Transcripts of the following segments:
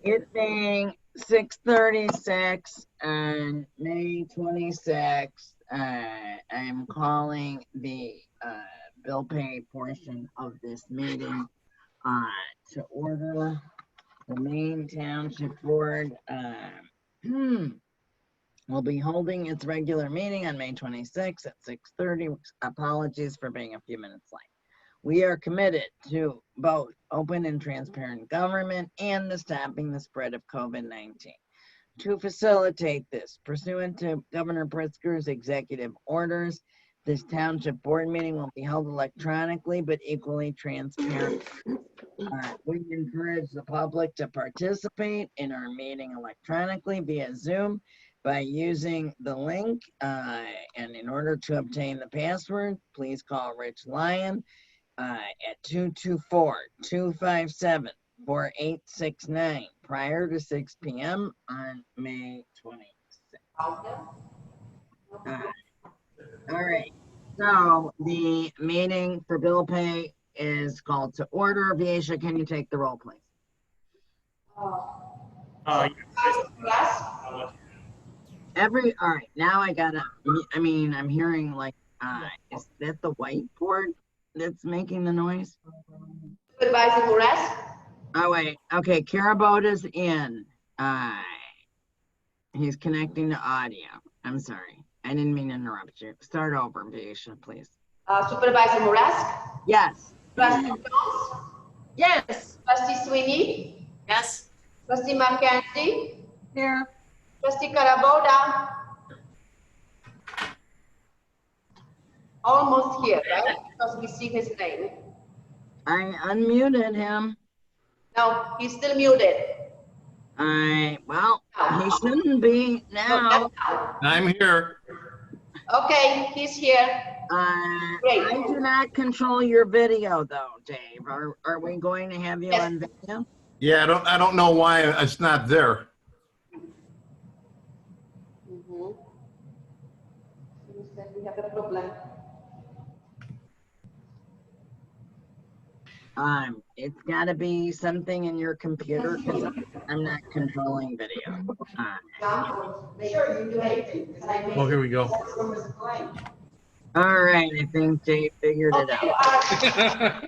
It being 6:36 on May 26th, I am calling the bill pay portion of this meeting to order. The Maine Township Board will be holding its regular meeting on May 26th at 6:30. Apologies for being a few minutes late. We are committed to both open and transparent government and the stopping the spread of COVID-19. To facilitate this, pursuant to Governor Pritzker's executive orders, this township board meeting will be held electronically but equally transparent. We encourage the public to participate in our meeting electronically via Zoom by using the link. And in order to obtain the password, please call Rich Lyon at 224-257-4869 prior to 6 p.m. on May 26th. All right, so the meeting for bill pay is called to order. Viesha, can you take the roll, please? Yes. All right, now I'm hearing like, is that the whiteboard that's making the noise? Supervisor Mores? Oh, wait, okay, Carabota's in. He's connecting to audio. I'm sorry, I didn't mean to interrupt you. Start over, Viesha, please. Supervisor Mores? Yes. Trustee Jones? Yes. Trustee Sweeney? Yes. Trustee McKenzie? Here. Trustee Carabota? Almost here, right? Because we see his name. I unmuted him. No, he's still muted. Well, he shouldn't be now. I'm here. Okay, he's here. Great. I do not control your video though, Dave. Are we going to have you Yes. on video? Yeah, I don't know why it's not there. We have a problem. It's got to be something in your computer because I'm not controlling video. Sure, you do anything. Oh, here we go. All right, I think Dave figured it out.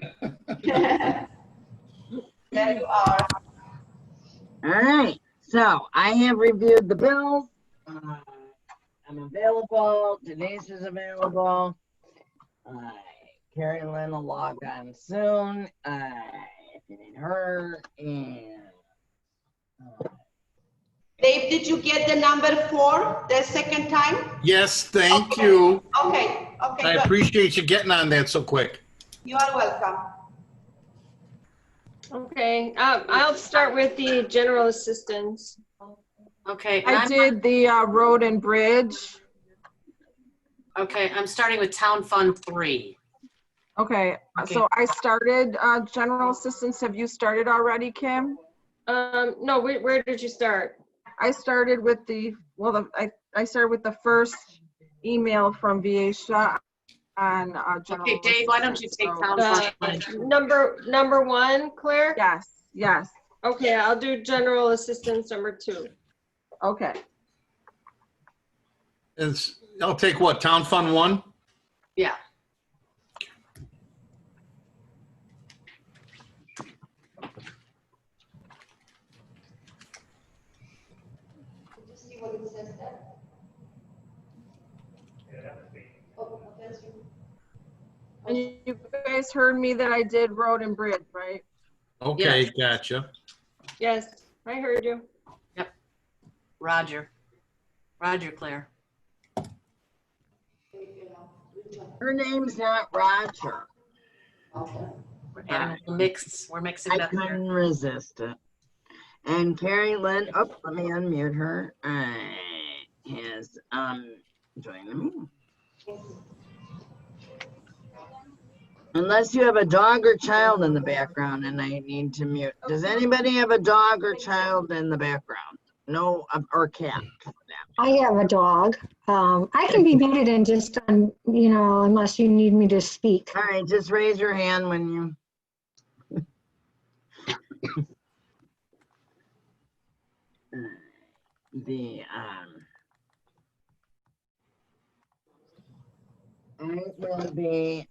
There you are. All right, so I have reviewed the bills. I'm available. Denise is available. Carrie Lynn will log on soon if you need her. And Dave, did you get the number 4 the second time? Yes, thank you. Okay, I good. appreciate you getting on that so quick. You are welcome. Okay, I'll start with the general assistance. Okay. I did the road and bridge. Okay, I'm starting with Town Fund 3. Okay, so I started general assistance. Have you started already, Kim? No, where did you start? I started with I started with the first email from Viesha on general Okay, Dave, why don't you take Town Fund? Number 1, Claire? Yes. Okay, I'll do general assistance number 2. Okay. I'll take what, Town Fund 1? Yeah. See what it says there. Oh, that's you. And you guys heard me that I did road and bridge, right? Okay, Yes. gotcha. Yes, I heard you. Roger, Claire. her name's not Roger. We're adding a mix. We're mixing it I up here. couldn't resist it. And Carrie Lynn, let me unmute her. Has joined the meeting. Unless you have a dog or child in the background and I need to mute. Does anybody have a dog or child in the background? No, or cat. I have a dog. I can be muted and just, unless you need me to speak. All right, just raise your hand when you. the, it will be,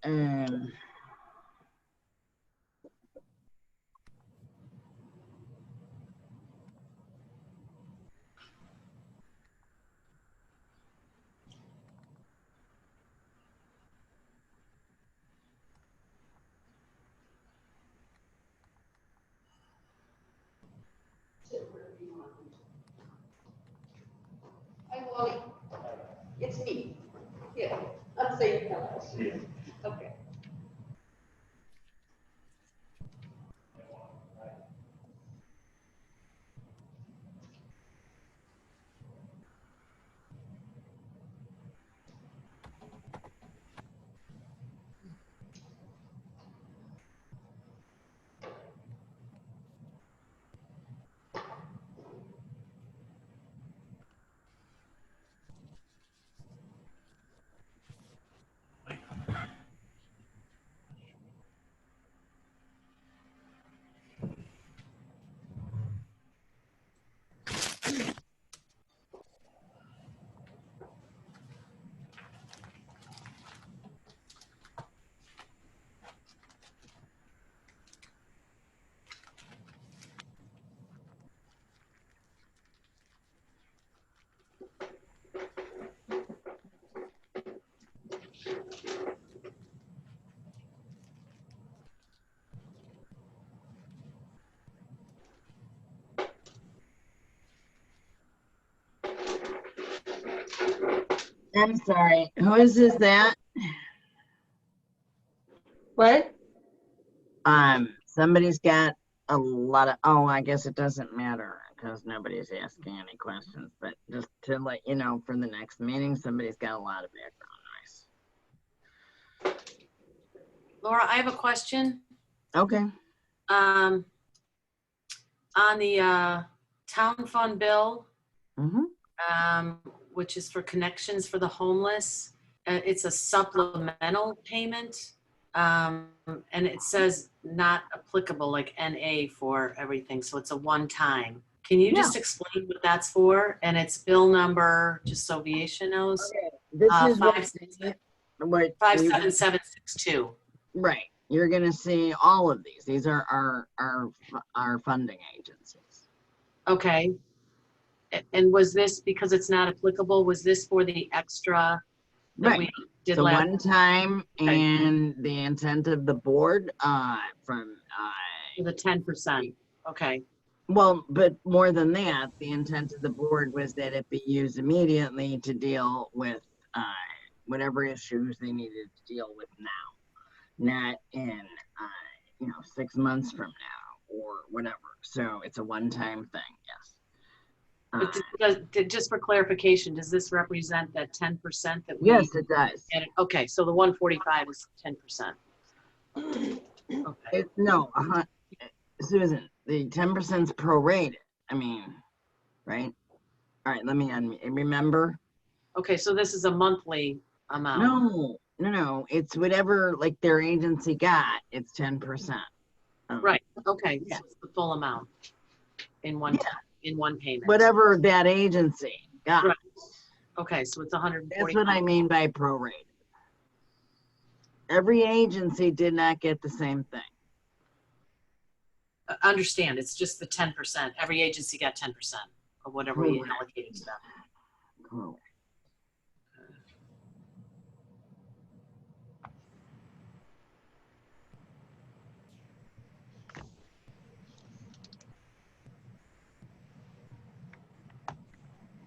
Hi, Wally. It's me. Here, I'll say hello. Okay. I'm sorry, who is this that? What? Somebody's got a lot of, oh, I guess it doesn't matter because nobody's asking any questions, but just to let you know for the next meeting, somebody's got a lot of background noise. Laura, I have a question. Okay. On the town fund bill, which is for connections for the homeless, it's a supplemental payment. And it says not applicable, like NA for everything. So it's a one-time. Can you just explain what that's for? And it's bill number, just so Viesha knows. Okay. This is what 57762. Right. You're going to see all of these. These are our funding agencies. Okay. And was this, because it's not applicable, was this for the extra that we did So last? one time, and the intent of the board from The 10%. Okay. well, but more than that, the intent of the board was that it be used immediately to deal with whatever issues they needed to deal with now, not in 6 months from now or whatever. So it's a one-time thing. Yes. But just for clarification, does this represent that 10% that we? Yes, it does. Okay, so the 145 is 10%. Okay. No, Susan, the 10% is prorated. I mean, right? All right, let me remember. Okay, so this is a monthly amount. No. It's whatever like their agency got. It's 10%. Right. Okay. Yeah. So it's the full amount in one time, in one payment. Whatever that agency got. Right. Okay, so it's 140. That's what I mean by prorated. Every agency did not get the same thing. Understand, it's just the 10%. Every agency got 10% of whatever we allocated to them. Correct.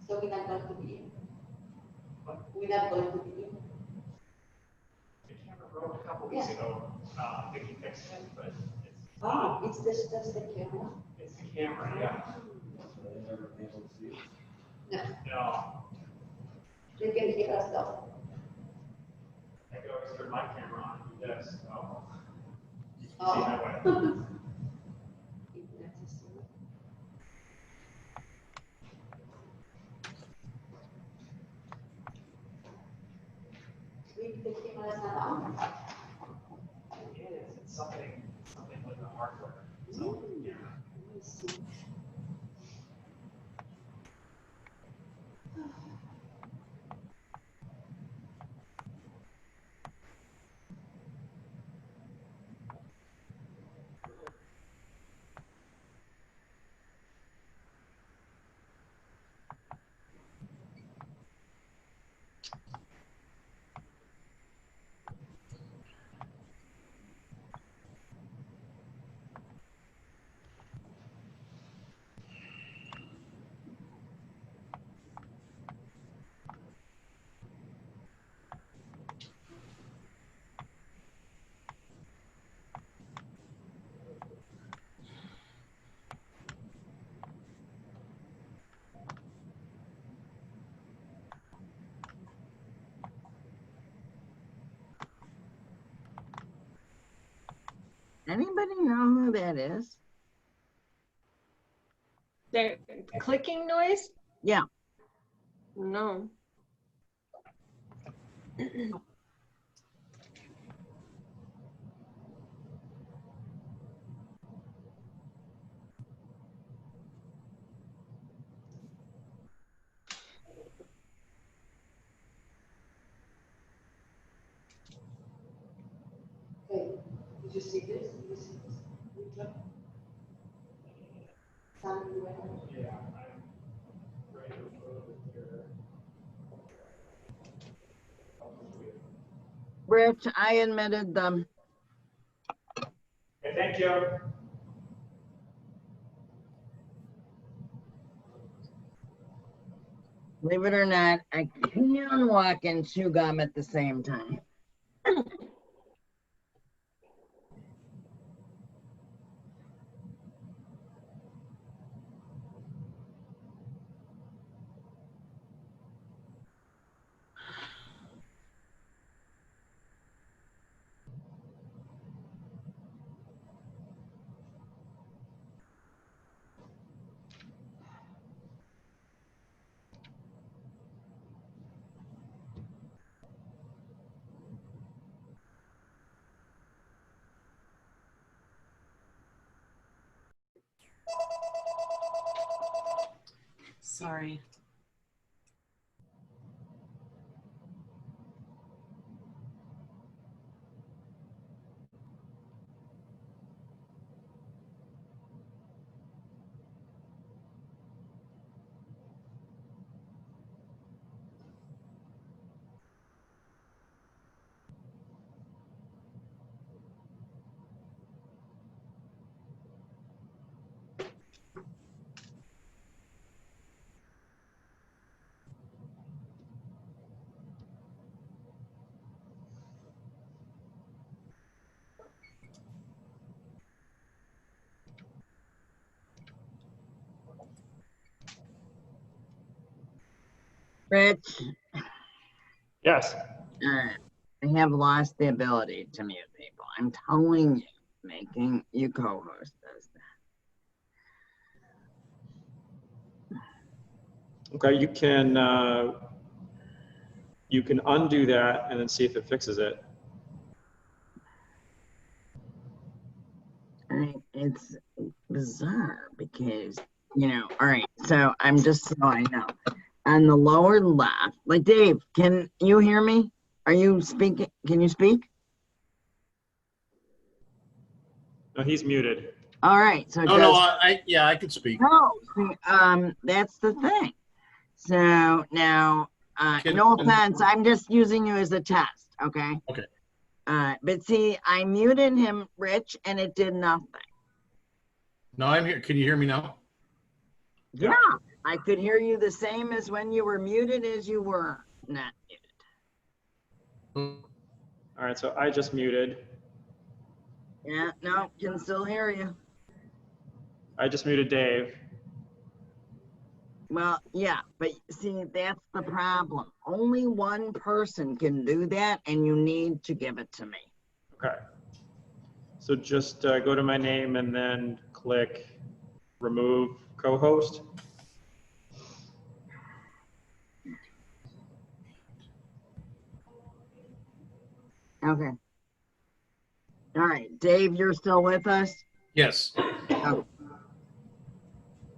So we're not going to be in. We're not going to be in. The camera broke a couple weeks ago. Vicky fixed it, but it's Oh, it's just the camera? it's the camera, yeah. No, No, they can hear us though. I could always turn my camera on and do this. Oh. See Oh. that way. The camera is not on. It is. It's something with the hardware. So, yeah. Let me see. Anybody know who that is? The clicking noise? Yeah. No. Okay, did you see this? Did you see this? Which one? Sam, you went on? Yeah, I'm ready to vote here. Rich, I admitted them. Okay, thank you. Believe it or not, I can walk and chew gum at the same time. Sorry. Rich, Yes. I have lost the ability to mute people. I'm telling you, making you co-host does that. Okay, you can undo that and then see if it fixes it. It's bizarre because, all right, so I'm just so I know. On the lower left, like Dave, can you hear me? Are you speaking? Can you speak? No, he's muted. All right, so it No, does. no, I can speak. No, see, that's the thing. So now, no offense, I'm just using you as a test, okay? Okay. But see, I muted him, Rich, and it did nothing. No, I'm here. Can you hear me now? Yeah, I could hear you the same as when you were muted as you were not muted. All right, so I just muted. Yeah, no, can still hear you. I just muted Dave. Well, yeah, but see, that's the problem. Only one person can do that, and you need to give it to me. Okay. So just go to my name and then click remove co-host. Okay. All right, Dave, you're still with us? Yes. Okay.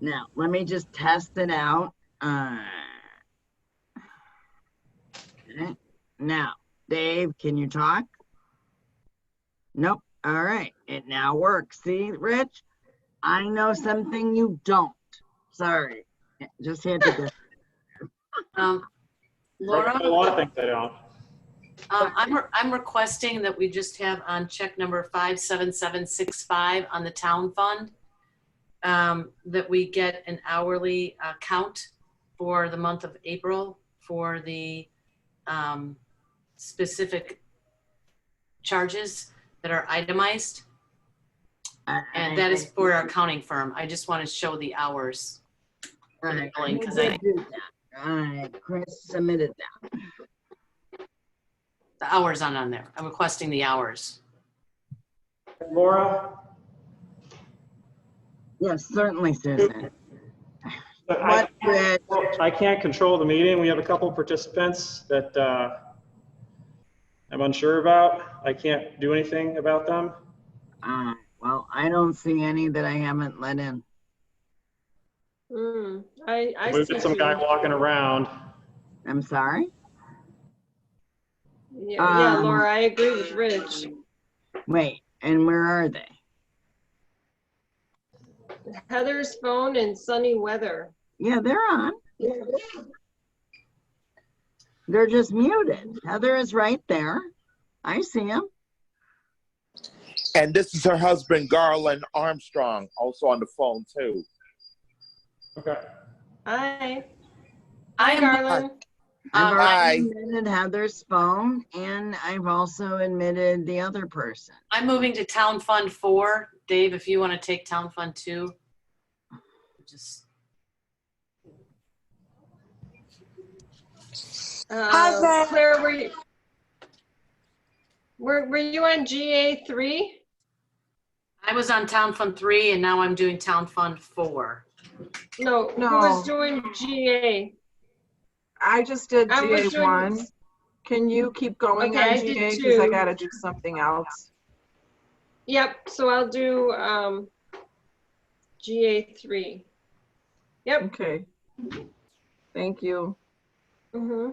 Now, let me just test it out. Okay. Now, Dave, can you talk? Nope. All right, it now works. See, Rich? I know something you don't. Sorry. Just had to get. Laura, A lot of things I don't. I'm requesting that we just have on check number 57765 on the town fund, that we get an hourly count for the month of April for the specific charges that are itemized. And that is for our accounting firm. I just want to show the hours. For the billing, because do that. All right, Chris submitted that. the hours on there. I'm requesting the hours. Laura? Yes, certainly, Susan. I What did, I can't control the meeting. We have a couple participants that I'm unsure about. I can't do anything about them. well, I don't see any that I haven't let in. I We've see got some guy two. walking around. I'm sorry? Yeah, Laura, I agree with Rich. Wait, and where are they? Heather's phone and sunny weather. Yeah, they're on. They're just muted. Heather is right there. I see him. And this is her husband, Garland Armstrong, also on the phone too. Okay. Hi. I Hi, am, Garland. I've already Hi. admitted Heather's phone, and I've also admitted the other person. I'm moving to Town Fund 4. Dave, if you want to take Town Fund 2. Just, Claire, were you on GA3? I was on Town Fund 3 and now I'm doing Town Fund 4. No, who was doing GA? I just did I was GA1. Can you keep going Okay, on I did GA? Because I too. gotta do something else. Yep, so I'll do GA3. Yep. Okay. Thank you. Mm-hmm.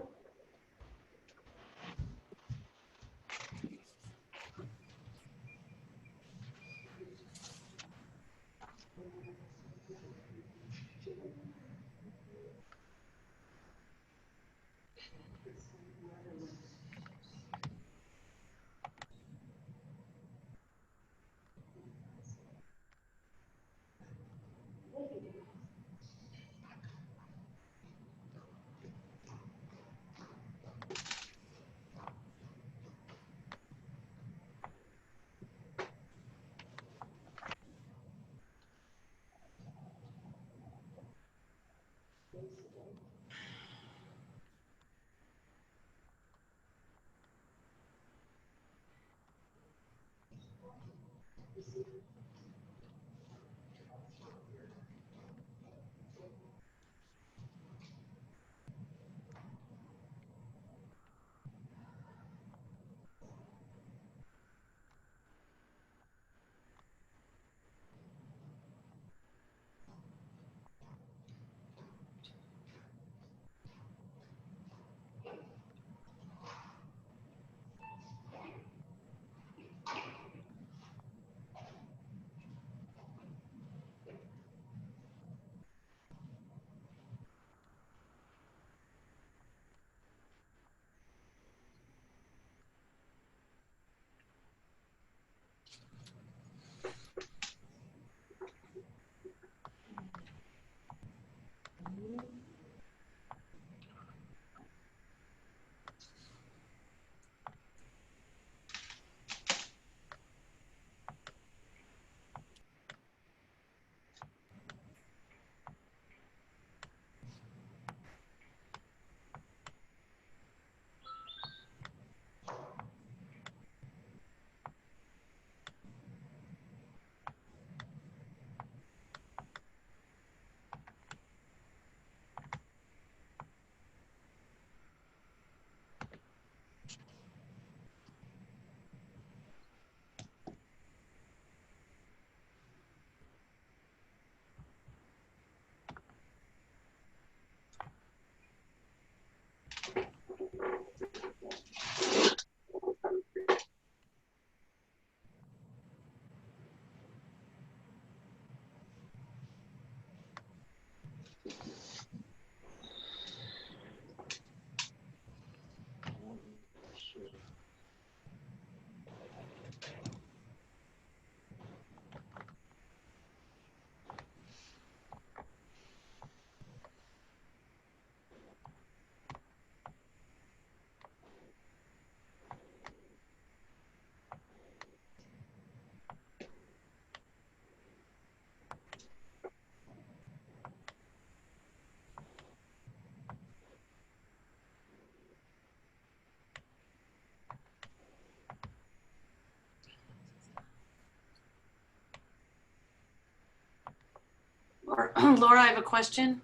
Laura, I have a question.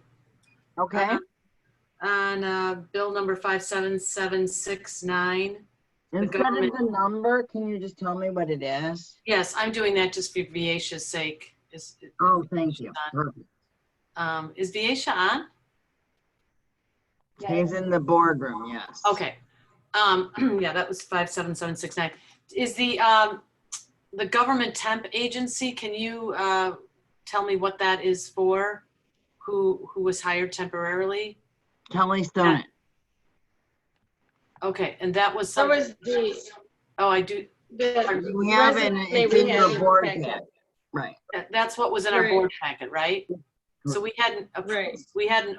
Okay. On bill number 57769. Instead of government- the number, can you just tell me what it is? Yes, I'm doing that just for Viesha's sake. Oh, thank you. Perfect. Is Viesha on? He's in the boardroom, yes. Okay. Yeah, that was 57769. Is the government temp agency, can you tell me what that is for? Who was hired temporarily? Kelly Stone. Okay, and that was There something. was the, Oh, I do. the We have it, resume it's we in had your in the board packet. packet. Right. That's what was in our Right. board packet, right? So we hadn't Right.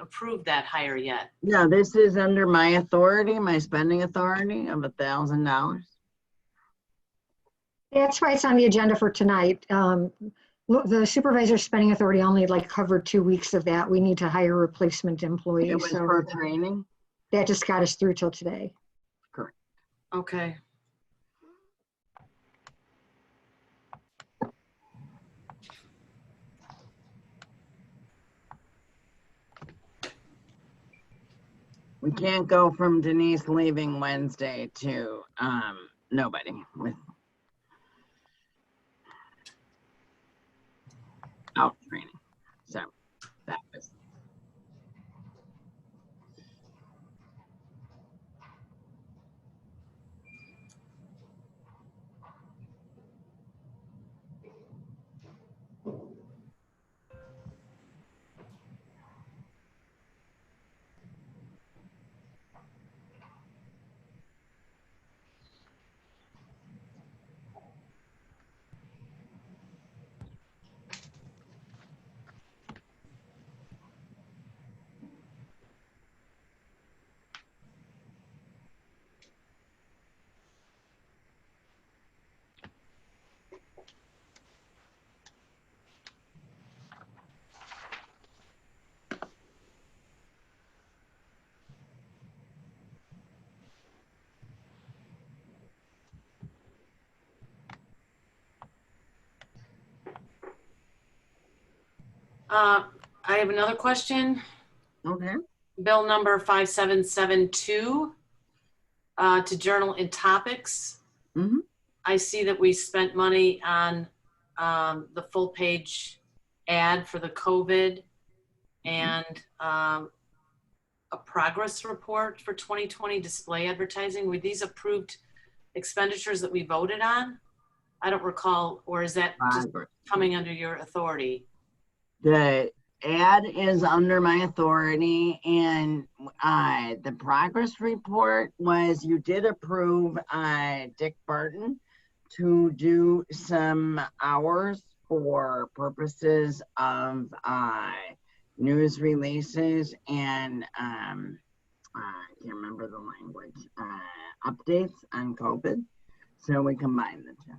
approved that hire yet. No, this is under my authority, my spending authority of $1,000. That's why it's on the agenda for tonight. The supervisor's spending authority only like covered 2 weeks of that. We need to hire replacement It employees. was So for training. that just got us through till today. Correct. Okay. We can't go from Denise leaving Wednesday to nobody with out training. So that was. I have another question. Okay. Bill number 5772 to Journal and Topics. Mhm. I see that we spent money on the full page ad for the COVID and a progress report for 2020 display advertising. Were these approved expenditures that we voted on? I don't recall, or is that just coming under your authority? The ad is under my authority, and the progress report was you did approve Dick Barton to do some hours for purposes of news releases and I can't remember the language, updates on COVID. So we combined the two.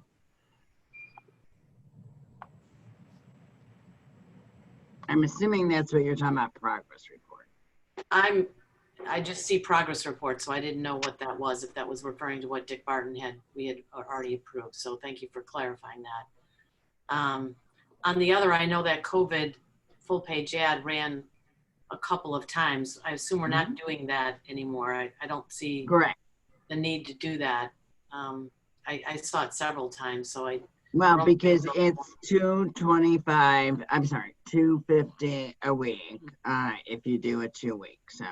I'm assuming that's what you're talking about, progress report. I just see progress report, so I didn't know what that was, if that was referring to what Dick Barton we had already approved. So thank you for clarifying that. On the other, I know that COVID full page ad ran a couple of times. I assume we're not doing that anymore. I don't see Correct. the need to do that. I saw it several times, so well, because it's $225, I'm sorry, $250 a week if you do a 2 week. So.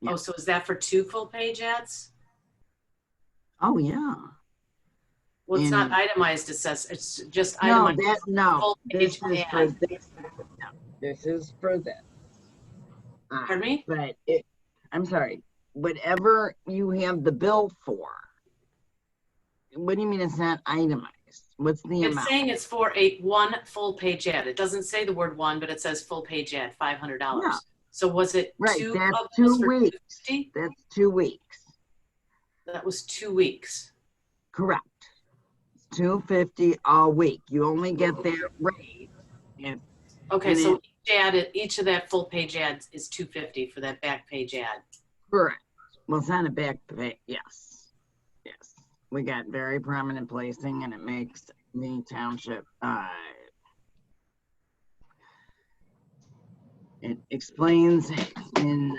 Yeah. Oh, so is that for 2 full page ads? Oh yeah. Well, it's not itemized. It says it's just no, itemized. No, this is ad. for this. No, this is for this. Pardon me? But I'm sorry. Whatever you have the bill for. What do you mean it's not itemized? What's the amount? It's saying it's for one full page ad. It doesn't say the word one, but it says full page ad, $500. Yeah. So was it right? 2 That's of 2 those for weeks. 250? That's 2 weeks. That was 2 weeks. Correct. It's $250 a week. You only get that rate. Okay, so each of that full page ads is $250 for that back page ad. Correct. Well, it's not a back page. Yes. Yes. We got very prominent placing, and it makes the township It explains in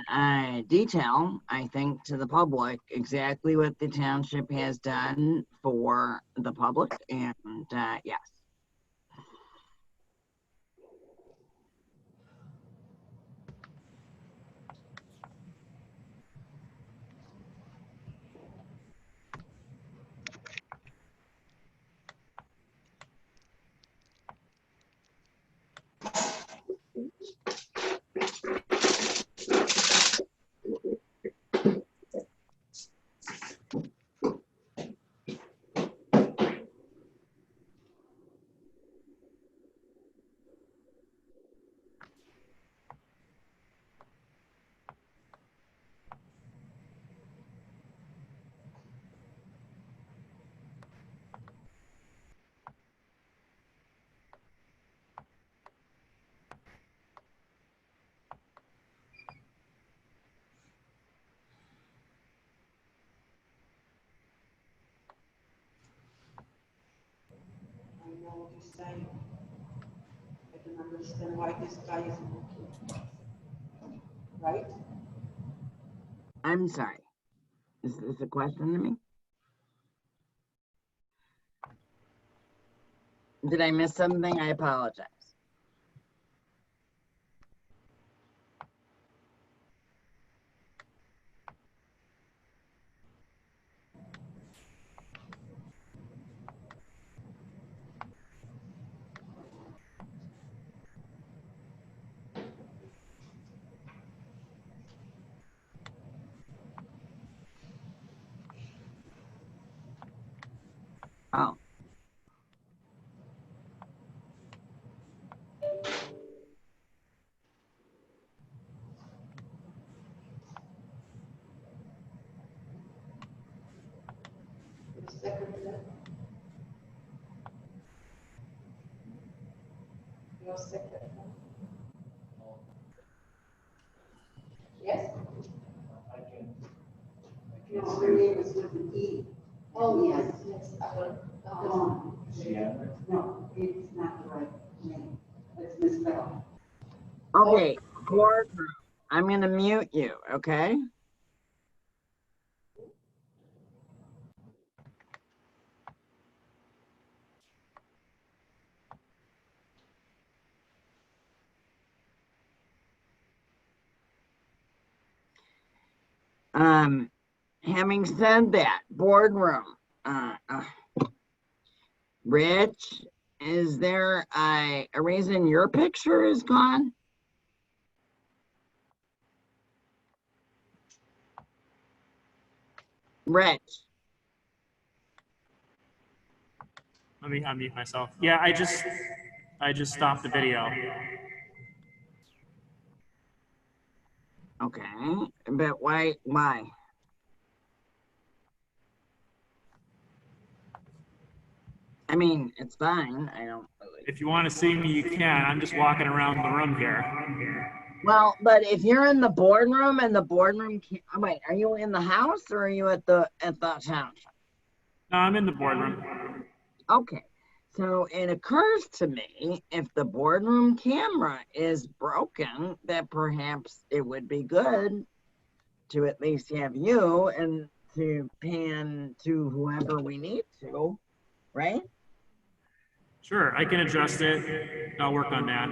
detail, I think, to the public exactly what the township has done for the public, and yes. I know what you're saying. I can understand why this guy is looking. Right? I'm sorry. Is this a question to me? Did I miss something? I apologize. Oh, The secretary. Your secretary. Yes? No, her name is with an E. Oh, yes, yes. Dawn. No, it's not the right name. It's misspelled. okay. Boardroom. I'm gonna mute you, okay? Having said that, boardroom. Rich, is there a reason your picture is gone? Rich. Let me unmute myself. Yeah, I just stopped the video. Okay, but why? I mean, it's fine. I don't really. If you want to see me, you can. I'm just walking around the room here. Well, but if you're in the boardroom and the boardroom, wait, are you in the house or are you at the township? No, I'm in the boardroom. Okay, so it occurs to me if the boardroom camera is broken, that perhaps it would be good to at least have you and to pan to whoever we need to, right? Sure, I can adjust it. I'll work on that.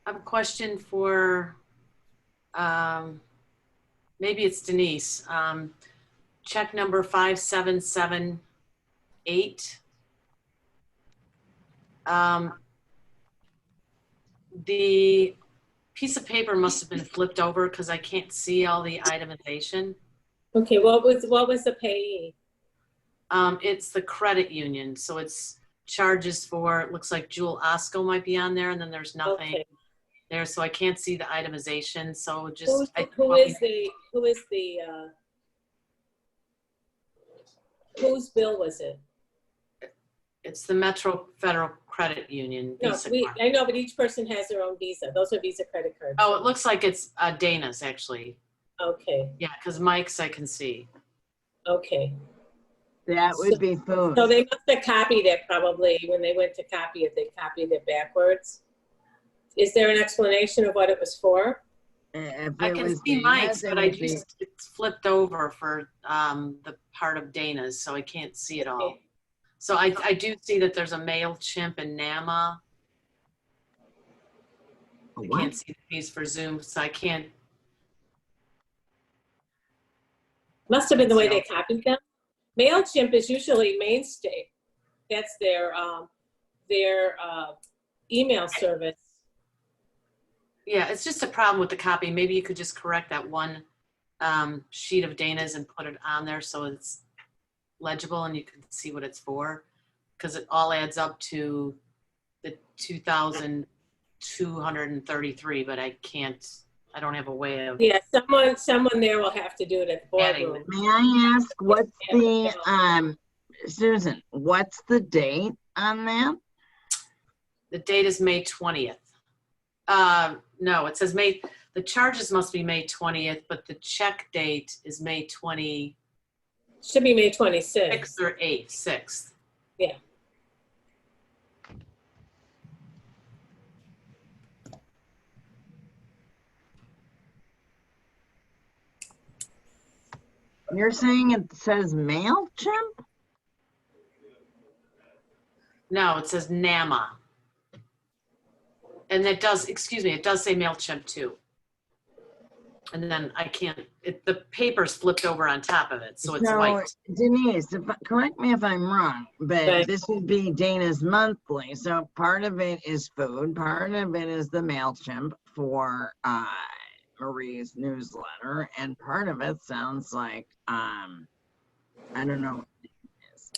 I have a question for, maybe it's Denise. Check number 5778. The piece of paper must have been flipped over because I can't see all the itemization. Okay, what was the payee? It's the credit union, so it's charges for, it looks like Jewel Osco might be on there, and then there's nothing Okay. there, so I can't see the itemization, so just. Whose bill was it? It's the Metro Federal Credit Union. No, Visa card. I know, but each person has their own Visa. Those are Visa credit cards. Oh, it looks like it's Dana's, actually. Okay, Yeah, because Mike's I can see. okay. That would be food. So they must have copied it probably when they went to copy it, they copied it backwards. Is there an explanation of what it was for? I can see Mike's, but it's flipped over for the part of Dana's, so I can't see it all. So I do see that there's a MailChimp and NAMA. I can't see the piece for Zoom, so I can't. Must have been the way they copied them. MailChimp is usually Mainstay. That's their email service. Yeah, it's just a problem with the copy. Maybe you could just correct that one sheet of Dana's and put it on there so it's legible and you can see what it's for, because it all adds up to the 2,233, but I don't have a way of. Yeah, someone there will have to do it at the boardroom. May I ask what's the, Susan, what's the date on that? The date is May 20th. No, it says the charges must be May 20th, but the check date is May 20. Should be May 26th. 6th or 8th, 6th. Yeah. You're saying it says MailChimp? No, it says NAMA. And it does, excuse me, it does say MailChimp too. And then I can't, the paper's flipped over on top of it, so it's white. Denise, correct me if I'm wrong, but this would be Dana's monthly. So part of it is food, part of it is the MailChimp for Marie's newsletter, and part of it sounds like, I don't know what it is.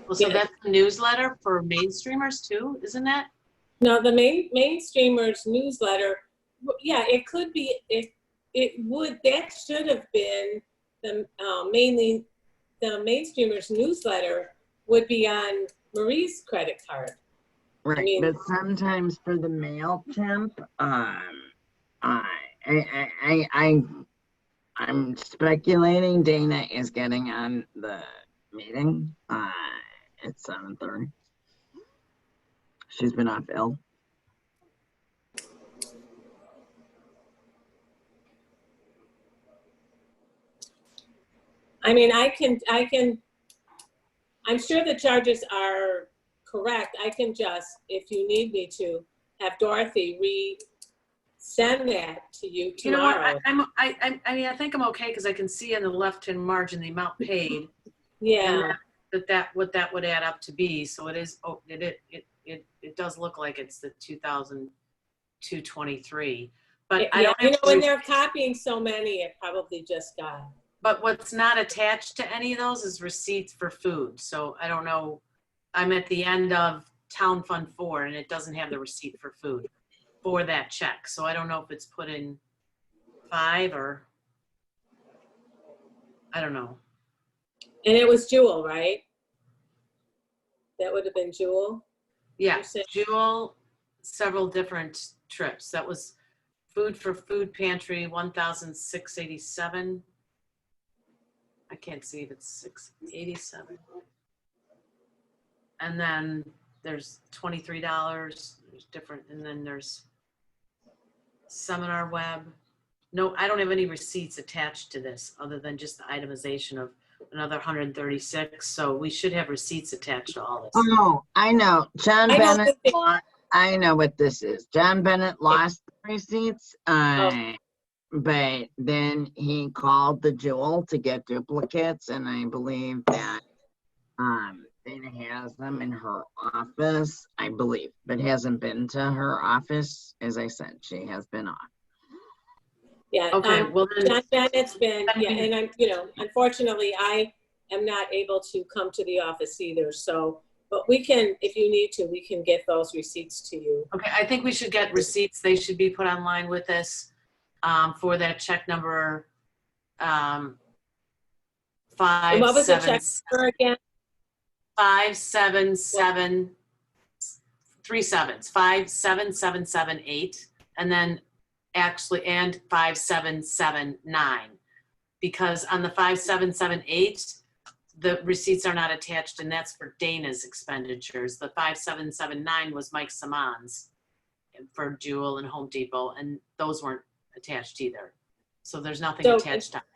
Well, so that's the newsletter for mainstreamers too, isn't that? No, the mainstreamers newsletter, yeah, it could be, that should have been mainly the mainstreamers newsletter would be on Marie's credit card. Right, I mean, but sometimes for the MailChimp, I'm speculating Dana is getting on the meeting. It's 7:30. She's been off ill. I mean, I'm sure the charges are correct. I can just, if you need me to, have Dorothy resend that to you tomorrow. You know what, I mean, I think I'm okay because I can see in the left-hand margin the amount paid. Yeah. What that would add up to be. So it is, it does look like it's the 2,223. But I don't you know, when they're copying so many, it probably just got. But what's not attached to any of those is receipts for food. So I don't know. I'm at the end of Town Fund 4 and it doesn't have the receipt for food for that check. So I don't know if it's put in 5 or I don't know. And it was Jewel, right? That would have been Jewel? Yeah, Jewel, several different trips. That was food for food pantry, 1,687. I can't see if it's 687. And then there's $23. There's different, and then there's seminar web. No, I don't have any receipts attached to this other than just the itemization of another 136. So we should have receipts attached to all this. Oh, I know. John Bennett I know what this is. John Bennett lost the receipts, but then he called the Jewel to get duplicates, and I believe that Dana has them in her office, I believe, but hasn't been to her office. As I said, she has been off. Yeah. Okay, well then, John Bennett's been, yeah, and I'm, unfortunately, I am not able to come to the office either. So, but we can, if you need to, we can get those receipts to you. okay, I think we should get receipts. They should be put online with this for that check number And what was the check number again? 57778, and then actually, and 5779, because on the 5778, the receipts are not attached, and that's for Dana's expenditures. The 5779 was Mike Saman's for Jewel and Home Depot, and those weren't attached either. So there's nothing attached on that.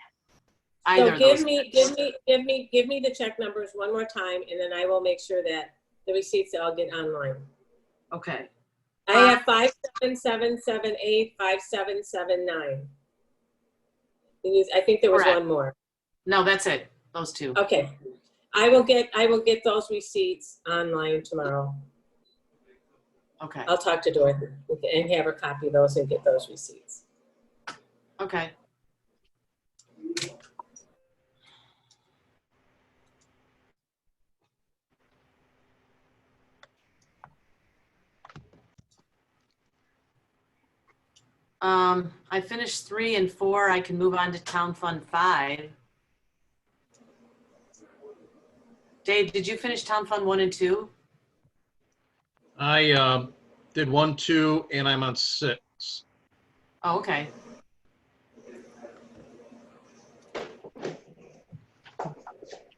So give me the check numbers one more time, and then I will make sure that the receipts all get online. Okay. I have 57778, 5779. I think there was one more. No, that's it. Those two. Okay. I will get those receipts online tomorrow. Okay. I'll talk to Dorothy and have her copy those and get those receipts. Okay. I finished 3 and 4. I can move on to Town Fund 5. Dave, did you finish Town Fund 1 and 2? I did 1, 2, and I'm on 6. Oh, okay.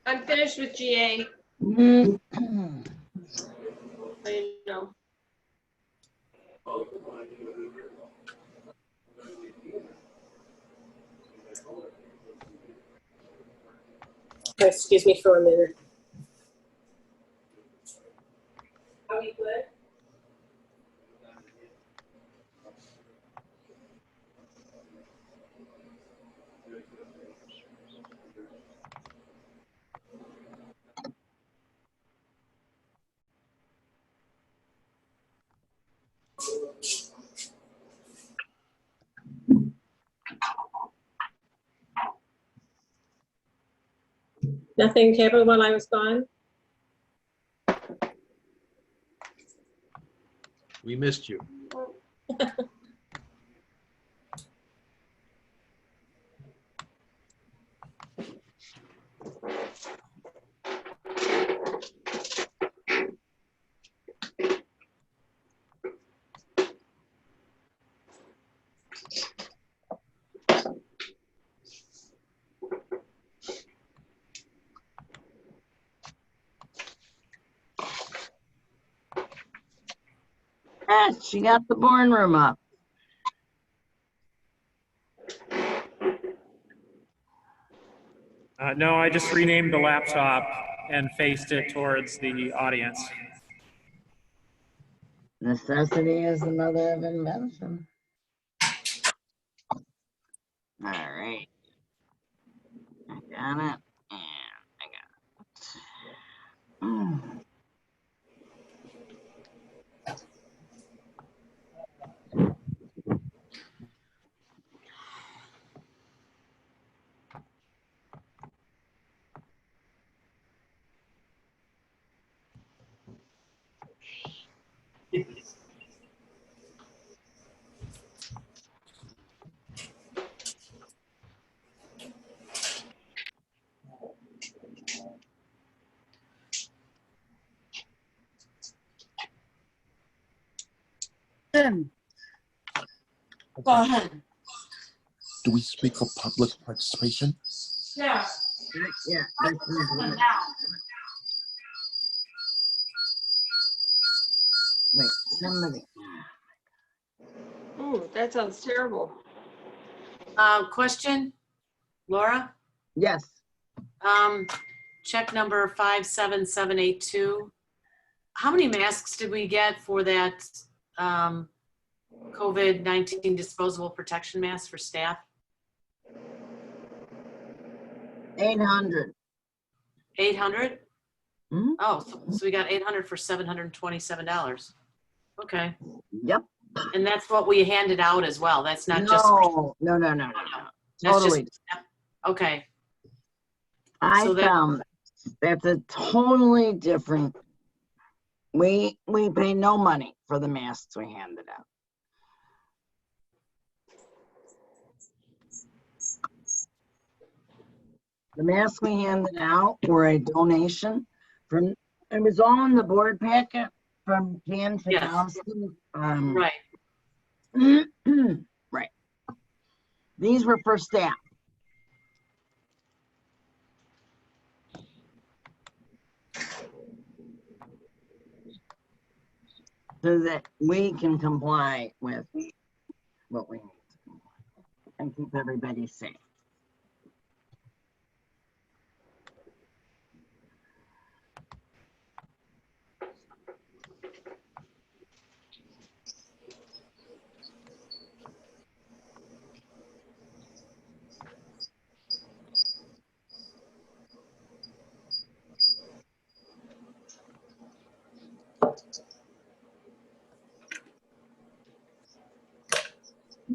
I'm finished with GA. Mm. So you know. Excuse me for a minute. Are we good? Nothing, Kevin, while I was gone? We missed you. She got the born room up. No, I just renamed the laptop and faced it towards the audience. Necessity is the mother of invention. All right. I got it. And I got it. Go ahead. Do we speak for public participation? Yeah. Yeah. Wait, somebody. Ooh, that sounds terrible. Question, Laura? Yes. Check number 57782. how many masks did we get for that COVID-19 disposable protection mask for staff? 800. 800? Mhm. Oh, so we got 800 for $727. Okay. Yep. And that's what we handed out as well. That's not just. No. That's Totally. just, okay. I So that- found that's a totally different. We pay no money for the masks we handed out. The masks we handed out were a donation from, it was all in the board packet from Jan Yes. Chakowski. Right. Right. These were for staff. So that we can comply with what we need to comply and keep everybody safe.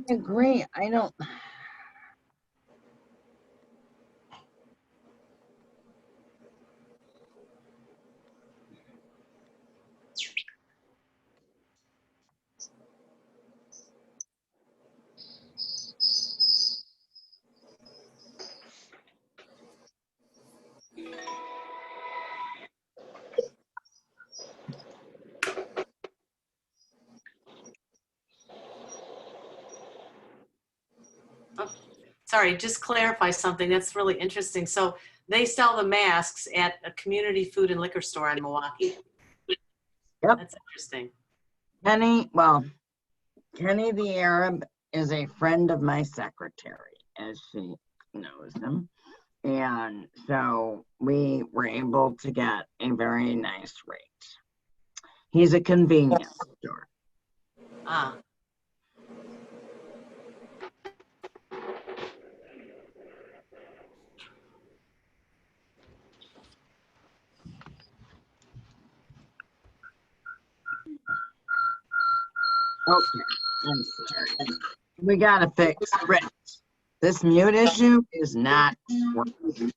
I agree. I don't. Sorry, just clarify something. That's really interesting. So they sell the masks at a community food and liquor store in Milwaukee. Yep. That's interesting. Kenny the Arab is a friend of my secretary, as she knows him. And so we were able to get a very nice rate. He's a convenience store. Ah, Okay, I'm sorry. We gotta fix Rich. This mute issue is not working.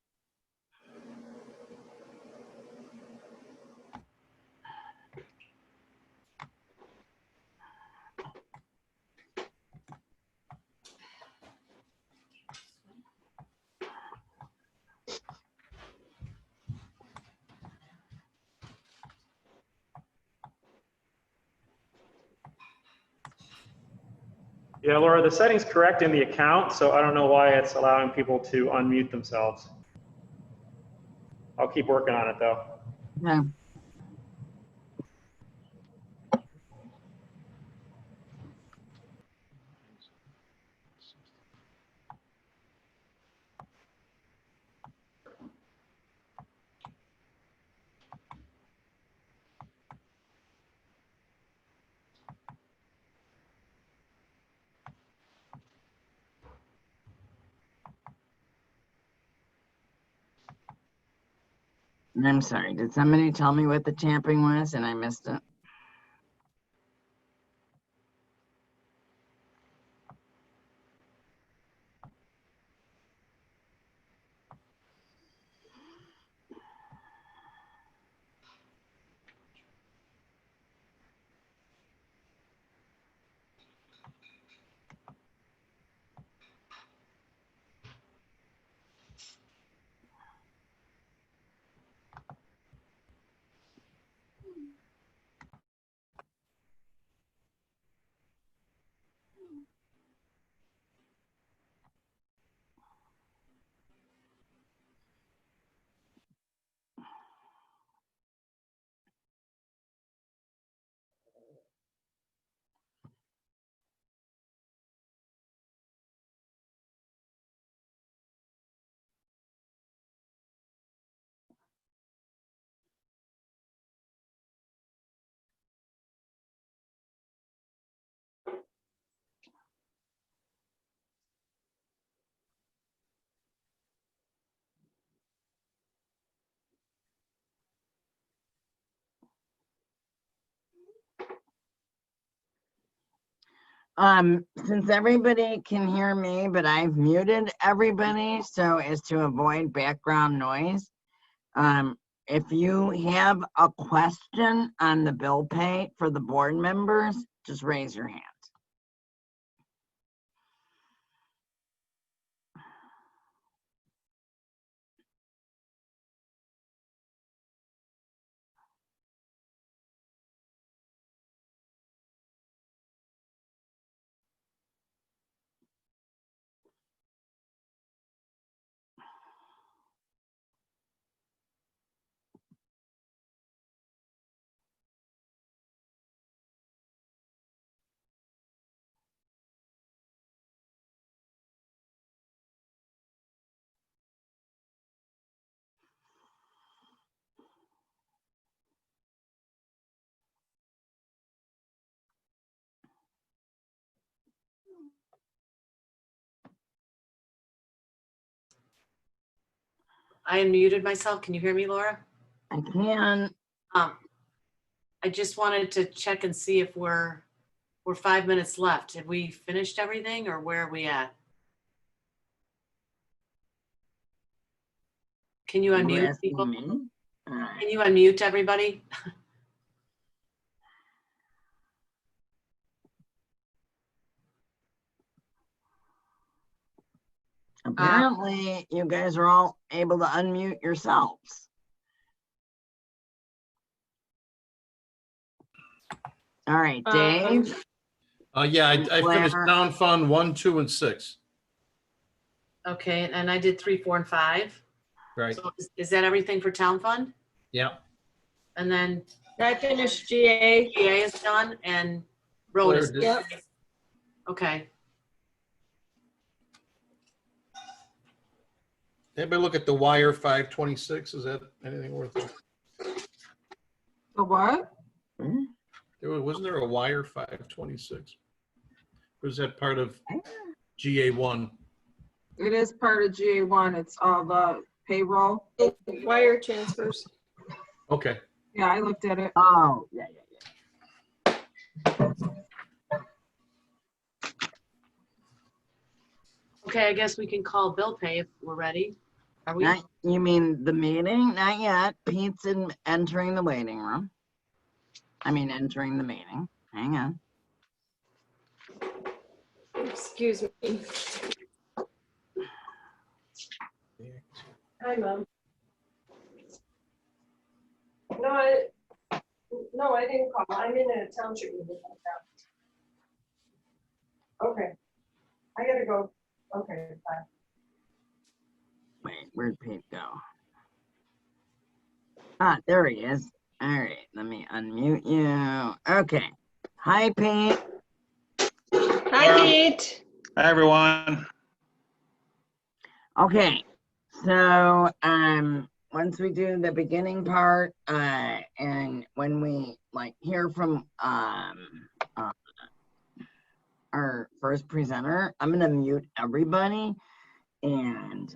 Yeah, Laura, the setting's correct in the account, so I don't know why it's allowing people to unmute themselves. I'll keep working on it though. Okay. I'm sorry. Did somebody tell me what the tampering was and I missed it? Since everybody can hear me, but I've muted everybody so as to avoid background noise. If you have a question on the bill pay for the board members, just raise your hand. I unmuted myself. Can you hear me, Laura? I can. I just wanted to check and see if we're 5 minutes left. Have we finished everything or where are we at? Can you You're unmute asking people? me? Can you unmute everybody? Apparently, you guys are all able to unmute yourselves. All right, Dave. Yeah, I finished Claire. Town Fund 1, 2, and 6. Okay, and I did 3, 4, and 5. Right. So is that everything for town fund? Yeah. And then I finished GA. GA is done and road Claire is, did- Yep. okay. Anybody look at the wire 526? Is that anything worth it? The what? Wasn't there a wire 526? Or is that part of GA1? It is part of GA1. It's all the payroll. Wire transfers. Okay. Yeah, I looked at it. Oh, yeah. Okay, I guess we can call bill pay if we're ready. Are we? You mean the meeting? Not yet. Pete's entering the waiting room. I mean, entering the meeting. Hang on. Excuse me. Hi, Mom. No, I didn't call. I'm in a township meeting. Okay. I gotta go. Okay, bye. Wait, where'd Pete go? Ah, there he is. All right, let me unmute you. Okay. Hi, Pete. Hi, Pete. Hi, everyone. Okay, so once we do the beginning part, and when we hear from our first presenter, I'm gonna mute everybody, and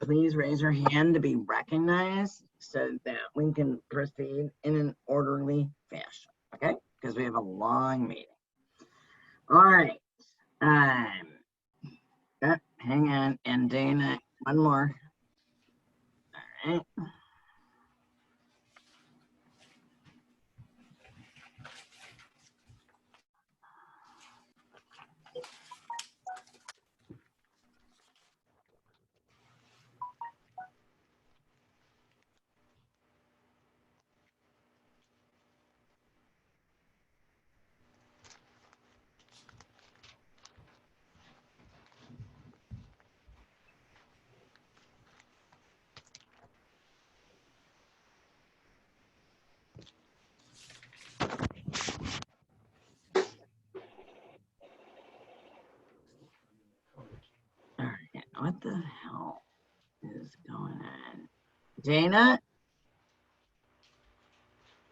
please raise your hand to be recognized so that we can proceed in an orderly fashion. Okay, because we have a long meeting. All right. Hang on, and Dana, one more. All right. All right, what the hell is going on? Dana?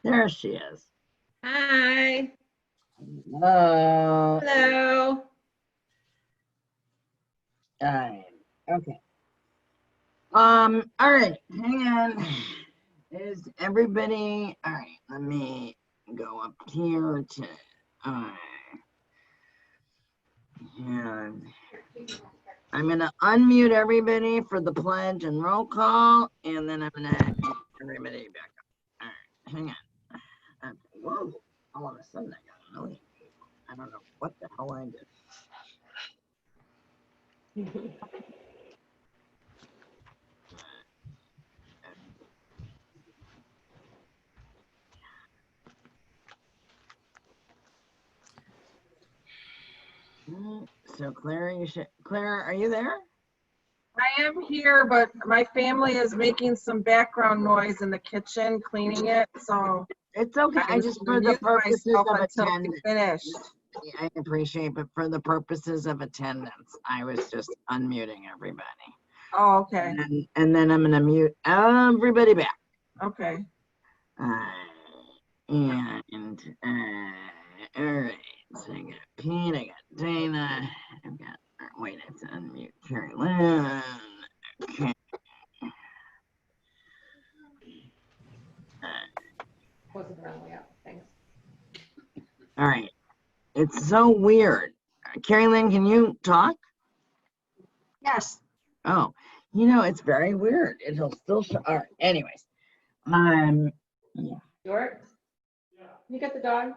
There she is. Hi. Hello. Hello. All right. Okay. All right. Hang on. Is everybody all right? Let me go up here to And I'm gonna unmute everybody for the pledge and roll call, and then I'm gonna mute everybody back up. All right, hang on. Whoa, all of a sudden I got a million people. I don't know what the hell I did. So Claire, are you there? I am here, but my family is making some background noise in the kitchen, cleaning it, so. It's okay. I I'm just, gonna for the mute purposes myself of until we attendance, finish. I appreciate, but for the purposes of attendance, I was just unmuting everybody. Oh, okay, And then I'm gonna mute everybody back. okay. All right. So I got Pete, I got Dana, I've got, wait, I have to unmute Carrie Lynn. Okay. Wasn't the wrong way out, thanks. All right. It's so weird. Carrie Lynn, can you talk? Yes. Oh, you know, it's very weird. It'll still show. All right. Anyways, yeah. Stuart? You got the dog?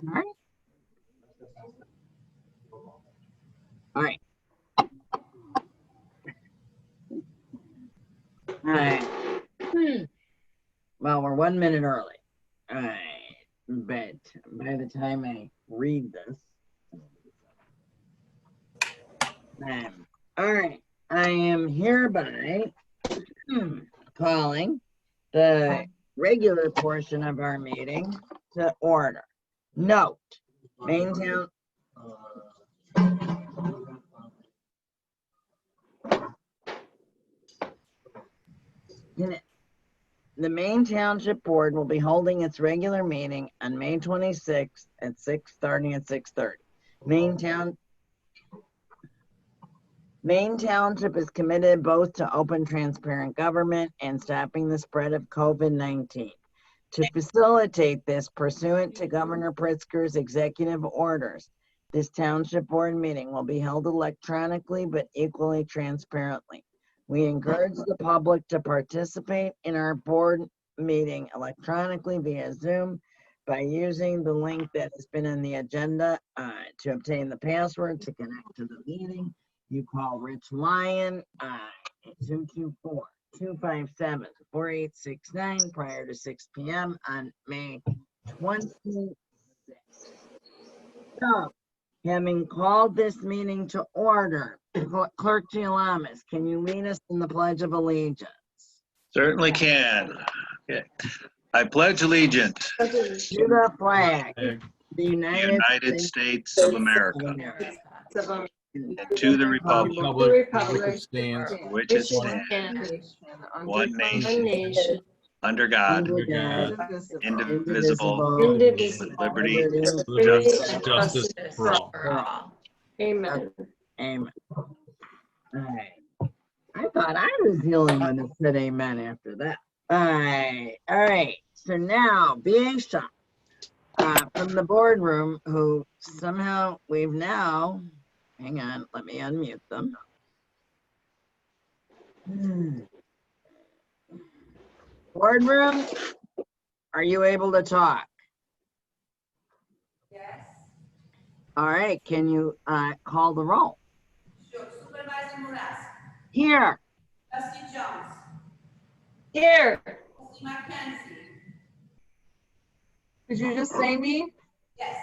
Sorry. All right. All right. Well, we're 1 minute early. All right. But by the time I read this, all right. I am hereby calling the regular portion of our meeting to order. Note, Maine Town. The Maine Township Board will be holding its regular meeting on May 26th at 6:30 and 6:30. Maine Township is committed both to open, transparent government and stopping the spread of COVID-19. To facilitate this, pursuant to Governor Pritzker's executive orders, this Township Board meeting will be held electronically but equally transparently. We encourage the public to participate in our board meeting electronically via Zoom by using the link that has been in the agenda. To obtain the password to connect to the meeting, you call Rich Lyon, 224-257-4869 prior to 6 p.m. on May 26th. So, having called this meeting to order, Clerk Gialamas, can you lead us in the Pledge of Allegiance? Certainly can. Okay. I pledge allegiance To the flag, the United States of America, and to the republic which stands for which it stands, one nation, under God, indivisible, with liberty and justice for all. Amen. Amen. All right. I thought I was the only one that said amen after that. All right. So now, Biesha, from the boardroom, who somehow we've now, hang on, let me unmute them. Boardroom, are you able to talk? Yes. All right, can you call the roll? Sure. Supervisor Muraz. Here. Trustee Jones. Here. Trustee McKenzie. Did you just say me? Yes.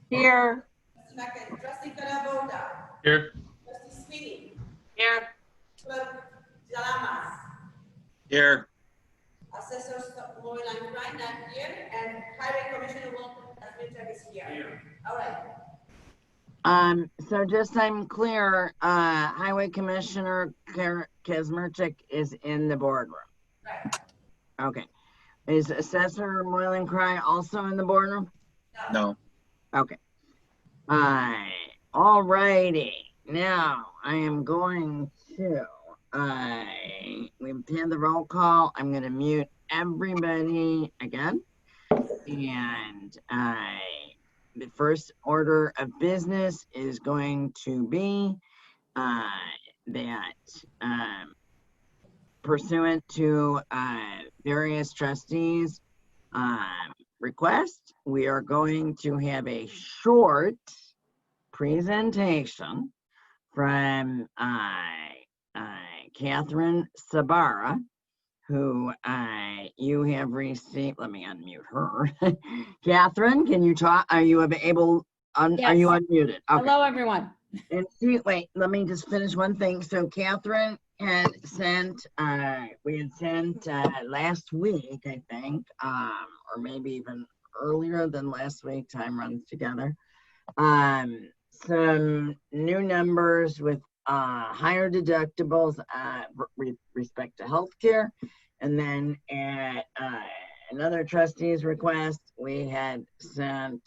Here. Trustee McKenzie. Trustee Carabota. Here. Trustee Sweeney. Here. Clerk Gialamas. here. Assessor Moylan Ryan not here, and Highway Commissioner Walter Asminchak is here. All right. So just so I'm clear, Highway Commissioner Kazmirchik is in the boardroom. Right. Okay. Is Assessor Moylan Cry also in the boardroom? No. Okay. All righty. Now I am going to, we've had the roll call. I'm going to mute everybody again. And the first order of business is going to be that pursuant to various trustees' request, we are going to have a short presentation from Catherine Sabara, who you have received. Let me unmute her. Catherine, can you talk? Are you able? Are you unmuted? Okay. Hello, everyone. And wait, let me just finish one thing. So Catherine had sent, we had sent last week, I think, or maybe even earlier than last week, time runs together, some new numbers with higher deductibles with respect to healthcare. And then at another trustee's request, we had sent,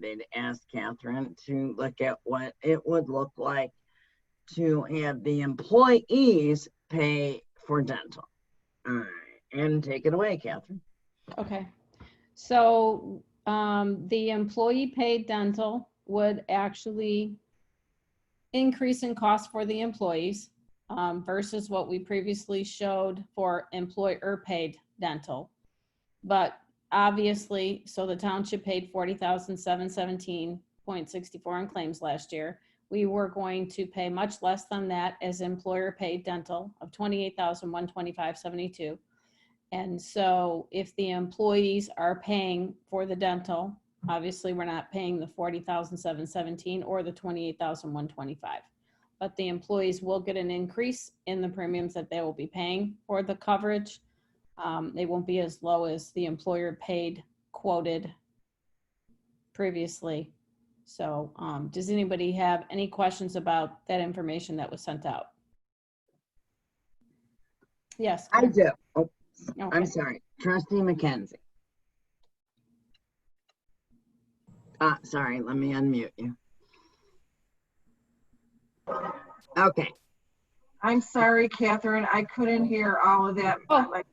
they'd asked Catherine to look at what it would look like to have the employees pay for dental. And take it away, Catherine. Okay. So the employee paid dental would actually increase in cost for the employees versus what we previously showed for employer paid dental. But obviously, so the township paid $40,717.64 in claims last year. We were going to pay much less than that as employer paid dental of $28,125.72. And so if the employees are paying for the dental, obviously we're not paying the $40,717 or the $28,125. But the employees will get an increase in the premiums that they will be paying for the coverage. They won't be as low as the employer paid quoted previously. So does anybody have any questions about that information that was sent out? Yes. I do. Oh, okay. I'm sorry. Trustee McKenzie. Sorry, let me unmute you. Okay. I'm sorry, Catherine, I couldn't hear all of that. Oh. Like,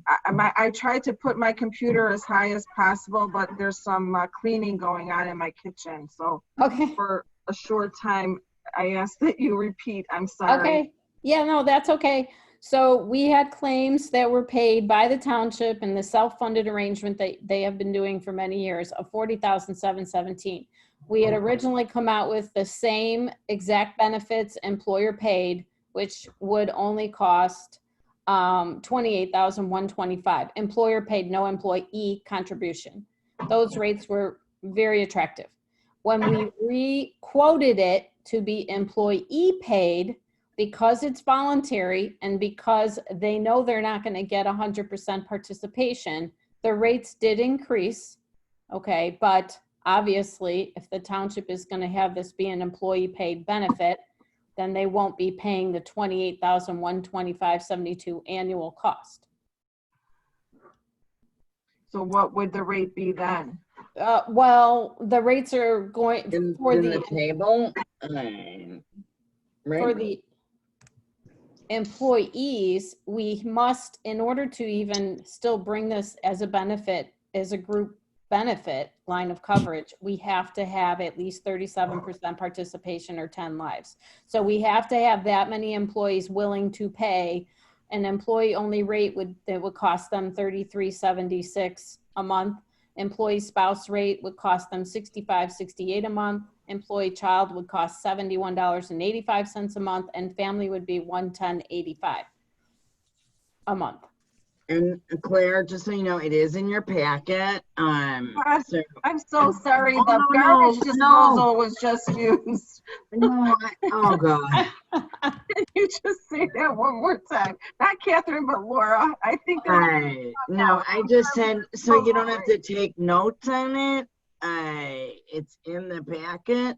I tried to put my computer as high as possible, but there's some cleaning going on in my kitchen. So okay, for a short time, I ask that you repeat. I'm sorry. Okay. Yeah, no, that's okay. So we had claims that were paid by the township in the self-funded arrangement that they have been doing for many years of $40,717. We had originally come out with the same exact benefits employer paid, which would only cost $28,125. Employer paid, no employee contribution. Those rates were very attractive. When we re-quoted it to be employee paid, because it's voluntary and because they know they're not going to get 100% participation, the rates did increase. Okay, but obviously, if the township is going to have this be an employee paid benefit, then they won't be paying the $28,125.72 annual cost. So what would the rate be then? Well, the rates are going for the table. Right. For the employees, we must, in order to even still bring this as a benefit, as a group benefit line of coverage, we have to have at least 37% participation or 10 lives. So we have to have that many employees willing to pay. An employee only rate would cost them $33.76 a month. Employee spouse rate would cost them $65.68 a month. Employee child would cost $71.85 a month, and family would be $110.85 a month. And Claire, just so you know, it is in your packet. I'm so sorry. The garbage disposal was just used. No, oh God. Can you just say that one more time? Not Catherine, but Laura. I think. Right. No, I just said, so you don't have to take notes on it. It's in the packet.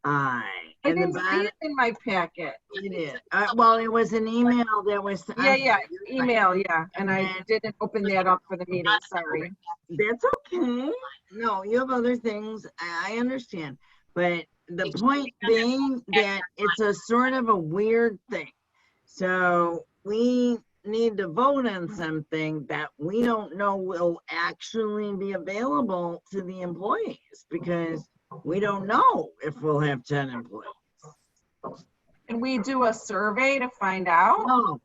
I didn't see it in my packet. It is. Well, it was an email that was. Yeah, email, yeah. And I didn't open that up for the meeting, sorry. That's okay. No, you have other things. I understand. But the point being that it's a sort of a weird thing. So we need to vote on something that we don't know will actually be available to the employees because we don't know if we'll have 10 employees. Can we do a survey to find out? No.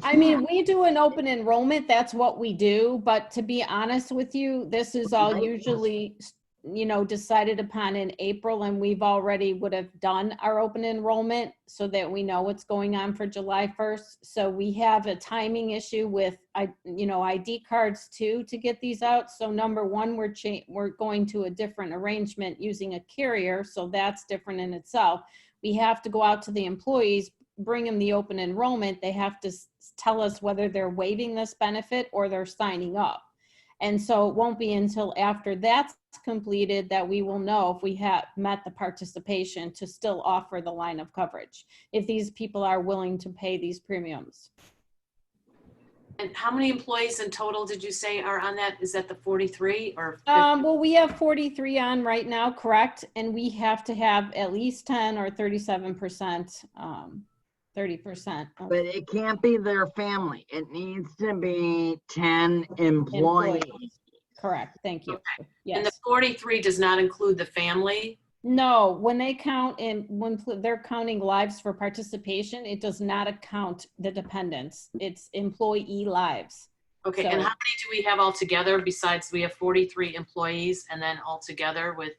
I mean, we do an open enrollment, that's what we do, but to be honest with you, this is all usually, you know, decided upon in April, and we've already would have done our open enrollment so that we know what's going on for July 1st. So we have a timing issue with, you know, ID cards too, to get these out. So number one, we're going to a different arrangement using a carrier. So that's different in itself. We have to go out to the employees, bring them the open enrollment. They have to tell us whether they're waiving this benefit or they're signing up. And so it won't be until after that's completed that we will know if we have met the participation to still offer the line of coverage, if these people are willing to pay these premiums. And how many employees in total did you say are on that? Is that the 43 or 50? Well, we have 43 on right now, correct? And we have to have at least 10 or 37%, 30%. But it can't be their family. It needs to be 10 employees. Correct, thank you. Okay. Yes. And the 43 does not include the family? No, when they count when they're counting lives for participation, it does not account the dependents. It's employee lives. Okay, So, and how many do we have altogether besides we have 43 employees and then altogether with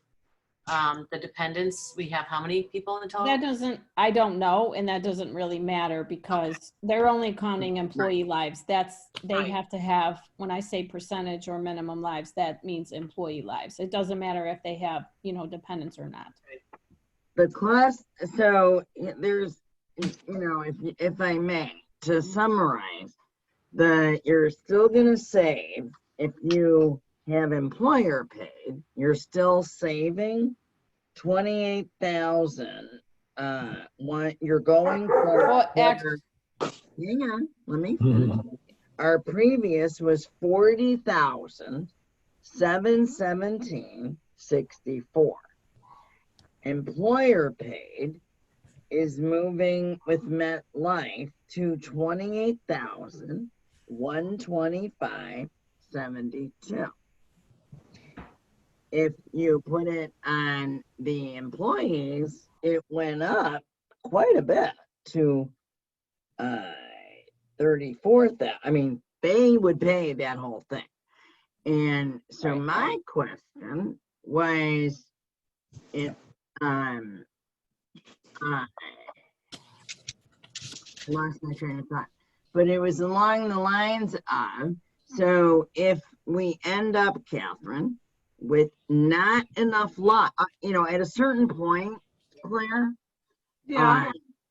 the dependents, we have how many people in total? that doesn't, I don't know, and that doesn't really matter because they're only counting employee lives. They have to have, when I say percentage or minimum lives, that means employee lives. It doesn't matter if they have, you know, dependents or not. The cost, so there's, you know, if I may, to summarize, you're still gonna save if you have employer paid, you're still saving 28,000. What you're going for? Well, Hang on, let me finish. Our previous was 40,717.64. Employer paid is moving with MetLife to 28,125.72. If you put it on the employees, it went up quite a bit to 34,000. I mean, they would pay that whole thing. And so my question was, if I lost my train of thought, but it was along the lines of, so if we end up, Catherine, with not enough lot, you know, at a certain point, Claire,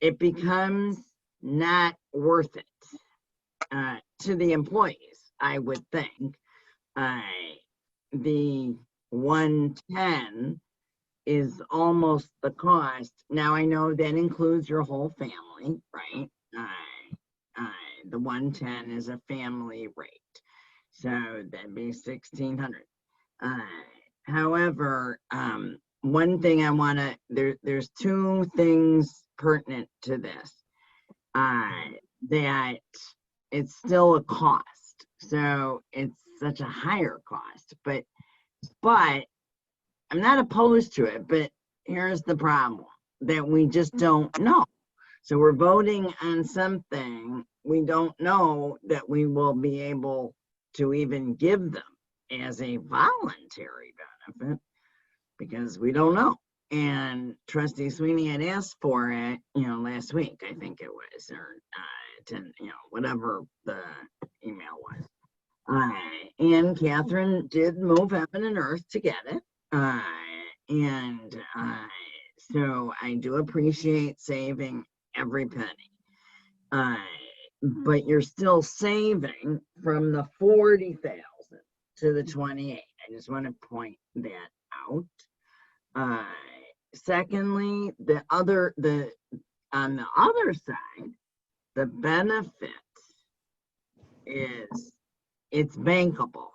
it becomes not worth it to the employees, I would think. The 110 is almost the cost. Now I know that includes your whole family, right? The 110 is a family rate, so that'd be 1,600. However, one thing I want to, there's two things pertinent to this, that it's still a cost. So it's such a higher cost, but I'm not opposed to it, but here's the problem, that we just don't know. So we're voting on something we don't know that we will be able to even give them as a voluntary benefit, because we don't know. And Trustee Sweeney had asked for it, you know, last week, I think it was, or 10, you know, whatever the email was. And Catherine did move heaven and earth to get it. So I do appreciate saving every penny. But you're still saving from the 40,000 to the 28. I just want to point that out. Secondly, on the other side, the benefit is it's bankable.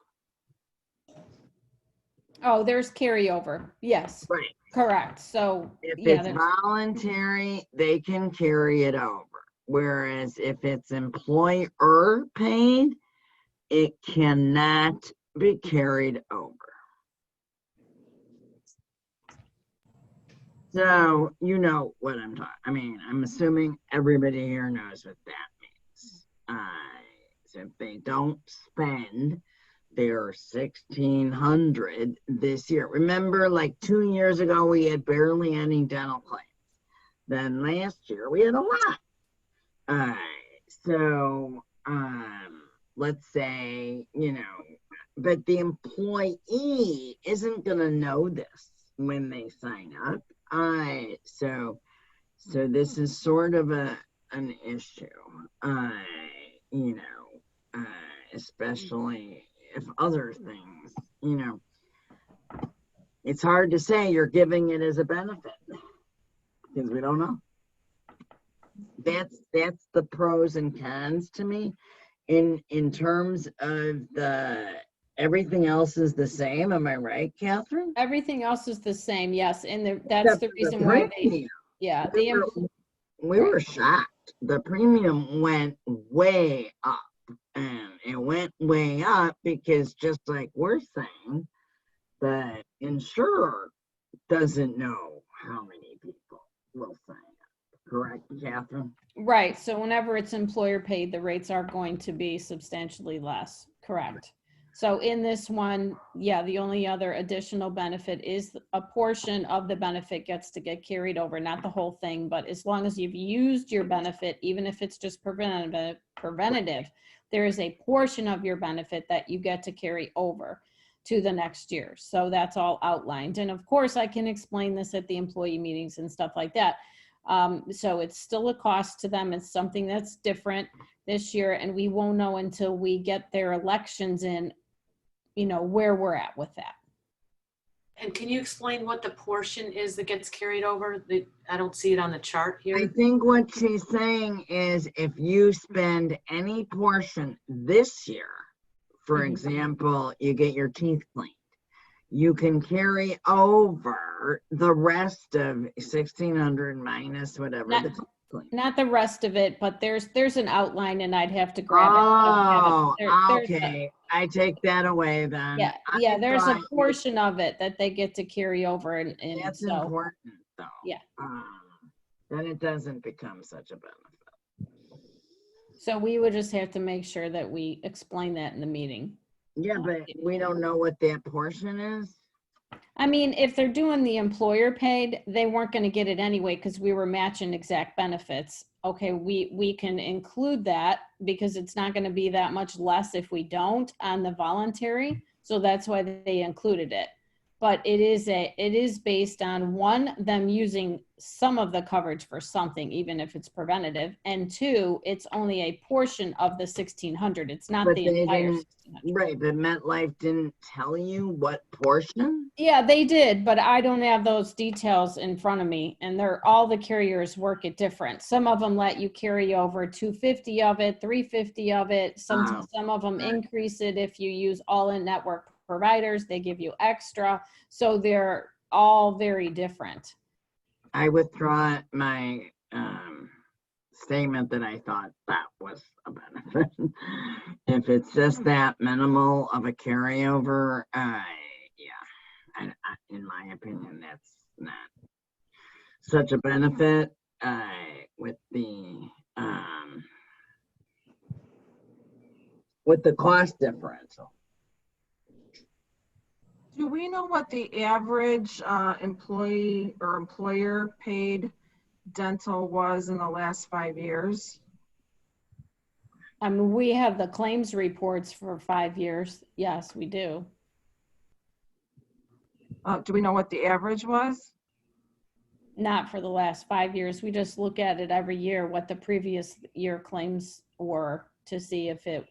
Oh, there's carryover. Yes. Right. Correct. So if yeah, it's voluntary, they can carry it over. whereas if it's employer paid, it cannot be carried over. So you know what I'm talking. I mean, I'm assuming everybody here knows what that means. So if they don't spend their 1,600 this year, remember, like 2 years ago we had barely any dental claims. Then last year we had a lot. So let's say, you know, but the employee isn't going to know this when they sign up. So this is sort of an issue, you know, especially if other things, you know, it's hard to say you're giving it as a benefit because we don't know. That's the pros and cons to me. In terms of everything else is the same. Am I right, Catherine? Everything else is the same, yes, and that's the reason why they, yeah, we were shocked. The premium went way up, and it went way up because just like we're saying, the insurer doesn't know how many people will sign up. Correct, Catherine? right, so whenever it's employer paid, the rates are going to be substantially less, correct. So in this one, yeah, the only other additional benefit is a portion of the benefit gets to get carried over, not the whole thing, but as long as you've used your benefit, even if it's just preventative, there is a portion of your benefit that you get to carry over to the next year. So that's all outlined. And of course, I can explain this at the employee meetings and stuff like that. So it's still a cost to them. It's something that's different this year, and we won't know until we get their elections in, you know, where we're at with that. And can you explain what the portion is that gets carried over? I don't see it on the chart here. I think what she's saying is if you spend any portion this year, for example, you get your teeth cleaned, you can carry over the rest of 1,600 minus whatever the teeth clean. Not the rest of it, but there's an outline, and I'd have to grab Oh, it. There's okay. I take that away then. Yeah, there's a portion of it that they get to carry over, and that's so, important though. Yeah. Then it doesn't become such a benefit. So we would just have to make sure that we explain that in the meeting. Yeah, but we don't know what that portion is. I mean, if they're doing the employer paid, they weren't going to get it anyway because we were matching exact benefits. Okay, we can include that because it's not going to be that much less if we don't on the voluntary. So that's why they included it. But it is based on them using some of the coverage for something, even if it's preventative, and 2, it's only a portion of the 1,600. It's not the entire 1,600. Right, but MetLife didn't tell you what portion? Yeah, they did, but I don't have those details in front of me, and all the carriers work it different. Some of them let you carry over 250 of it, 350 of it. Some of them increase it if you use all in-network providers. They give you extra, so they're all very different. I withdraw my statement that I thought that was a benefit. If it's just that minimal of a carryover, in my opinion, that's not such a benefit with the cost differential. Do we know what the average employee or employer paid dental was in the last 5 years? I mean, we have the claims reports for 5 years. Yes, we do. Do we know what the average was? Not for the last 5 years. We just look at it every year, what the previous year claims were, to see if it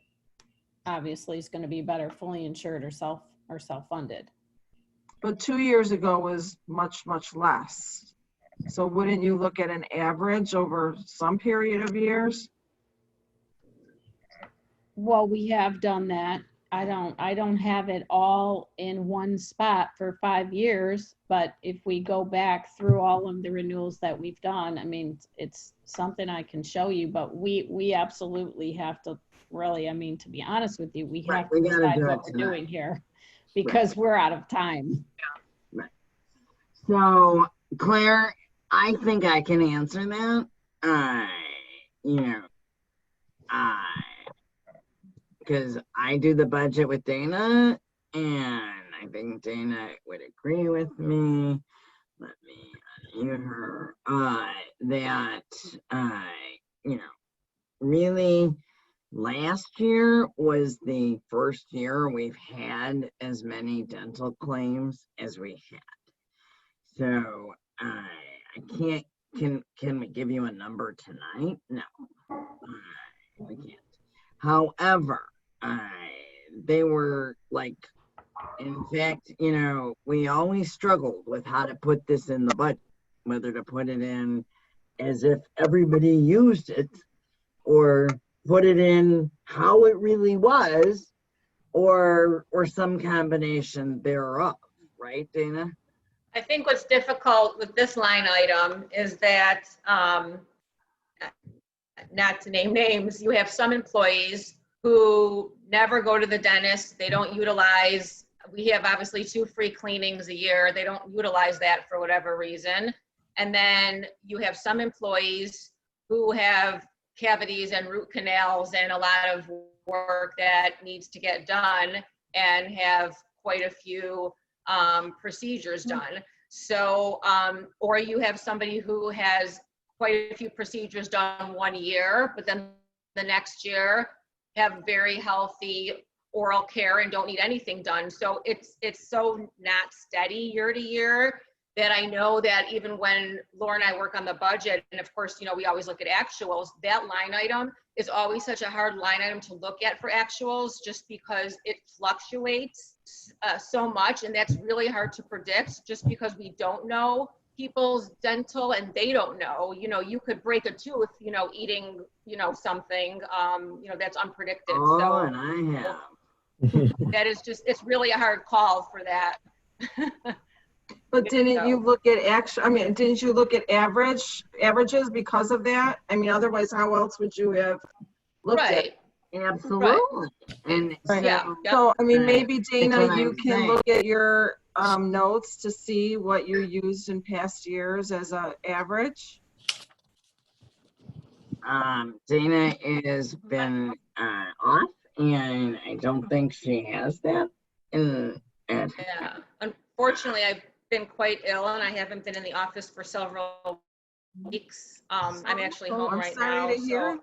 obviously is going to be better fully insured or self-funded. But 2 years ago was much, much less. So wouldn't you look at an average over some period of years? Well, we have done that. I don't have it all in one spot for 5 years, but if we go back through all of the renewals that we've done, I mean, it's something I can show you, but we absolutely have to really, I mean, to be honest with you, we Right, have to we gotta decide do it what we're tonight. doing here because we're out of time. Right. So, Claire, I think I can answer that. Because I do the budget with Dana, and I think Dana would agree with me. Let me unmute her. Really, last year was the first year we've had as many dental claims as we had. So I can't. Can we give you a number tonight? No, we can't. However, they were like, in fact, we always struggled with how to put this in the budget, whether to put it in as if everybody used it or put it in how it really was or some combination thereof. Right, Dana? I think what's difficult with this line item is that, not to name names, you have some employees who never go to the dentist. They don't utilize, we have obviously 2 free cleanings a year. They don't utilize that for whatever reason. And then you have some employees who have cavities and root canals and a lot of work that needs to get done and have quite a few procedures done. So, or you have somebody who has quite a few procedures done 1 year, but then the next year have very healthy oral care and don't need anything done. So it's so not steady year to year that I know that even when Laura and I work on the budget, and of course, we always look at actuals, that line item is always such a hard line item to look at for actuals just because it fluctuates so much, and that's really hard to predict just because we don't know people's dental and they don't know. You could break a tooth, eating, something, that's unpredicted. Oh, so and I have. that is just, it's really a hard call for that. But didn't you look at didn't you look at averages because of that? I mean, otherwise, how else would you have looked at it? Absolutely. Right. And Right. Yeah. So, I mean, maybe That's Dana, what you I'm can saying. look at your notes to see what you used in past years as an average. Dana has been off, and I don't think she has that. Yeah. Unfortunately, I've been quite ill and I haven't been in the office for several weeks. I'm actually home I'm right sorry now. to hear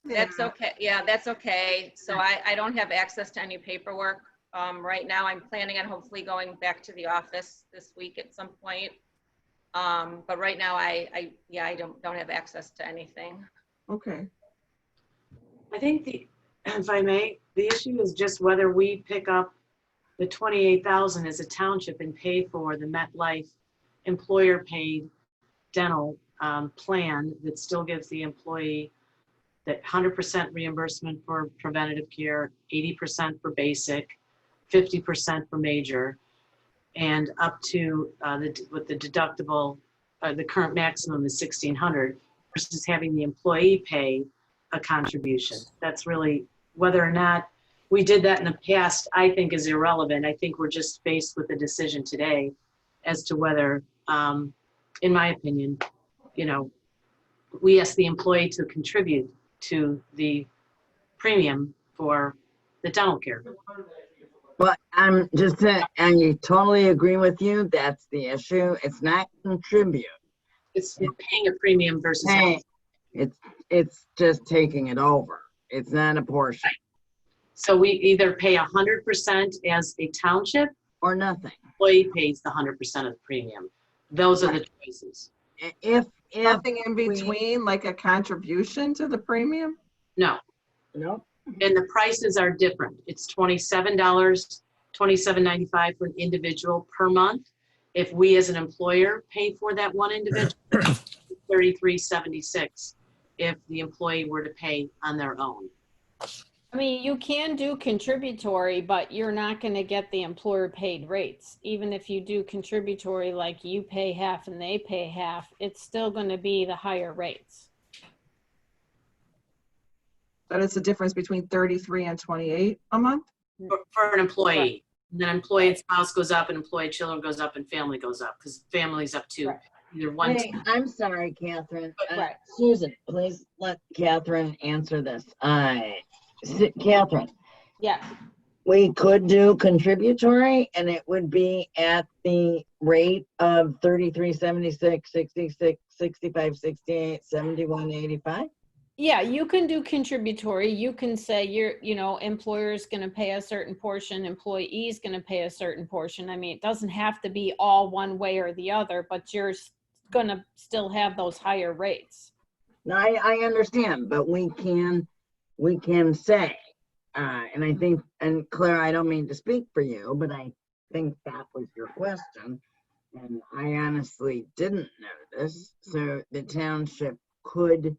So that's okay. Yeah, that's okay. So I don't have access to any paperwork right now. I'm planning on hopefully going back to the office this week at some point. But right now I don't have access to anything. Okay. I think if I may, the issue is just whether we pick up the 28,000 as a township and pay for the MetLife employer paid dental plan that still gives the employee that 100% reimbursement for preventative care, 80% for basic, 50% for major, and up to with the deductible, the current maximum is $1,600 versus having the employee pay a contribution. That's really, whether or not we did that in the past, I think is irrelevant. I think we're just faced with a decision today as to whether, in my opinion, we ask the employee to contribute to the premium for the dental care. But I totally agree with you. That's the issue. It's not contribute. It's paying a premium versus it's just taking it over. It's not a portion. So we either pay 100% as a township or nothing. Employee pays the 100% of the premium. Those are the choices. If nothing in between, like a contribution to the premium? No. No. And the prices are different. It's $27, $27.95 for an individual per month. If we as an employer pay for that one individual, $33.76 if the employee were to pay on their own. I mean, you can do contributory, but you're not going to get the employer paid rates. Even if you do contributory, like you pay half and they pay half, it's still going to be the higher rates. That is the difference between 33 and 28 a month? For an employee. And then employee and spouse goes up, and employee children goes up, and family goes up, because family's up to either one. Hey, I'm sorry, Catherine. Right. Susan, please let Catherine answer this. Catherine, Yeah. we could do contributory and it would be at the rate of 33, 76, 66, 65, 68, 71, 85. Yeah, you can do contributory. You can say employer's going to pay a certain portion, employee's going to pay a certain portion. I mean, it doesn't have to be all one way or the other, but you're going to still have those higher rates. No, I understand, but we can say, and I think, and Claire, I don't mean to speak for you, but I think that was your question. And I honestly didn't know this. So the township could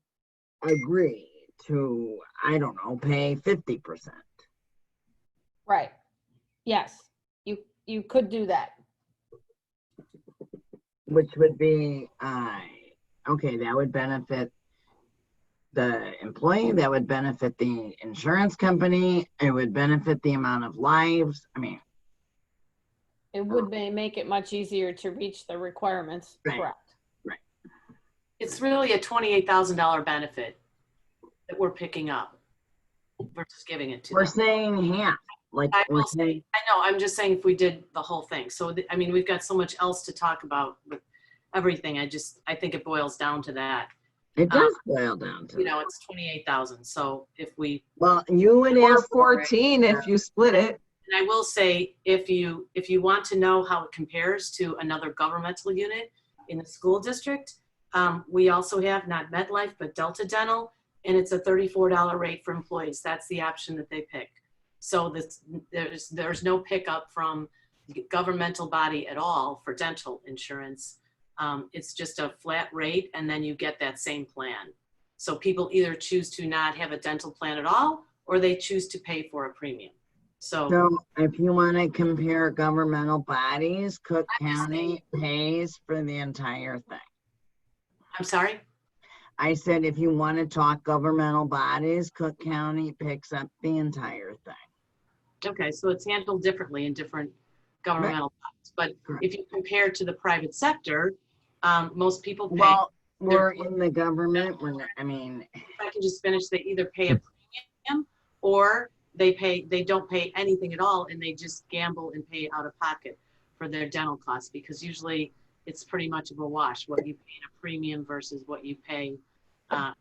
agree to, I don't know, pay 50%. Right. Yes, you could do that. Which would be, okay, that would benefit the employee, that would benefit the insurance company, it would benefit the amount of lives. I mean, it would make it much easier to reach the requirements. Right. Correct. Right. It's really a $28,000 benefit that we're picking up versus giving it to we're them. saying half. Like I we're will say, saying, I know, I'm just saying if we did the whole thing. So, I mean, we've got so much else to talk about with everything. I think it boils down to that. It does boil down to it's 28,000. So if we, well, you would Or ask 14 if you split it. and I will say, if you want to know how it compares to another governmental unit in the school district, we also have not MedLife, but Delta Dental, and it's a $34 rate for employees. That's the option that they pick. So there's no pickup from the governmental body at all for dental insurance. It's just a flat rate, and then you get that same plan. So people either choose to not have a dental plan at all, or they choose to pay for a premium. So if you want to compare governmental bodies, Cook County pays for the entire thing. I'm sorry? I said if you want to talk governmental bodies, Cook County picks up the entire thing. Okay, so it's handled differently in different governmental bodies. But if you compare to the private sector, most people pay. Well, we're in the government. I mean, if I can just finish, they either pay a premium or they don't pay anything at all, and they just gamble and pay out of pocket for their dental costs, because usually it's pretty much of a wash what you pay in a premium versus what you pay, have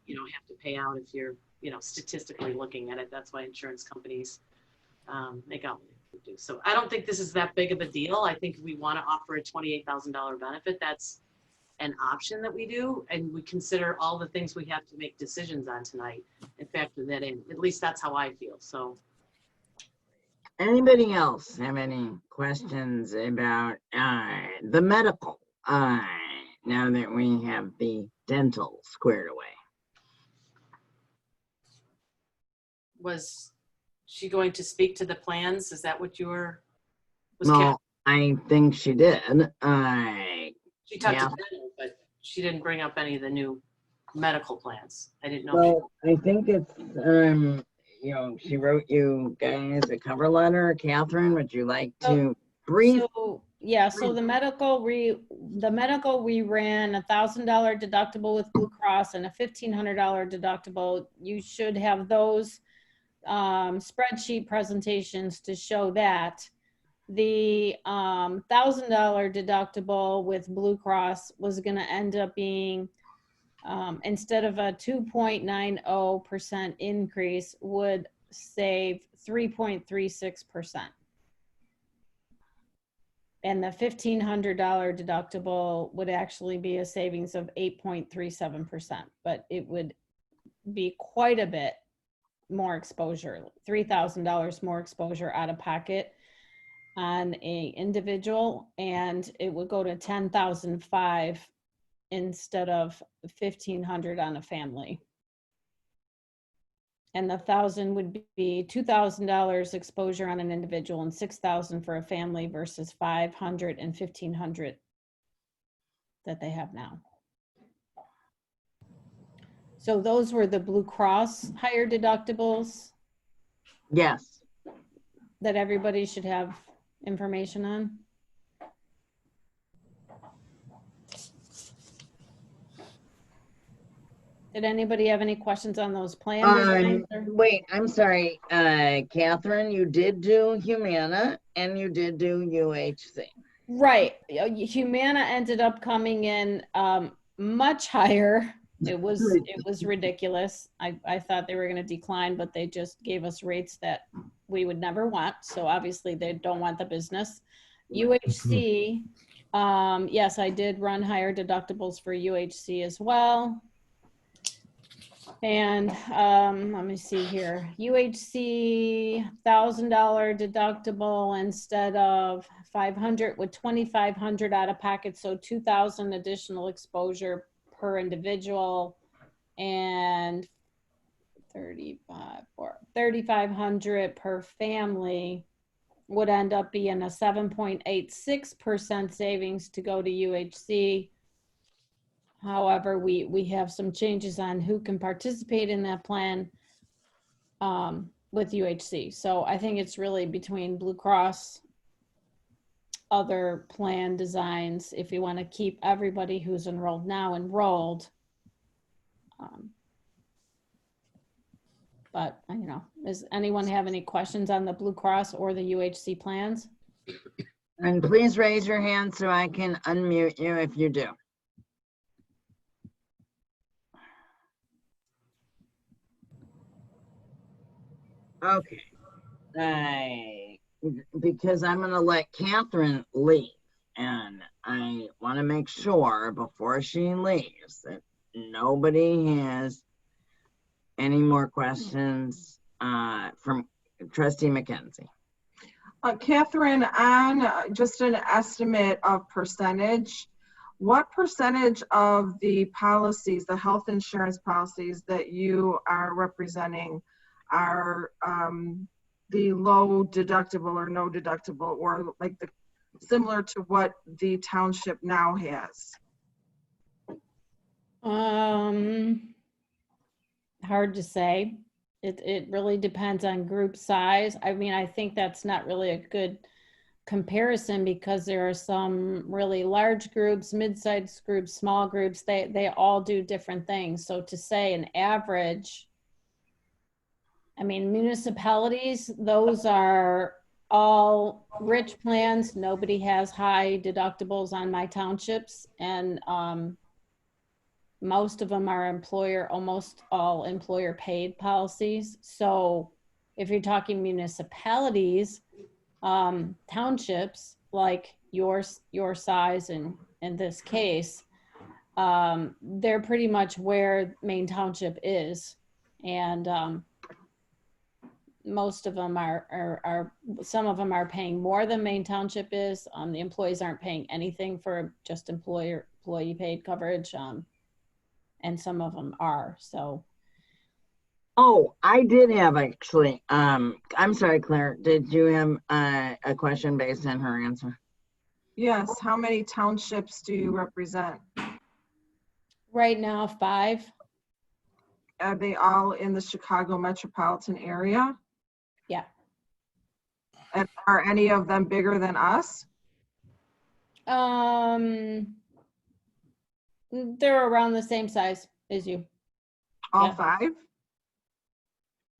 to pay out if you're, statistically looking at it. That's why insurance companies make out what they do. So I don't think this is that big of a deal. I think if we want to offer a $28,000 benefit, that's an option that we do, and we consider all the things we have to make decisions on tonight and factor that in. At least that's how I feel. So anybody else have any questions about the medical now that we have the dental squared away? was she going to speak to the plans? Is that what you were? Well, I think she did. She talked yeah. to dental, but she didn't bring up any of the new medical plans. I didn't know. Well, I think it's, she wrote you guys a cover letter. Catherine, would you like to brief? So the medical we ran $1,000 deductible with Blue Cross and a $1,500 deductible. You should have those spreadsheet presentations to show that. The $1,000 deductible with Blue Cross was going to end up being, instead of a 2.90% increase, would save 3.36%. And the $1,500 deductible would actually be a savings of 8.37%, but it would be quite a bit more exposure, $3,000 more exposure out of pocket on a individual, and it would go to $10,500 instead of $1,500 on a family. And the 1,000 would be $2,000 exposure on an individual and 6,000 for a family versus 500 and 1,500 that they have now. So those were the Blue Cross higher deductibles Yes. that everybody should have information on. Did anybody have any questions on those plan designs? or- Wait, I'm sorry, Catherine, you did do Humana and you did do UHC. Right. Humana ended up coming in much higher. It was ridiculous. I thought they were going to decline, but they just gave us rates that we would never want. So obviously they don't want the business. UHC, yes, I did run higher deductibles for UHC as well. And let me see here. UHC $1,000 deductible instead of 500 with 2,500 out of pocket, so 2,000 additional exposure per individual, and 3,500 per family would end up being a 7.86% savings to go to UHC. However, we have some changes on who can participate in that plan with UHC. So I think it's really between Blue Cross, other plan designs, if you want to keep everybody who's enrolled now enrolled. But, you know, does anyone have any questions on the Blue Cross or the UHC plans? And please raise your hand so I can unmute you if you do. Okay. Because I'm going to let Catherine leave, and I want to make sure before she leaves that nobody has any more questions from Trustee McKenzie. Catherine, on just an estimate of percentage, what percentage of the policies, the health insurance policies that you are representing are the low deductible or no deductible, or like the similar to what the township now has? Hard to say. It really depends on group size. I mean, I think that's not really a good comparison because there are some really large groups, mid-sized groups, small groups, they all do different things. So to say an average, I mean, municipalities, those are all rich plans. Nobody has high deductibles on my townships, and most of them are almost all employer paid policies. So if you're talking municipalities, townships like your size and in this case, they're pretty much where Maine Township is. And most of them are some of them are paying more than Maine Township is. The employees aren't paying anything for just employee paid coverage. And some of them are, so. Oh, I did have actually, I'm sorry, Claire, did you have a question based on her answer? Yes, how many townships do you represent? Right now, 5. Are they all in the Chicago metropolitan area? Yeah. And are any of them bigger than us? They're around the same size as you. All 5?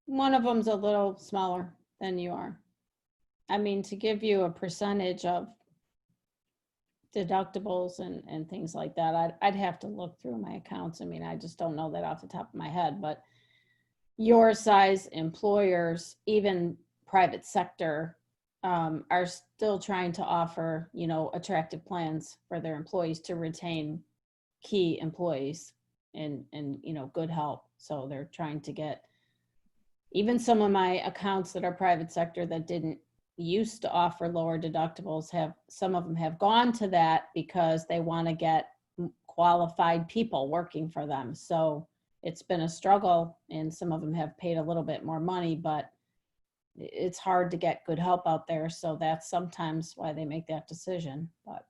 One of them's a little smaller than you are. I mean, to give you a percentage of deductibles and things like that, I'd have to look through my accounts. I mean, I just don't know that off the top of my head, but your size employers, even private sector, are still trying to offer, you know, attractive plans for their employees to retain key employees and you know, good help. So they're trying to get, even some of my accounts that are private sector that didn't used to offer lower deductibles, some of them have gone to that because they want to get qualified people working for them. So it's been a struggle, and some of them have paid a little bit more money, but it's hard to get good help out there. So that's sometimes why they make that decision, but.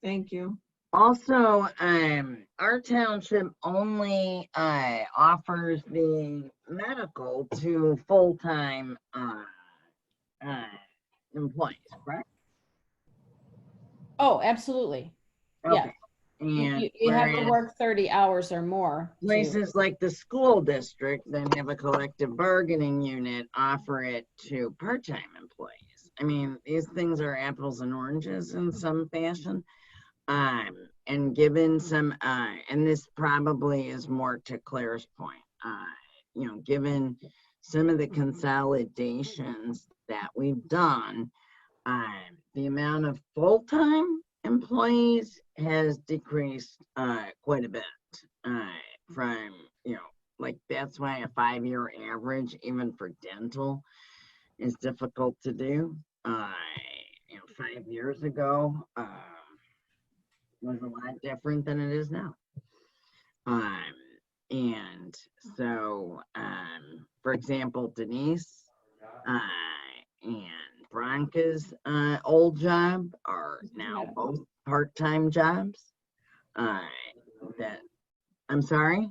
Thank you. Also, our township only offers the medical to full-time employees, correct? Oh, absolutely. Yeah. Okay. And You have to whereas work 30 hours or more. places like the school district that have a collective bargaining unit offer it to part-time employees. I mean, these things are apples and oranges in some fashion. And given some, and this probably is more to Claire's point, you know, given some of the consolidations that we've done, the amount of full-time employees has decreased quite a bit from, you know, like that's why a 5-year average, even for dental, is difficult to do. You know, 5 years ago, was a lot different than it is now. And so, for example, Denise and Bronca's old job are now both part-time jobs. That, I'm sorry?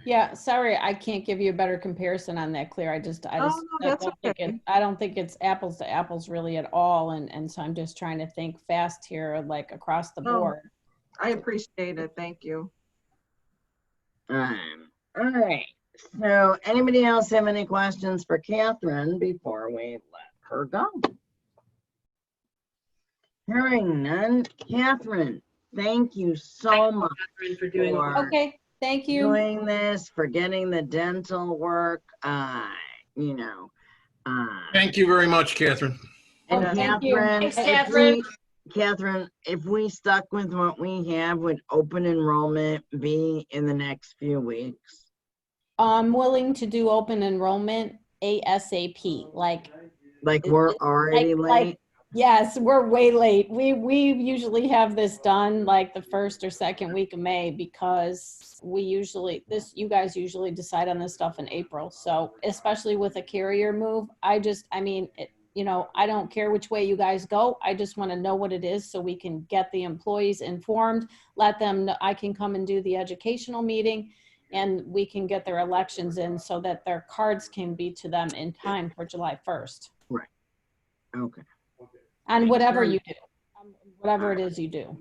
Yeah, sorry, I can't give you a better comparison on that, Claire. I No, don't that's think okay. I don't think it's apples to apples really at all. And so I'm just trying to think fast here, like across the Oh, board. I appreciate it. Thank you. All right. So anybody else have any questions for Catherine before we let her go? Hearing none. Catherine, thank you so much for doing Okay, thank you. doing this, for getting the dental work, you know. Thank you very much, Catherine. And Oh, thank you. Catherine, Thanks, if Catherine. Catherine, if we stuck with what we have, would open enrollment be in the next few weeks? I'm willing to do open enrollment ASAP, like we're already late? Yes, we're way late. We usually have this done like the first or second week of May, because you guys usually decide on this stuff in April. So especially with a carrier move, you know, I don't care which way you guys go. I just want to know what it is so we can get the employees informed, let them know. I can come and do the educational meeting, and we can get their elections in so that their cards can be to them in time for July 1st. Right. Okay. And whatever you do, whatever it is you do.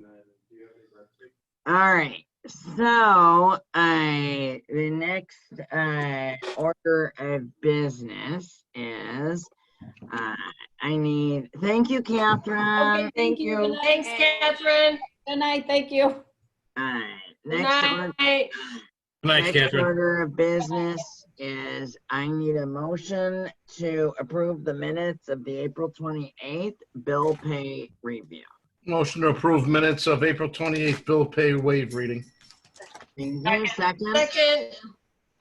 All right. So the next order of business is thank you, Catherine. Okay, thank you. Good night. Thanks, Catherine. Good night, thank you. Next Catherine. order of business is I need a motion to approve the minutes of the April 28th bill pay review. Motion to approve minutes of April 28th bill pay waive reading. Second.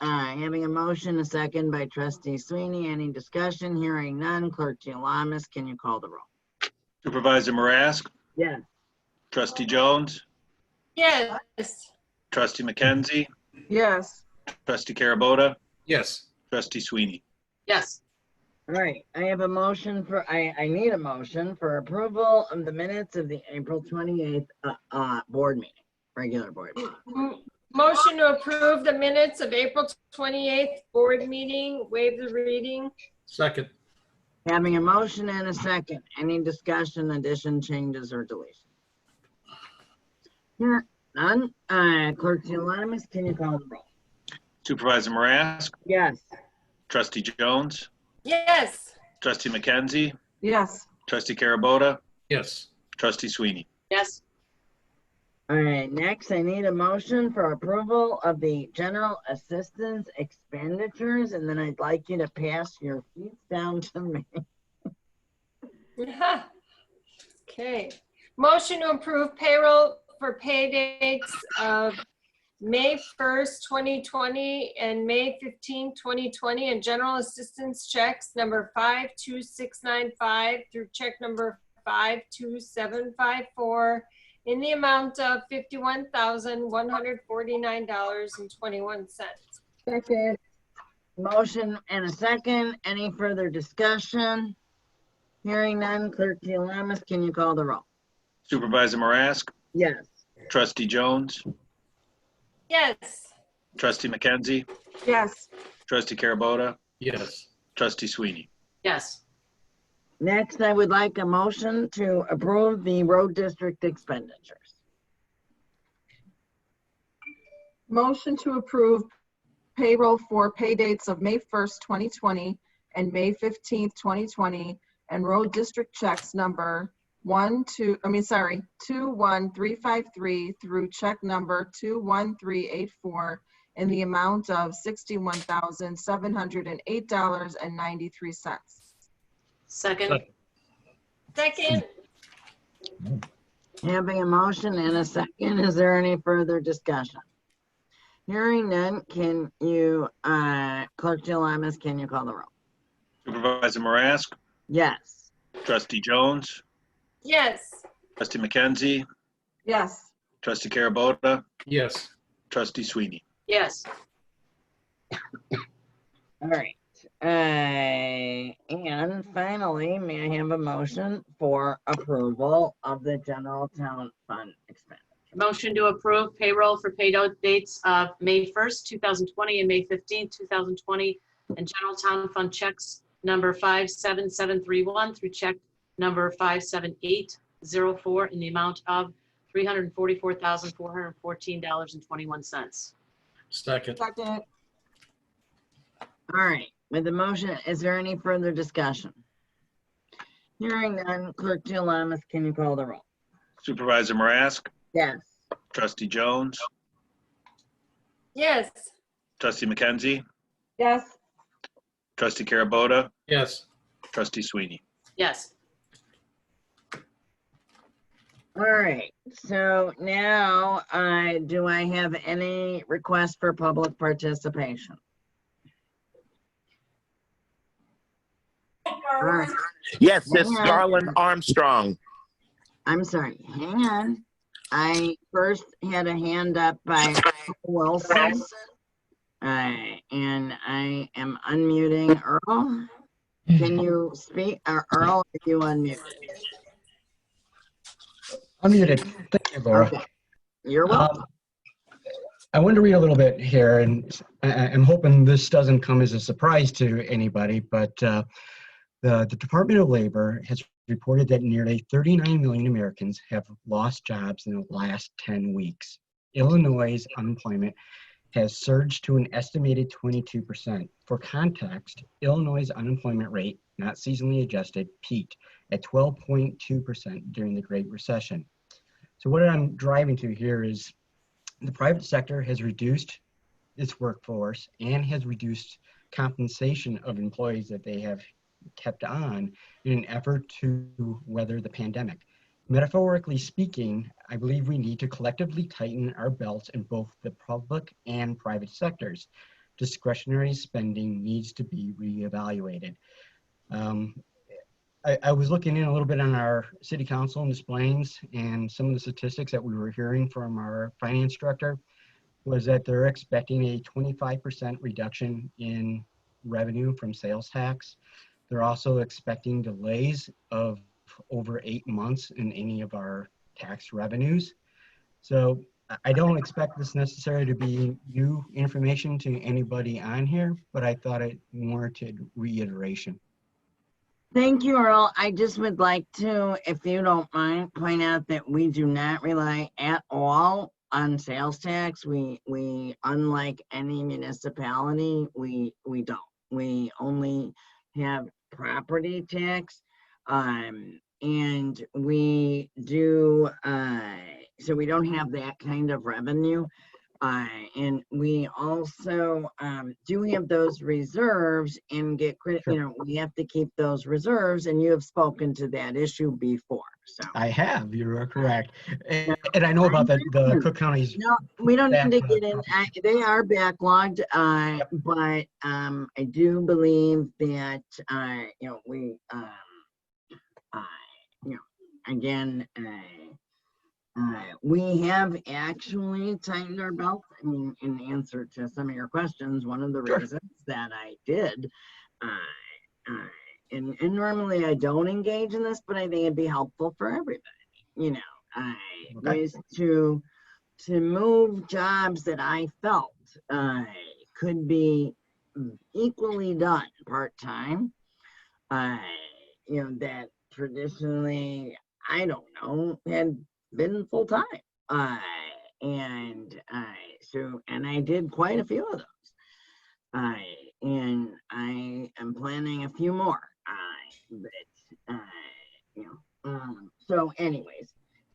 Having a motion, a second by trustee Sweeney. Any discussion? Hearing none. Clerk Gialamas, can you call the roll? Supervisor Marask? Yes. Trustee Jones? Yes. Trustee McKenzie? Yes. Trustee Carabota? Yes. Trustee Sweeney? Yes. All right, I have a motion for, I need a motion for approval of the minutes of the April 28th board meeting, regular board meeting. Motion to approve the minutes of April 28th board meeting, waive the reading. Second. Having a motion and a second, any discussion, addition, changes, or deletion? Here, none. Clerk Gialamas, can you call the roll? Supervisor Marask? Yes. Trustee Jones? Yes. Trustee McKenzie? Yes. Trustee Carabota? Yes. Trustee Sweeney? Yes. All right, next I need a motion for approval of the general assistance expenditures, and then I'd like you to pass your feet down to me. Okay. Motion to approve payroll for pay dates of May 1st, 2020 and May 15th, 2020, and general assistance checks number 52695 through check number 52754 in the amount of $51,149.21. Second. Motion and a second. Any further discussion? Hearing none, Clerk Leamas, can you call the roll? Supervisor Marask, Yes. Trustee Jones, Yes. Trustee McKenzie, Yes. Trustee Carabota, Yes. Trustee Sweeney. Yes. Next, I would like a motion to approve the road district expenditures. Motion to approve payroll for pay dates of May 1st, 2020 and May 15th, 2020, and road district checks number 21353 through check number 21384 in the amount of $61,708.93. Second. Second. Having a motion and a second, is there any further discussion? Hearing none, can you, Clerk Leamas, can you call the roll? Supervisor Marask, Yes. Trustee Jones, Yes. Trustee McKenzie, Yes. Trustee Carabota, Yes. Trustee Sweeney. Yes. All right. And finally, may I have a motion for approval of the general town fund expenditure? Motion to approve payroll for pay dates of May 1st, 2020 and May 15th, 2020, and general town fund checks number 57731 through check number 57804 in the amount of $344,414.21. Second. Second. All right, with the motion, is there any further discussion? Hearing none, Clerk Leamas, can you call the roll? Supervisor Marask, Yes. Trustee Jones, Yes. Trustee McKenzie, Yes. Trustee Carabota, Yes. Trustee Sweeney. Yes. All right, so now, do I have any request for public participation? All right. Yes, this Hang on. Garland Armstrong. I'm sorry, hang on. I first had a hand up by Wilson. And I am unmuting Earl. Can you speak, or Earl, are you unmuted? Unmuted. Thank you, Laura. Okay. You're welcome. I wanted to read a little bit here, and I'm hoping this doesn't come as a surprise to anybody, but the Department of Labor has reported that nearly 39 million Americans have lost jobs in the last 10 weeks. Illinois' unemployment has surged to an estimated 22%. For context, Illinois' unemployment rate, not seasonally adjusted, peaked at 12.2% during the Great Recession. So what I'm driving to here is the private sector has reduced its workforce and has reduced compensation of employees that they have kept on in an effort to weather the pandemic. Metaphorically speaking, I believe we need to collectively tighten our belts in both the public and private sectors. Discretionary spending needs to be reevaluated. I was looking in a little bit on our city council and Des Plaines, and some of the statistics that we were hearing from our finance director was that they're expecting a 25% reduction in revenue from sales tax. They're also expecting delays of over 8 months in any of our tax revenues. So I don't expect this necessarily to be new information to anybody on here, but I thought it warranted reiteration. Thank you, Earl. I just would like to, if you don't mind, point out that we do not rely at all on sales tax. We unlike any municipality, we don't. We only have property tax, and we do, so we don't have that kind of revenue. And we also do have those reserves and get credit, you know, we have to keep those reserves, and you have spoken to that issue before. So I have, you are correct. And I know about the Cook County's. No, we don't need to get in. They are backlogged, but I do believe that, you know, we, you know, again, we have actually tightened our belts. I mean, in answer to some of your questions, one of the reasons that I did, and normally I don't engage in this, but I think it'd be helpful for everybody, you know, was to move jobs that I felt could be equally done part-time, you know, that traditionally, I don't know, had been full-time. And I did quite a few of those. And I am planning a few more. But, you know, so anyways,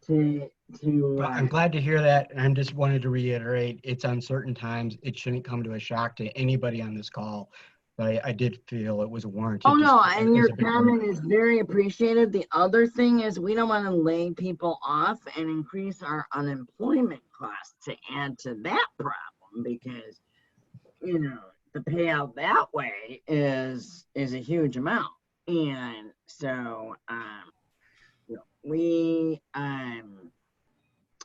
Well, I'm glad to hear that. And I just wanted to reiterate, it's uncertain times. It shouldn't come to a shock to anybody on this call. But I did feel it was warranted. oh no, just and as your a big comment is very appreciated. The other thing is we don't want to lay people off and increase our unemployment costs to add to that problem, because, you know, the payout that way is a huge amount. And so you know,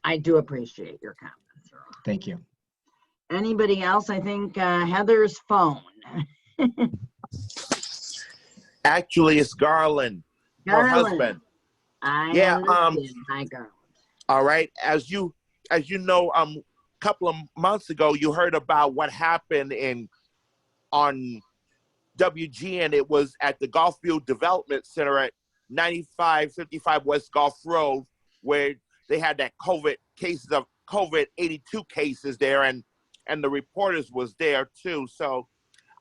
I do appreciate your comments, Earl. Thank you. Anybody else? I think Heather's phone. Actually, it's Garland, her husband. Yeah. Hi, Garland. All right. As you know, a couple of months ago, you heard about what happened on WGN. It was at the Gulfview Development Center at 9555 West Gulf Road, where they had that COVID 82 cases there, and the reporters was there too. So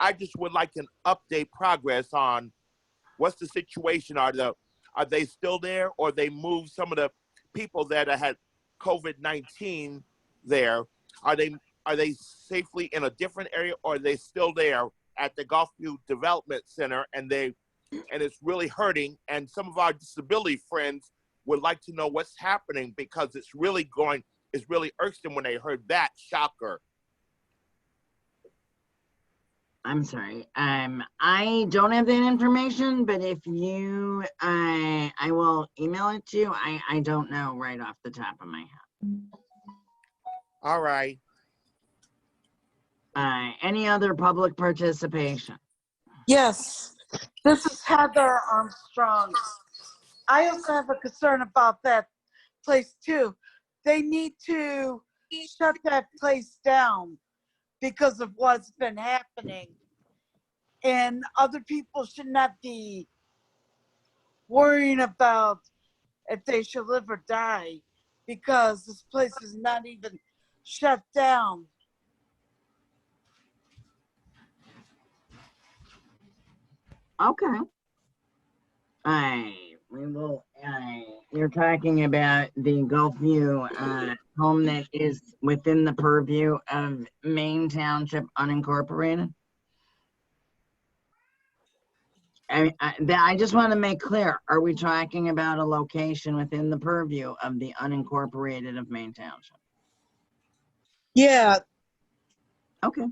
I just would like an update progress on what's the situation. Are they still there, or they moved some of the people that had COVID-19 there? Are they safely in a different area, or are they still there at the Gulfview Development Center, and it's really hurting? And some of our disability friends would like to know what's happening, because it's really irksome when they heard that. Shocker. I'm sorry. I don't have that information, but if you, I will email it to you. I don't know right off the top of my head. All right. Any other public participation? Yes, this is Heather Armstrong. I also have a concern about that place too. They need to shut that place down because of what's been happening. And other people should not be worrying about if they should live or die, because this place is not even shut down. Okay. We will, you're talking about the Gulfview home that is within the purview of Maine Township unincorporated? I just want to make clear, are we talking about a location within the purview of the unincorporated of Maine Township? Yeah. Okay.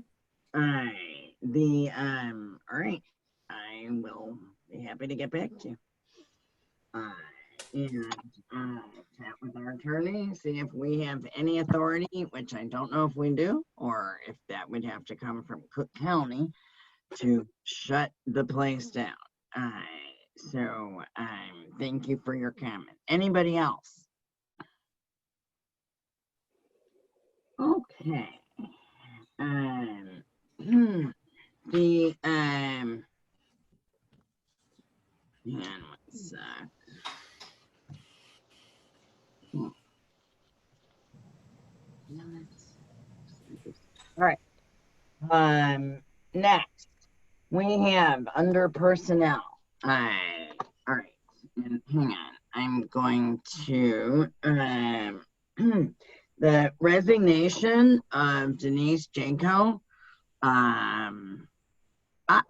All right. All right. I will be happy to get back to you. And chat with our attorney, see if we have any authority, which I don't know if we do, or if that would have to come from Cook County to shut the place down. So thank you for your comment. Anybody else? Okay. Hang on one sec. All right. Next, we have under personnel. All right. And hang on. I'm going to the resignation of Denise Janko.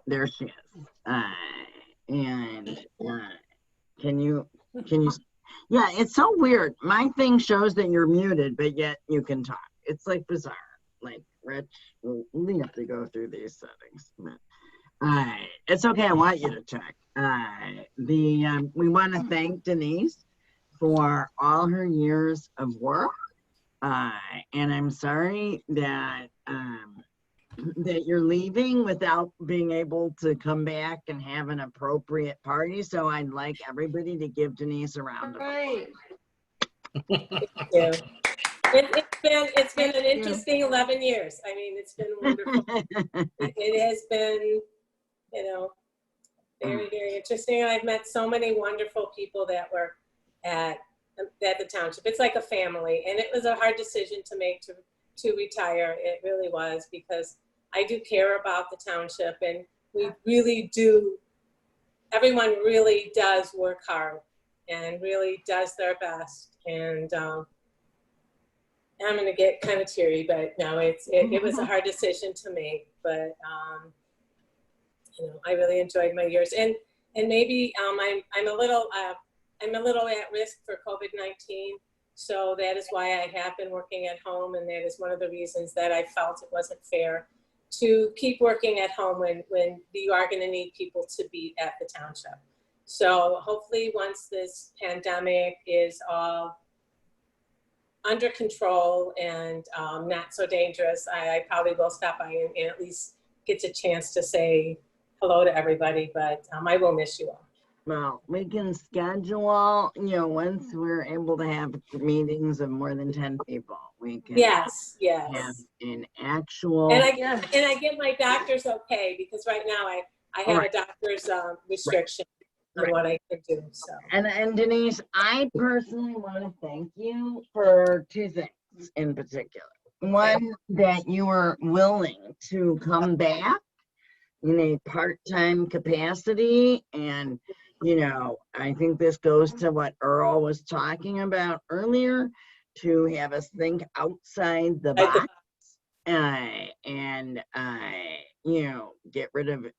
There she is. Can you? Yeah, it's so weird. My thing shows that you're muted, but yet you can talk. It's like bizarre. Like, Rich, we have to go through these settings. But, it's okay. I want you to check. We want to thank Denise for all her years of work. And I'm sorry that that you're leaving without being able to come back and have an appropriate party. So I'd like everybody to give Denise a round of applause. Right. Yeah. It's been an interesting 11 years. I mean, it's been wonderful. It has been, you know, very, very interesting. I've met so many wonderful people that were at the township. It's like a family, and it was a hard decision to make to retire. It really was, because I do care about the township, and we really do. Everyone really does work hard and really does their best. And I'm going to get kind of teary, but no, it was a hard decision to make. But you know, I really enjoyed my years, and maybe I'm a little at risk for COVID-19, so that is why I have been working at home, and that is one of the reasons that I felt it wasn't fair to keep working at home when you are going to need people to be at the township. So hopefully, once this pandemic is all under control and not so dangerous, I probably will stop by and at least get a chance to say hello to everybody, but I will miss you all. Well, we can schedule, you know, once we're able to have meetings of more than 10 people, we can Yes. have an actual. And I get my doctor's okay, because right now I have Right. a doctor's restriction on what I can do. So. And Denise, I personally want to thank you for two things in particular. One, that you were willing to come back in a part-time capacity. And, you know, I think this goes to what Earl was talking about earlier, to have us think outside the box and you know, get rid of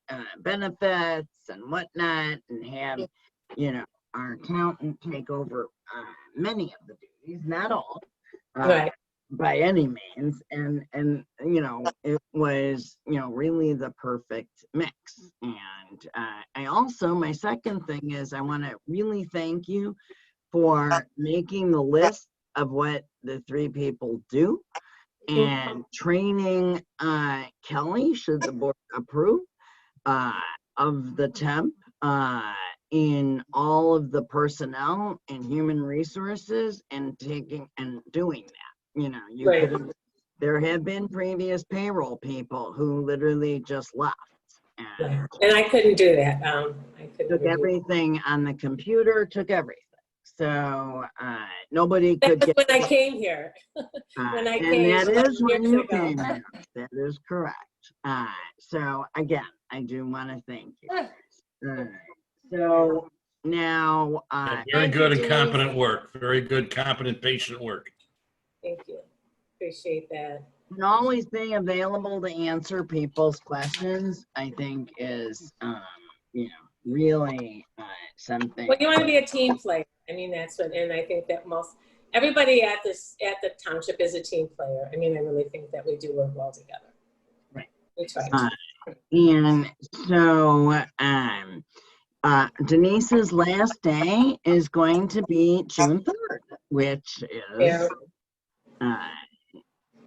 benefits and whatnot, and have, you know, our accountant take over many of the duties, not all. Right. By any means, and you know, it was, you know, really the perfect mix. And I also, my second thing is, I want to really thank you for making the list of what the three people do and training Kelly, should the board approve, of the temp in all of the personnel and human resources, and taking and doing that. You know, you Right. could have, there have been previous payroll people who literally just left. And I couldn't do that. I couldn't took do everything on the computer, took everything. So nobody could that. get. When I came here. When I came And that is when years you ago. came here. That is correct. So again, I do want to thank you. So now, Very good and competent work. Very good, competent, patient work. Thank you. Appreciate that. and always being available to answer people's questions, I think is, you know, really something. Well, you want to be a team player. I mean, that's what, and I think that everybody at the township is a team player. I mean, I really think that we do work well together. Right. We try to. And so, Denise's last day is going to be June 3rd, which is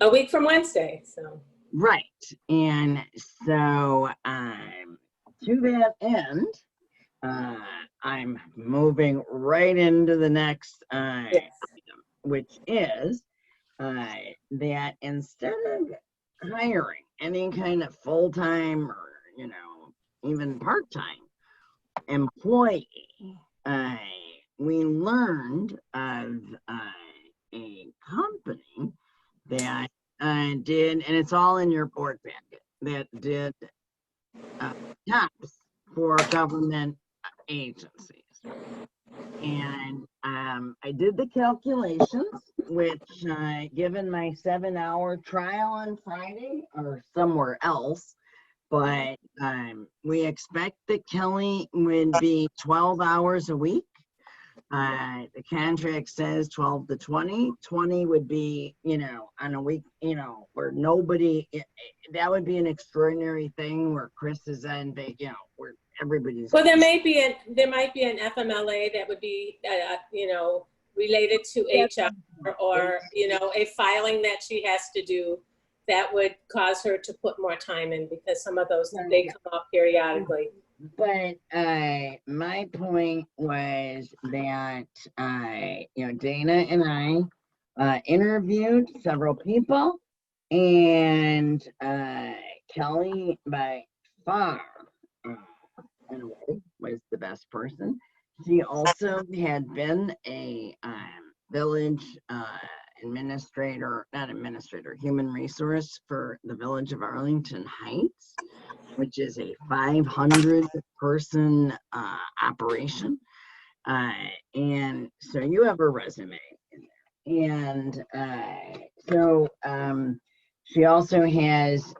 a week from Wednesday. So right. And so, to that end, I'm moving right into the next item, which is that instead of hiring any kind of full-time or, you know, even part-time employee, we learned of a company that did, and it's all in your board packet, that did tax for government agencies. And I did the calculations, which given my 7-hour trial on Friday or somewhere else, but we expect that Kelly would be 12 hours a week. The contract says 12 to 20. 20 would be, you know, on a week, you know, where nobody, that would be an extraordinary thing where Chris is in, you know, where everybody's. Well, there might be an FMLA that would be, you know, related to HR or, you know, a filing that she has to do that would cause her to put more time in because some of those, they come up periodically. But my point was that you know, Dana and I interviewed several people, and Kelly by far was the best person. She also had been a village administrator, not administrator, human resource for the village of Arlington Heights, which is a 500 person operation. And so you have her resume in there. And so she also has,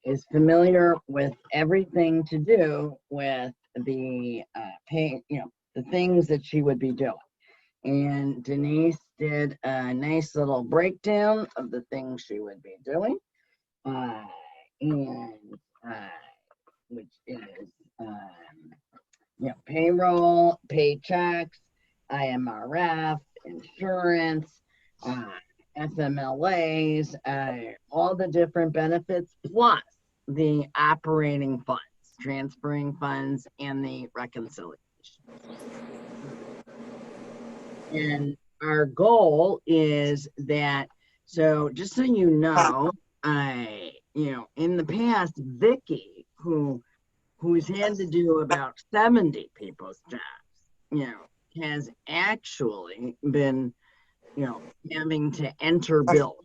is familiar with everything to do with the pay, you know, the things that she would be doing. And Denise did a nice little breakdown of the things she would be doing. Which is, you know, payroll, paychecks, IMRF, insurance, FMLAs, all the different benefits, plus the operating funds, transferring funds, and the reconciliation. And our goal is that, so just so you know, you know, in the past, Vicky, who's had to do about 70 people's jobs, you know, has actually been, you know, having to enter bills.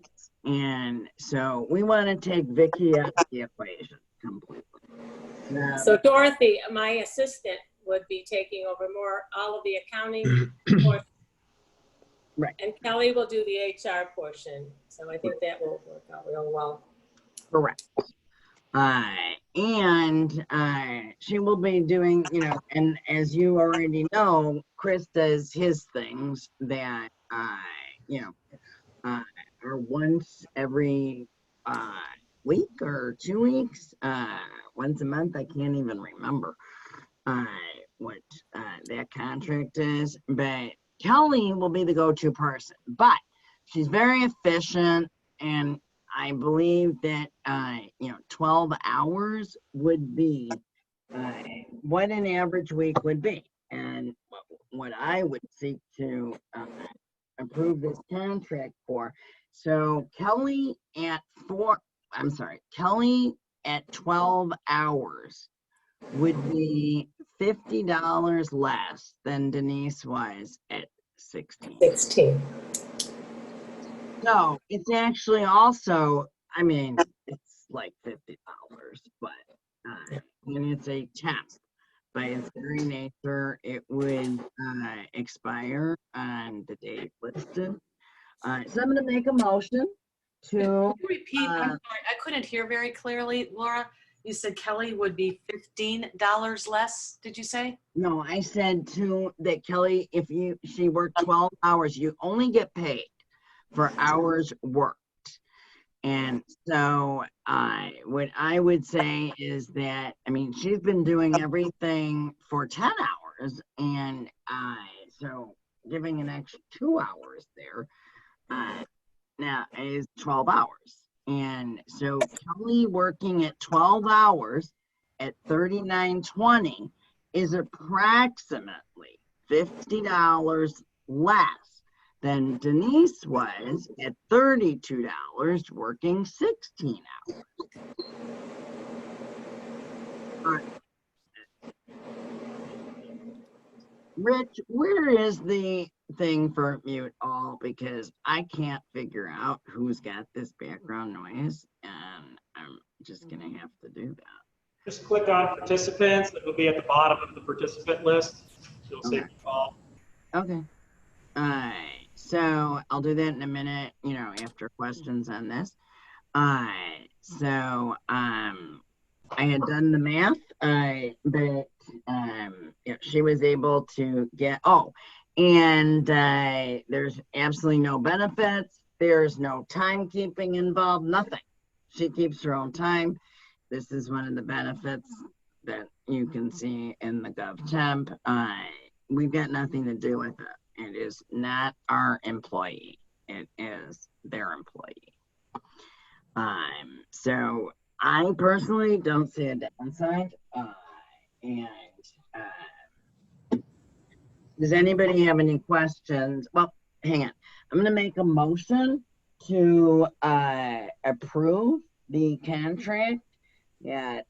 And so we want to take Vicky out of the equation completely. So Dorothy, my assistant, would be taking over more, all of the accounting portion. Right. And Kelly will do the HR portion. So I think that will work out real well. Correct. And she will be doing, you know, and as you already know, Chris does his things that, you know, are once every week or 2 weeks, once a month. I can't even remember what that contract is, but Kelly will be the go-to person. But she's very efficient, and I believe that you know, 12 hours would be what an average week would be, and what I would seek to approve this contract for. So Kelly at Kelly at 12 hours would be $50 less than Denise was at 16. So it's actually also, I mean, it's like $50, but and it's a temp. By its very nature, it would expire on the date listed. So I'm going to make a motion to Can you repeat? I'm sorry, I couldn't hear very clearly, Laura. You said Kelly would be $15 less, did you say? No, I said that Kelly, if she worked 12 hours, you only get paid for hours worked. And so what I would say is that, I mean, she's been doing everything for 10 hours, and so giving an extra 2 hours there now is 12 hours. And so Kelly working at 12 hours at $39.20 is approximately $50 less than Denise was at $32 working 16 hours. Rich, where is the thing for mute all? Because I can't figure out who's got this background noise, and I'm just gonna have to do that. Just click on participants. It will be at the bottom of the participant list. You'll see all. Okay. So I'll do that in a minute, you know, after questions on this. So I had done the math, but you know, she was able to get, and there's absolutely no benefits. There's no timekeeping involved, nothing. She keeps her own time. This is one of the benefits that you can see in the GovTemp. We've got nothing to do with it. It is not our employee. It is their employee. So I personally don't see a downside. Does anybody have any questions? Well, hang on. I'm going to make a motion to approve the contract that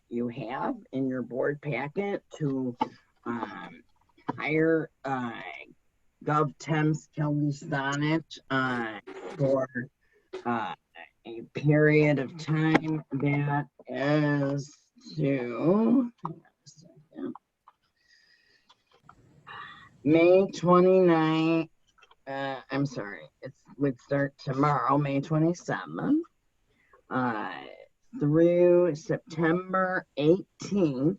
you have in your board packet to hire GovTemps Kelly Stonich for a period of time that is to May 29th. I'm sorry, it would start tomorrow, May 27th, through September 18th,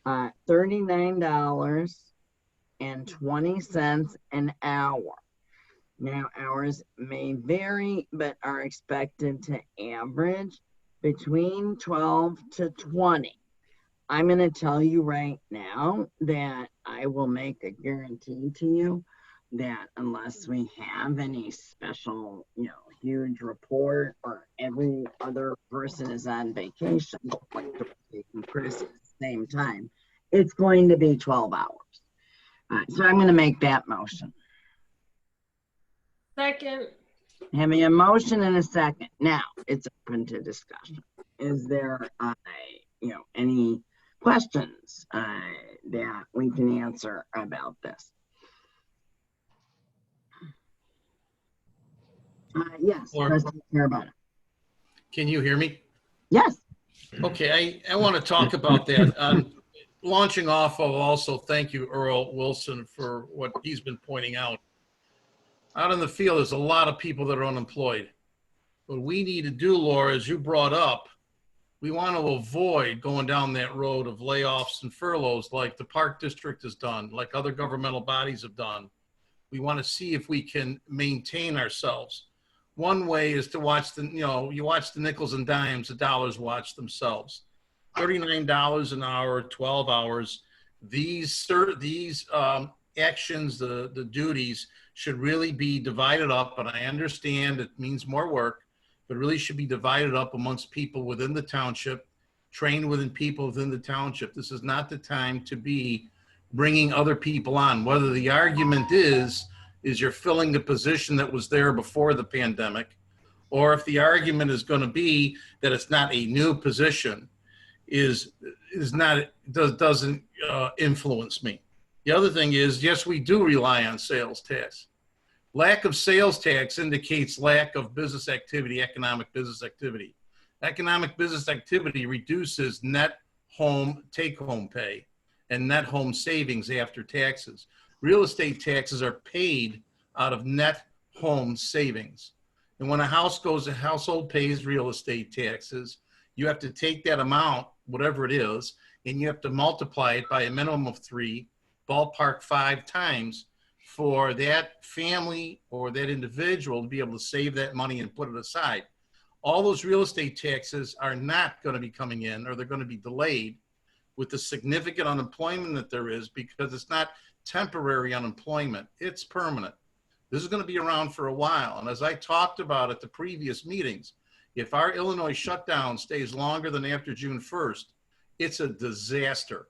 $39.20 an hour. Now, hours may vary, but are expected to average between 12 to 20. I'm going to tell you right now that I will make a guarantee to you that unless we have any special, huge report or every other person is on vacation, like Chris at the same time, it's going to be 12 hours. So I'm going to make that motion. Second. Having a motion and a second. Now it's open to discussion. Is there, any questions that we can answer about this? Yes, President Carabana. Can you hear me? Yes. Okay, I want to talk about that. Launching off of also, thank you, Earl Wilson, for what he's been pointing out. Out in the field, there's a lot of people that are unemployed. What we need to do, Laura, as you brought up, we want to avoid going down that road of layoffs and furloughs like the Park District has done, like other governmental bodies have done. We want to see if we can maintain ourselves. One way is to watch you watch the nickels and dimes, the dollars watch themselves. $39 an hour, 12 hours. These actions, the duties should really be divided up. And I understand it means more work, but really should be divided up amongst people within the township, trained within people within the township. This is not the time to be bringing other people on. Whether the argument is you're filling the position that was there before the pandemic, or if the argument is going to be that it's not a new position, doesn't influence me. The other thing is, yes, we do rely on sales tax. Lack of sales tax indicates lack of business activity, economic business activity. Economic business activity reduces net home take-home pay and net home savings after taxes. Real estate taxes are paid out of net home savings. And when a household pays real estate taxes, you have to take that amount, whatever it is, and you have to multiply it by a minimum of 3, ballpark 5 times for that family or that individual to be able to save that money and put it aside. All those real estate taxes are not going to be coming in, or they're going to be delayed with the significant unemployment that there is, because it's not temporary unemployment, it's permanent. This is going to be around for a while. And as I talked about at the previous meetings, if our Illinois shutdown stays longer than after June 1st, it's a disaster.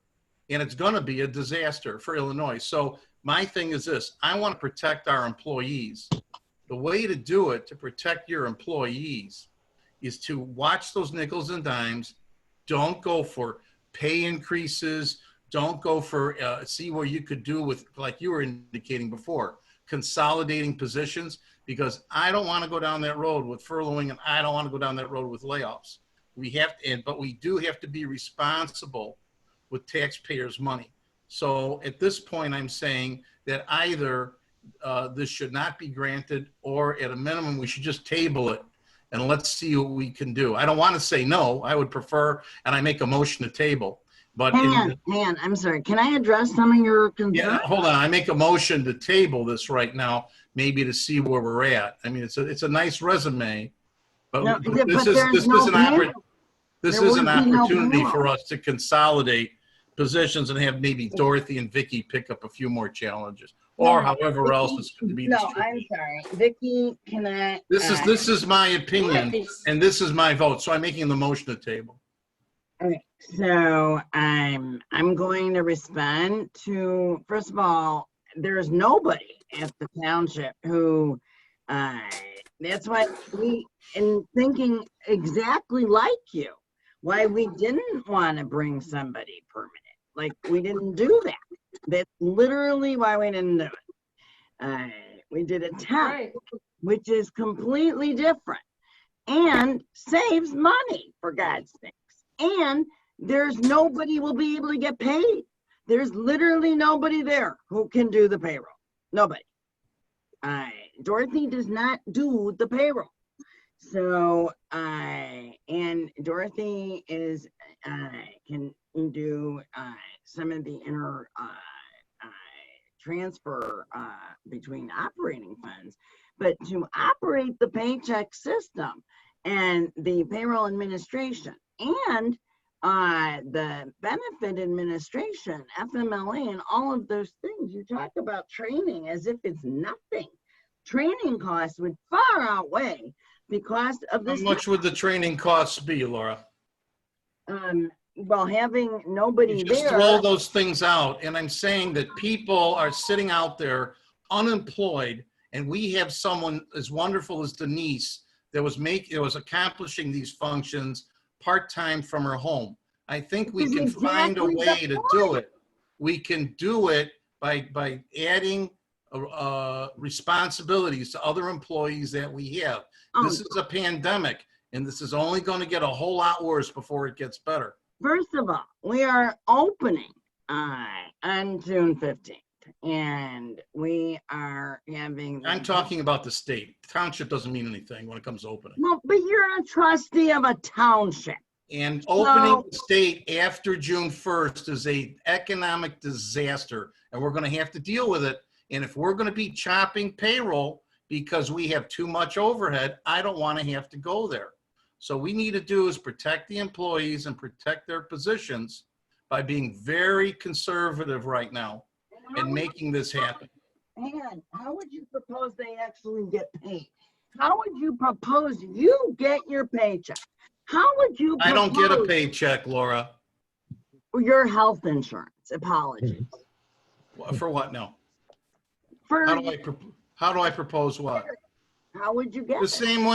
And it's going to be a disaster for Illinois. So my thing is this: I want to protect our employees. The way to do it, to protect your employees, is to watch those nickels and dimes. Don't go for pay increases. Don't go for, see what you could do with, like you were indicating before, consolidating positions, because I don't want to go down that road with furloughing, and I don't want to go down that road with layoffs. But we do have to be responsible with taxpayers' money. So at this point, I'm saying that either this should not be granted, or at a minimum, we should just table it and let's see what we can do. I don't want to say no. I would prefer, and I make a motion to table. But hang on, I'm sorry. Can I address some of your concerns? Yeah, hold on. I make a motion to table this right now, maybe to see where we're at. I mean, it's a nice resume, but this is an opportunity for us to consolidate positions and have maybe Dorothy and Vicky pick up a few more challenges, or No, however else Vicky- it's going to be No, distributed. I'm sorry. Vicky cannot. This is my opinion, and this is my vote. So I'm making the motion to table. Okay, so I'm going to respond to, first of all, there's nobody at the township who, that's why we, in thinking exactly like you, why we didn't want to bring somebody permanent. Like, we didn't do that. That's literally why we didn't do it. We did a temp, which is completely different and saves money, for God's sakes. And there's nobody will be able to get paid. There's literally nobody there who can do the payroll. Nobody. Dorothy does not do the payroll. So, and Dorothy is, can do some of the inner transfer between operating funds, but to operate the paycheck system and the payroll administration and the benefit administration, FMLA, and all of those things, you talk about training as if it's nothing. Training costs would far outweigh the cost of this. How much would the training costs be, Laura? Well, having nobody You just there. throw those things out, and I'm saying that people are sitting out there unemployed, and we have someone as wonderful as Denise that was accomplishing these functions part-time from her home. I think we can find a way to do it. We can do it by adding responsibilities to other employees that we have. This is a pandemic, and this is only going to get a whole lot worse before it gets better. First of all, we are opening on June 15th, and we are having. I'm talking about the state. Township doesn't mean anything when it comes to opening. Well, but you're a trustee of a township. And opening the state after June 1st is an economic disaster, and we're going to have to deal with it. And if we're going to be chopping payroll because we have too much overhead, I don't want to have to go there. So we need to do is protect the employees and protect their positions by being very conservative right now and making this happen. Hang on, how would you propose they actually get paid? How would you propose you get your paycheck? How would you propose? I don't get a paycheck, Laura. Your health insurance, apologies. For what now? For how do I propose what? How would you get the same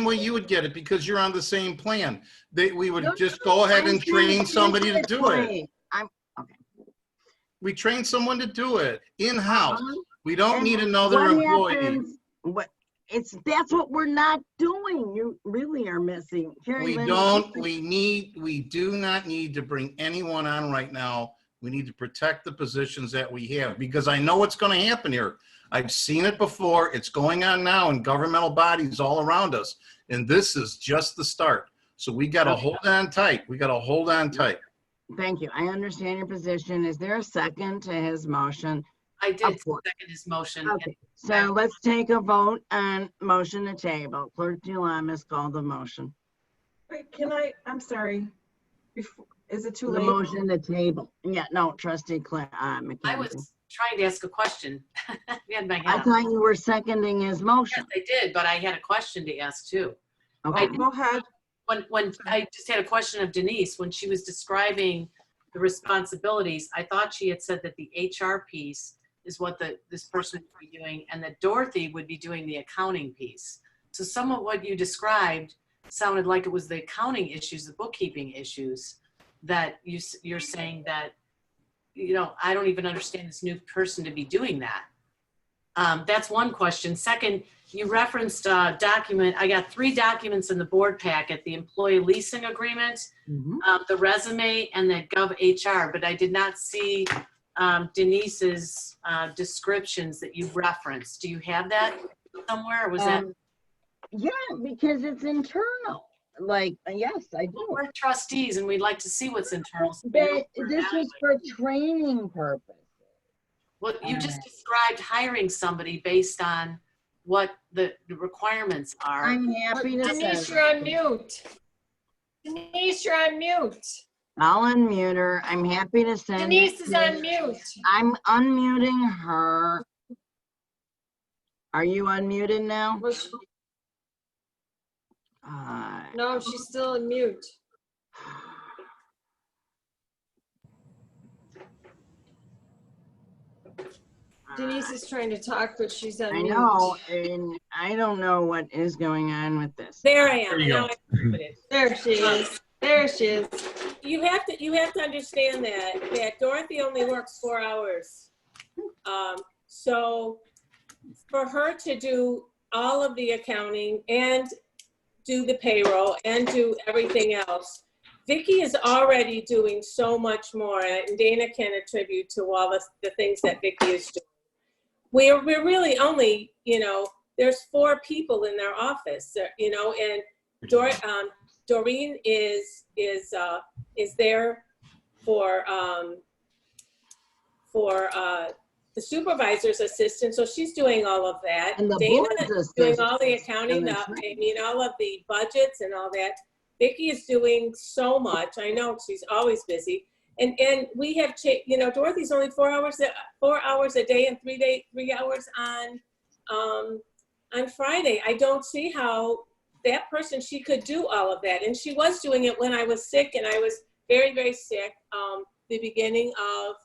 way you would get it because you're on the same plan. We would just go ahead and train somebody to do it. We train someone to do it in-house. We don't need another employee. That's what we're not doing. You really are missing. We do not need to bring anyone on right now. We need to protect the positions that we have because I know what's going to happen here. I've seen it before. It's going on now in governmental bodies all around us. And this is just the start. So we got to hold on tight. We got to hold on tight. Thank you. I understand your position. Is there a second to his motion? I did second his motion. Okay. So let's take a vote on motion to table. Clerk Delamis called the motion. Wait, I'm sorry. Is it too The late? motion to table. Yeah, no, trustee McKenzie. I was trying to ask a question. I thought you were seconding his motion. Yes, I did, but I had a question to ask too. Okay. Go ahead. When I just had a question of Denise, when she was describing the responsibilities, I thought she had said that the HR piece is what this person would be doing and that Dorothy would be doing the accounting piece. So some of what you described sounded like it was the accounting issues, the bookkeeping issues that you're saying that, I don't even understand this new person to be doing that. That's one question. Second, you referenced a document. I got 3 documents in the board packet, the employee leasing agreement, the resume, and the Gov HR, but I did not see Denise's descriptions that you referenced. Do you have that somewhere? Or was that? Yeah, because it's internal. Yes, I do. We're trustees and we'd like to see what's internal. So This is for training purposes. Well, you just described hiring somebody based on what the requirements are. I'm happy to Denise, you're on mute. Denise, you're on mute. I'll unmute her. I'm happy to send Denise is on mute. I'm unmuting her. Are you unmuted now? No, she's still in mute. Denise is trying to talk, but she's on I mute. know, and I don't know what is going on with this. There I am. There you Now go. I know what it is. There she is. There she is. You have to understand that Dorothy only works 4 hours. So for her to do all of the accounting and do the payroll and do everything else, Vicki is already doing so much more, and Dana can attribute to all the things that Vicki is doing. We're really only, there's 4 people in their office, and Doreen is there for the supervisor's assistant, so she's doing all of that. And the Dana board's is doing all the assistant, accounting, and the all of the budgets and all that. Vicki is doing so much. I know she's always busy. And we have, Dorothy's only 4 hours a day and 3 hours on Friday. I don't see how that person, she could do all of that. And she was doing it when I was sick, and I was very, very sick, the beginning of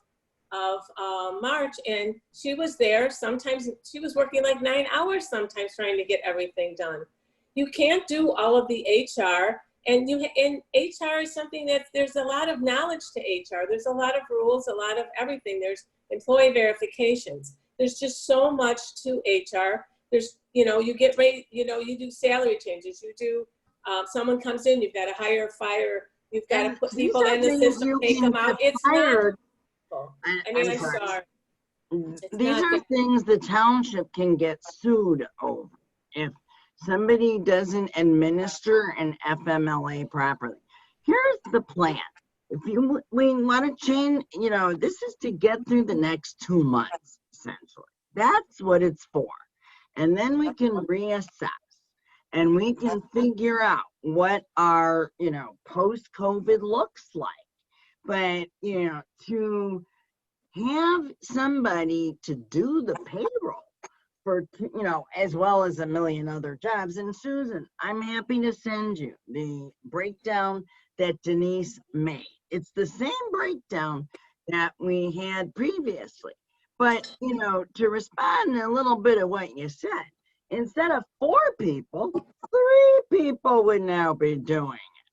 March, and she was there. Sometimes she was working like 9 hours sometimes trying to get everything done. You can't do all of the HR, and HR is something that there's a lot of knowledge to HR. There's a lot of rules, a lot of everything. There's employee verifications. There's just so much to HR. There's, you get rate, you do salary changes. You do, someone comes in, you've got to hire, fire, you've got to put people in the system, take them out. It's not. I'm sorry. These are things the township can get sued over if somebody doesn't administer an FMLA properly. Here's the plan. If we want to change, this is to get through the next 2 months, essentially. That's what it's for. And then we can reassess and we can figure out what our, post-COVID looks like. But, to have somebody to do the payroll for, as well as a million other jobs. And Susan, I'm happy to send you the breakdown that Denise made. It's the same breakdown that we had previously. But, to respond to a little bit of what you said, instead of 4 people, 3 people would now be doing it.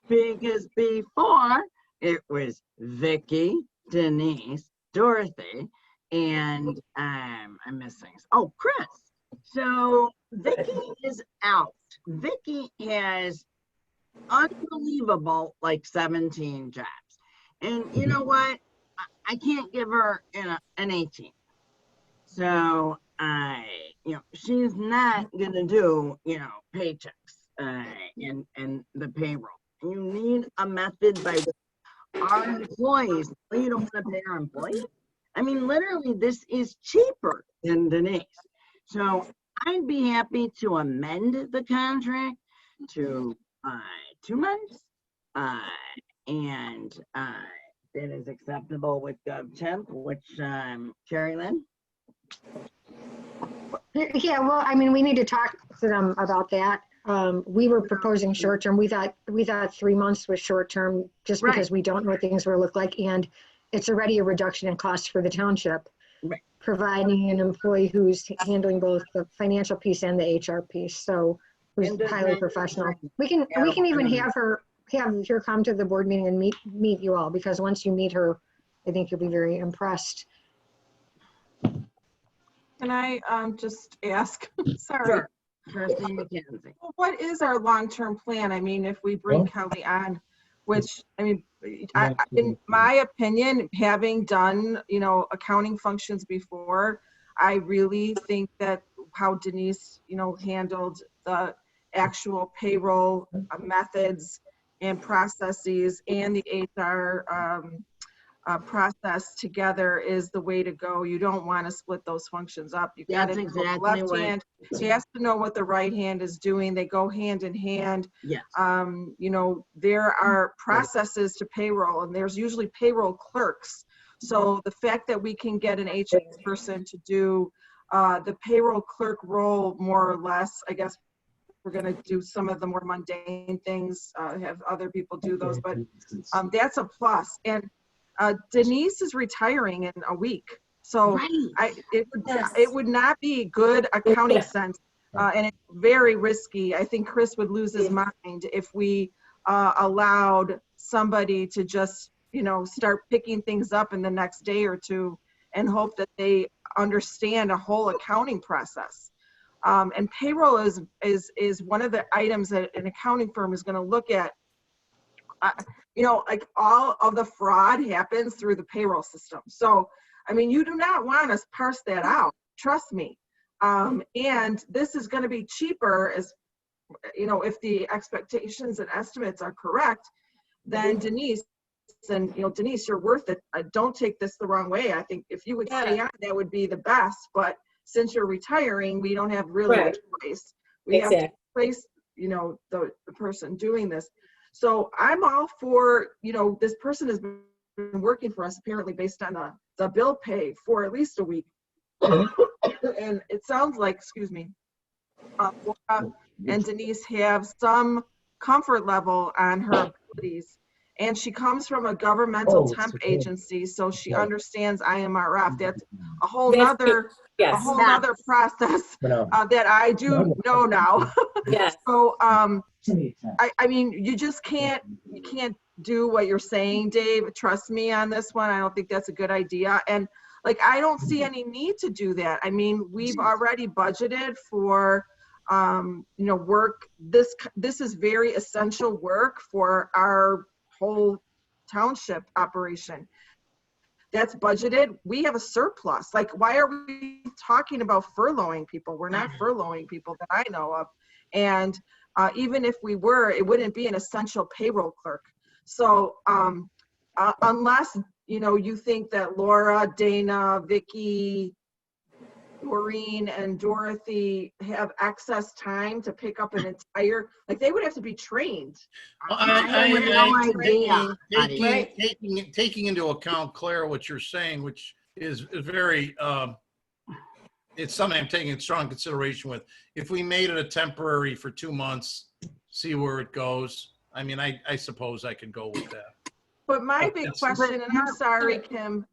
Because before, it was Vicki, Denise, Dorothy, and I'm missing. Oh, Chris. So Vicki is out. Vicki has unbelievable, 17 jobs. And you know what? I can't give her an 18. So she's not gonna do, paychecks and the payroll. You need a method by which our employees, you don't want to pay our employees. I mean, literally, this is cheaper than Denise. So I'd be happy to amend the contract to 2 months, and it is acceptable with GovTemp, which Carrie Lynn? Yeah, well, I mean, we need to talk to them about that. We were proposing short-term. We thought 3 months was short-term just because we don't know what things will look like. And it's already a reduction in cost for the township, providing an employee who's handling both the financial piece and the HR piece. So who's highly professional. We can even have her come to the board meeting and meet you all, because once you meet her, I think you'll be very impressed. Can I just ask? Sorry. Sure. Trustee McKenzie. What is our long-term plan? I mean, if we bring Kelly on, which, I mean, in my opinion, having done, accounting functions before, I really think that how Denise, handled the actual payroll methods and processes and the HR process together is the way to go. You don't want to split those functions up. You got to exactly left hand. She has to know what the right hand is doing. They go hand in hand. Yes. There are processes to payroll, and there's usually payroll clerks. So the fact that we can get an HR person to do the payroll clerk role, more or less. I guess we're going to do some of the more mundane things, have other people do those, but that's a plus. And Denise is retiring in a week. So it would not be good accounting sense, and it's very risky. I think Chris would lose his mind if we allowed somebody to just, start picking things up in the next day or two and hope that they understand a whole accounting process. And payroll is one of the items that an accounting firm is going to look at. Like all of the fraud happens through the payroll system. So, I mean, you do not want to parse that out. Trust me. And this is going to be cheaper, as if the expectations and estimates are correct, then Denise. And Denise, you're worth it. Don't take this the wrong way. I think if you would stay on, that would be the best. But since you're retiring, we don't have really a choice. We have to replace, the person doing this. So I'm all for, this person has been working for us apparently based on the bill pay for at least a week. And it sounds like, excuse me, Laura and Denise have some comfort level on her abilities. And she comes from a governmental temp agency, so she understands IMRF. That's a whole nother process that I do know now. So I mean, you just can't do what you're saying, Dave. Trust me on this one. I don't think that's a good idea. And like, I don't see any need to do that. I mean, we've already budgeted for work. This is very essential work for our whole township operation. That's budgeted. We have a surplus. Like, why are we talking about furloughing people? We're not furloughing people that I know of. And even if we were, it wouldn't be an essential payroll clerk. So unless, you think that Laura, Dana, Vicky, Maureen, and Dorothy have excess time to pick up an entire, like, they would have to be trained. Taking into account, Claire, what you're saying, which is very, it's something I'm taking in strong consideration with. If we made it a temporary for 2 months, see where it goes. I mean, I suppose I could go with that. But my big question, and I'm sorry, Kim,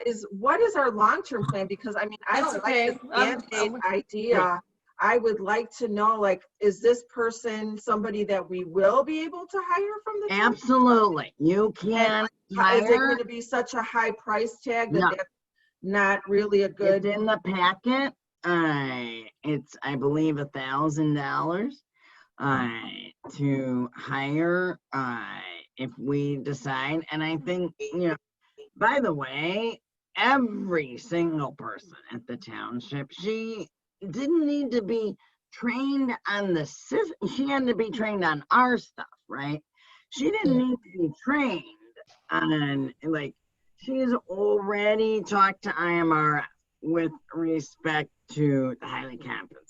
is what is our long-term plan? Because I mean, I don't like this Band-Aid idea. I would like to know, like, is this person somebody that we will be able to hire from the town? Absolutely. You can hire. Is it going to be such a high price tag that that's not really a good? It's in the packet. It's, I believe, $1,000 to hire if we decide. And I think, by the way, every single person at the township, she didn't need to be trained on the system. She had to be trained on our stuff, right? She didn't need to be trained on, like, she's already talked to IMRF with respect to the highly compensated.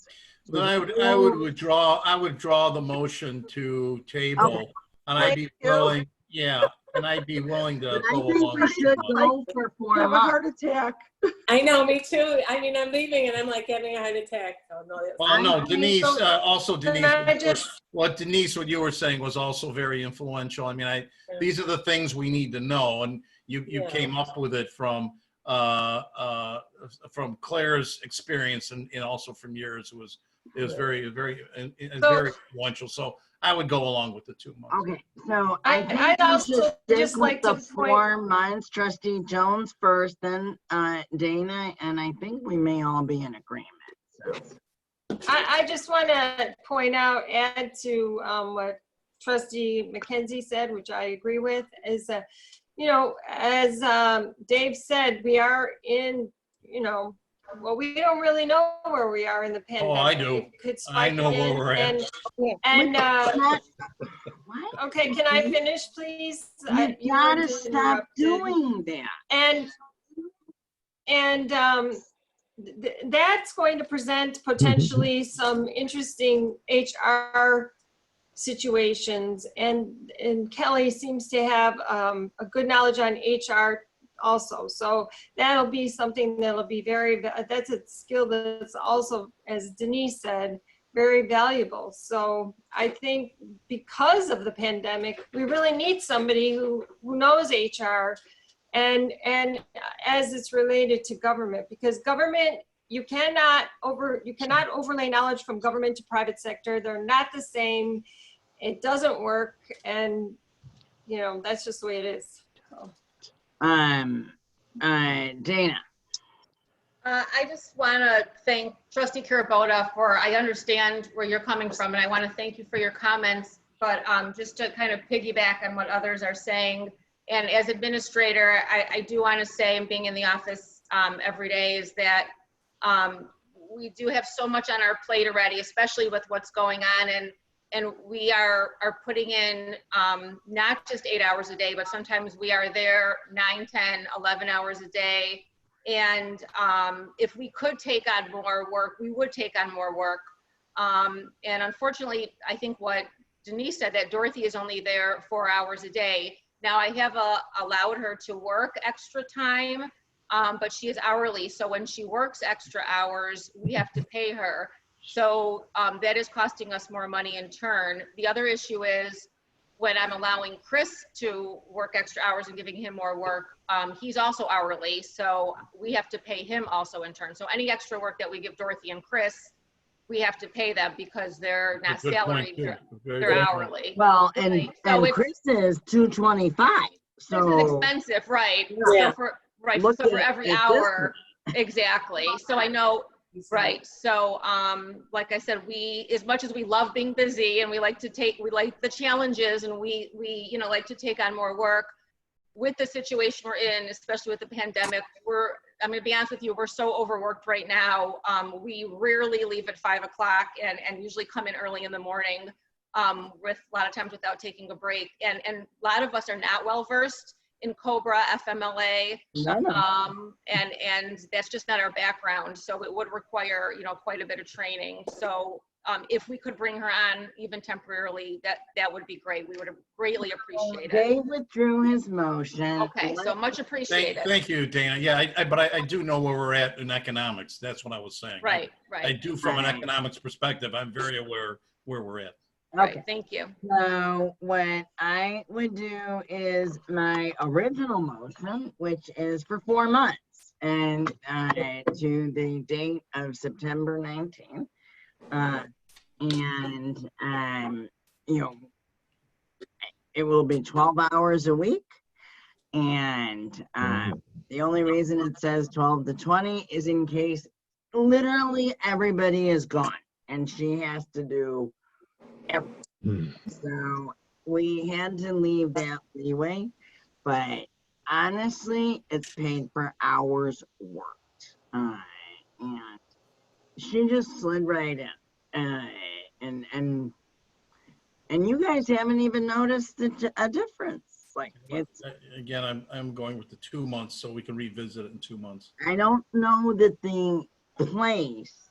Then I would withdraw the motion to table, and I'd be willing, and I'd be willing to go along. We should go for 4 months. Have a heart attack. I know, me too. I mean, I'm leaving and I'm like having a heart attack. Oh, no, well, no, Denise, Denise, what you were saying was also very influential. I mean, these are the things we need to know, and you came up with it from Claire's experience and also from yours. It was very, very, very influential. So I would go along with the 2 months. Okay, so I'd also just like to 4 months. Trustee Jones first, then Dana, and I think we may all be in agreement. So I just want to add to what Trustee McKenzie said, which I agree with, is that, as Dave said, we are in, well, we don't really know where we are in the pandemic. Oh, I do. I know where we're at. Okay, can I finish, please? You gotta stop doing that. And that's going to present potentially some interesting HR situations. And Kelly seems to have a good knowledge on HR also. So that'll be something that'll be that's a skill that's also, as Denise said, very valuable. So I think because of the pandemic, we really need somebody who knows HR and as it's related to government, because government, you cannot overlay knowledge from government to private sector. They're not the same. It doesn't work, and you know, that's just the way it is. So. Dana. I just want to thank Trustee Kurabota for, I understand where you're coming from, and I want to thank you for your comments, but just to kind of piggyback on what others are saying, and as administrator, I do want to say, and being in the office every day, is that we do have so much on our plate already, especially with what's going on, and we are putting in not just 8 hours a day, but sometimes we are there 9, 10, 11 hours a day. And if we could take on more work, we would take on more work. And unfortunately, I think what Denise said, that Dorothy is only there 4 hours a day. Now I have allowed her to work extra time, but she is hourly. So when she works extra hours, we have to pay her. So that is costing us more money in turn. The other issue is when I'm allowing Chris to work extra hours and giving him more work, he's also hourly, so we have to pay him also in turn. So any extra work that we give Dorothy and Chris, we have to pay them because they're not salaried, they're hourly. Well, right. and Chris is $225. So Chris is expensive, right? Yeah. So for every hour, exactly. So I know. Right. So, like I said, as much as we love being busy and we like the challenges, and we like to take on more work, with the situation we're in, especially with the pandemic, I'm going to be honest with you, we're so overworked right now. We rarely leave at 5 o'clock and usually come in early in the morning, with a lot of times without taking a break. And a lot of us are not well versed in COBRA, FMLA, and that's just not our background. So it would require, quite a bit of training. So if we could bring her on even temporarily, that would be great. We would have greatly appreciate it. Dave withdrew his motion. Okay, so much appreciated. Thank you, Dana. Yeah, but I do know where we're at in economics. That's what I was saying. Right. I do, from an economics perspective, I'm very aware where we're at. Okay, thank you. So what I would do is my original motion, which is for 4 months, and to the date of September 19th. It will be 12 hours a week. And the only reason it says 12 to 20 is in case literally everybody is gone and she has to do everything. So we had to leave that leeway, but honestly, it's paid for hours worked. And she just slid right in. And you guys haven't even noticed a difference. Like, it's again, I'm going with the 2 months, so we can revisit it in 2 months. I don't know that the place,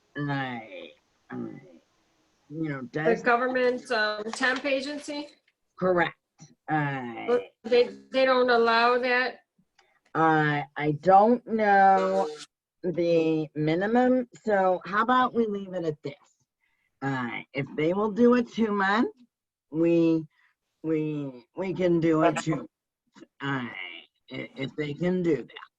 The government temp agency? Correct. They don't allow that? I don't know the minimum, so how about we leave it at this? If they will do a 2 month, we can do it too. If they can do that.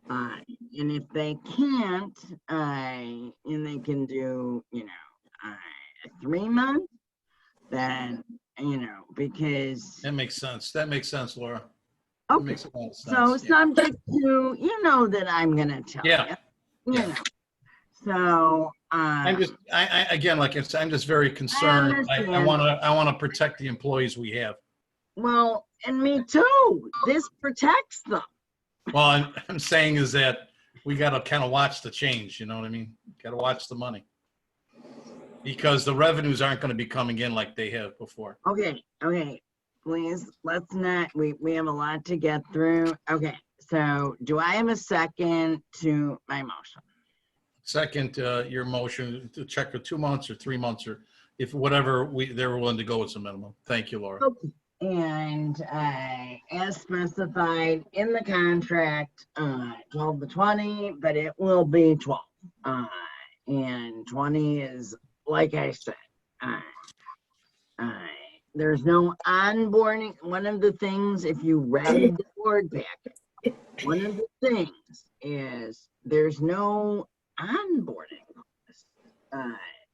And if they can't, and they can do, a 3 month, then, because. That makes sense. That makes sense, Laura. Okay. Makes a lot of sense. So subject to, that I'm gonna tell you. So I'm just, again, like I said, I'm just very concerned. I want to protect the employees we have. Well, and me too. This protects them. Well, I'm saying is that we got to kind of watch the change. You know what I mean? Got to watch the money, because the revenues aren't going to be coming in like they have before. Okay. Please, let's not. We have a lot to get through. Okay. So, do I have a second to my motion? Second, your motion to check for 2 months or 3 months, or if whatever they're willing to go as a minimum. Thank you, Laura. And as specified in the contract, 12 to 20, but it will be 12. And 20 is, like I said, there's no onboarding. One of the things, if you read the board packet, one of the things is there's no onboarding.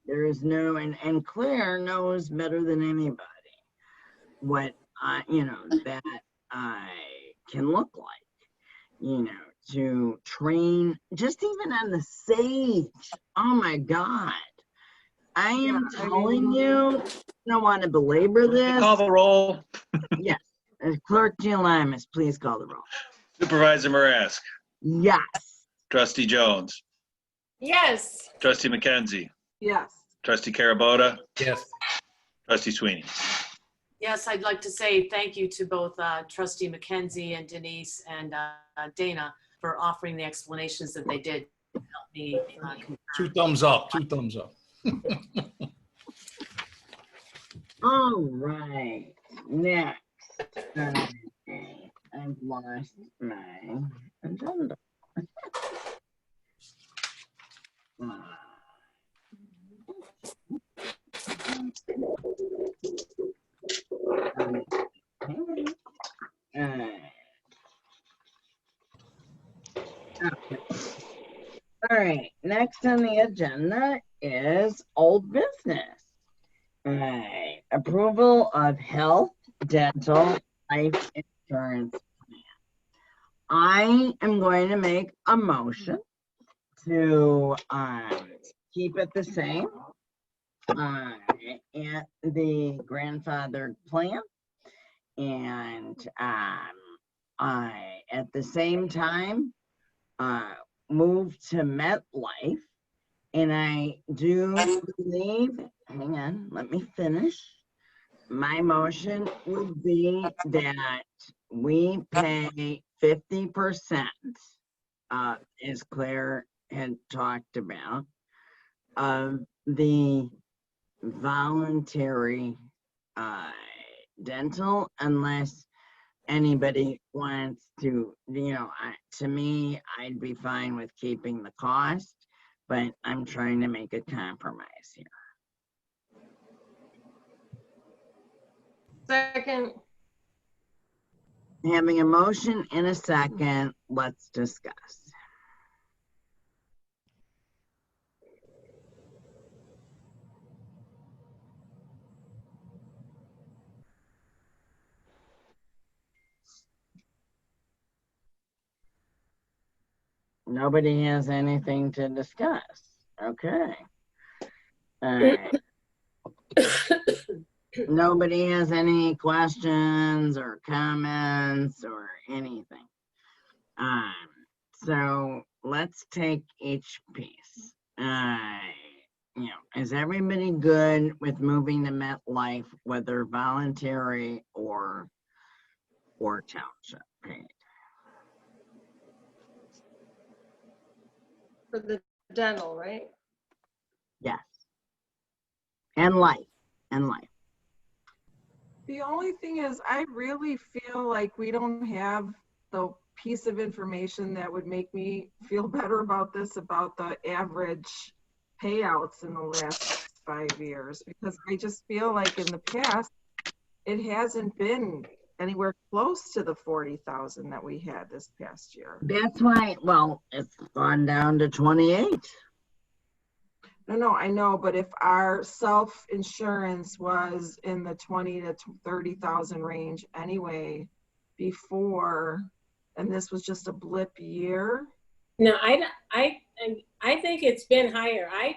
There is no, and Claire knows better than anybody what that can look like, to train, just even on the Sage. Oh my God. I am telling you, I don't want to belabor this. Call the roll. Yes. Clerk Gialamis, please call the roll. Supervisor Marask. Yes. Trustee Jones. Yes. Trustee McKenzie. Yes. Trustee Carabota. Yes. Trustee Sweeney. Yes, I'd like to say thank you to both Trustee McKenzie and Denise and Dana for offering the explanations that they did to help me. 2 thumbs up, 2 thumbs up. All right. Next. Okay. I've lost my agenda. Okay. All right, next on the agenda is old business. Approval of health, dental, life insurance plan. I am going to make a motion to keep it the same at the grandfathered plan, and at the same time move to MetLife. And I do believe, hang on, let me finish. My motion would be that we pay 50%, as Claire had talked about, of the voluntary dental, unless anybody wants to, to me, I'd be fine with keeping the cost, but I'm trying to make a compromise here. Second. Having a motion and a second, let's discuss. Nobody has anything to discuss. Okay. All right. Nobody has any questions or comments or anything. So let's take each piece. Is everybody good with moving to MetLife, whether voluntary or township paid? For the dental, right? Yes. And life. The only thing is, I really feel like we don't have the piece of information that would make me feel better about this, about the average payouts in the last 5 years, because I just feel like in the past, it hasn't been anywhere close to the 40,000 that we had this past year. That's why, well, it's gone down to 28. No, I know, but if our self-insurance was in the 20 to 30,000 range anyway before, and this was just a blip year. No, I think it's been higher. I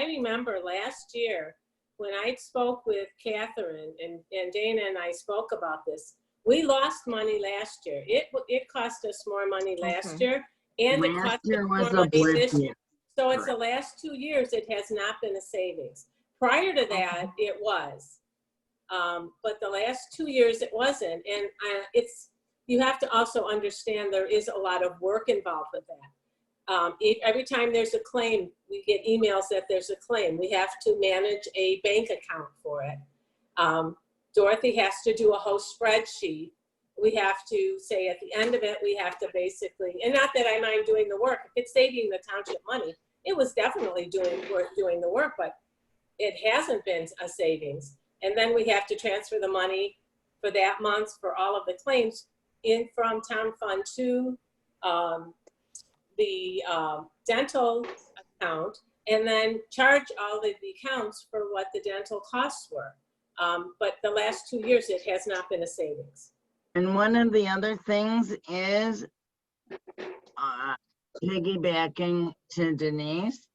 remember last year when I spoke with Catherine and Dana and I spoke about this. We lost money last year. It cost us more money last year, and it cost us more money this year. So it's the last 2 years, it has not been a savings. Prior to that, it was. But the last 2 years, it wasn't. And you have to also understand there is a lot of work involved with that. Every time there's a claim, we get emails that there's a claim. We have to manage a bank account for it. Dorothy has to do a whole spreadsheet. We have to say at the end of it, we have to basically, and not that I mind doing the work, if it's saving the township money, it was definitely worth doing the work, but it hasn't been a savings. And then we have to transfer the money for that month for all of the claims in from town fund to the dental account, and then charge all of the accounts for what the dental costs were. But the last 2 years, it has not been a savings. And one of the other things is piggybacking to Denise,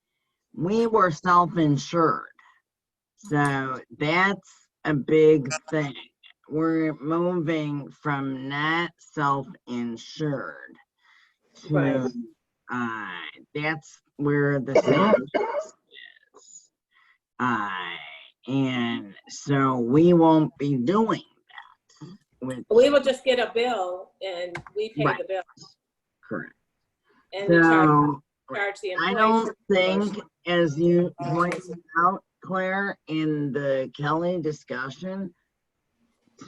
we were self-insured. So that's a big thing. We're moving from not self-insured to, that's where the savings is. And so we won't be doing that. We will just get a bill and we pay the bill. Correct. And So we charge the I employees. don't think, as you pointed out, Claire, in the Kelly discussion,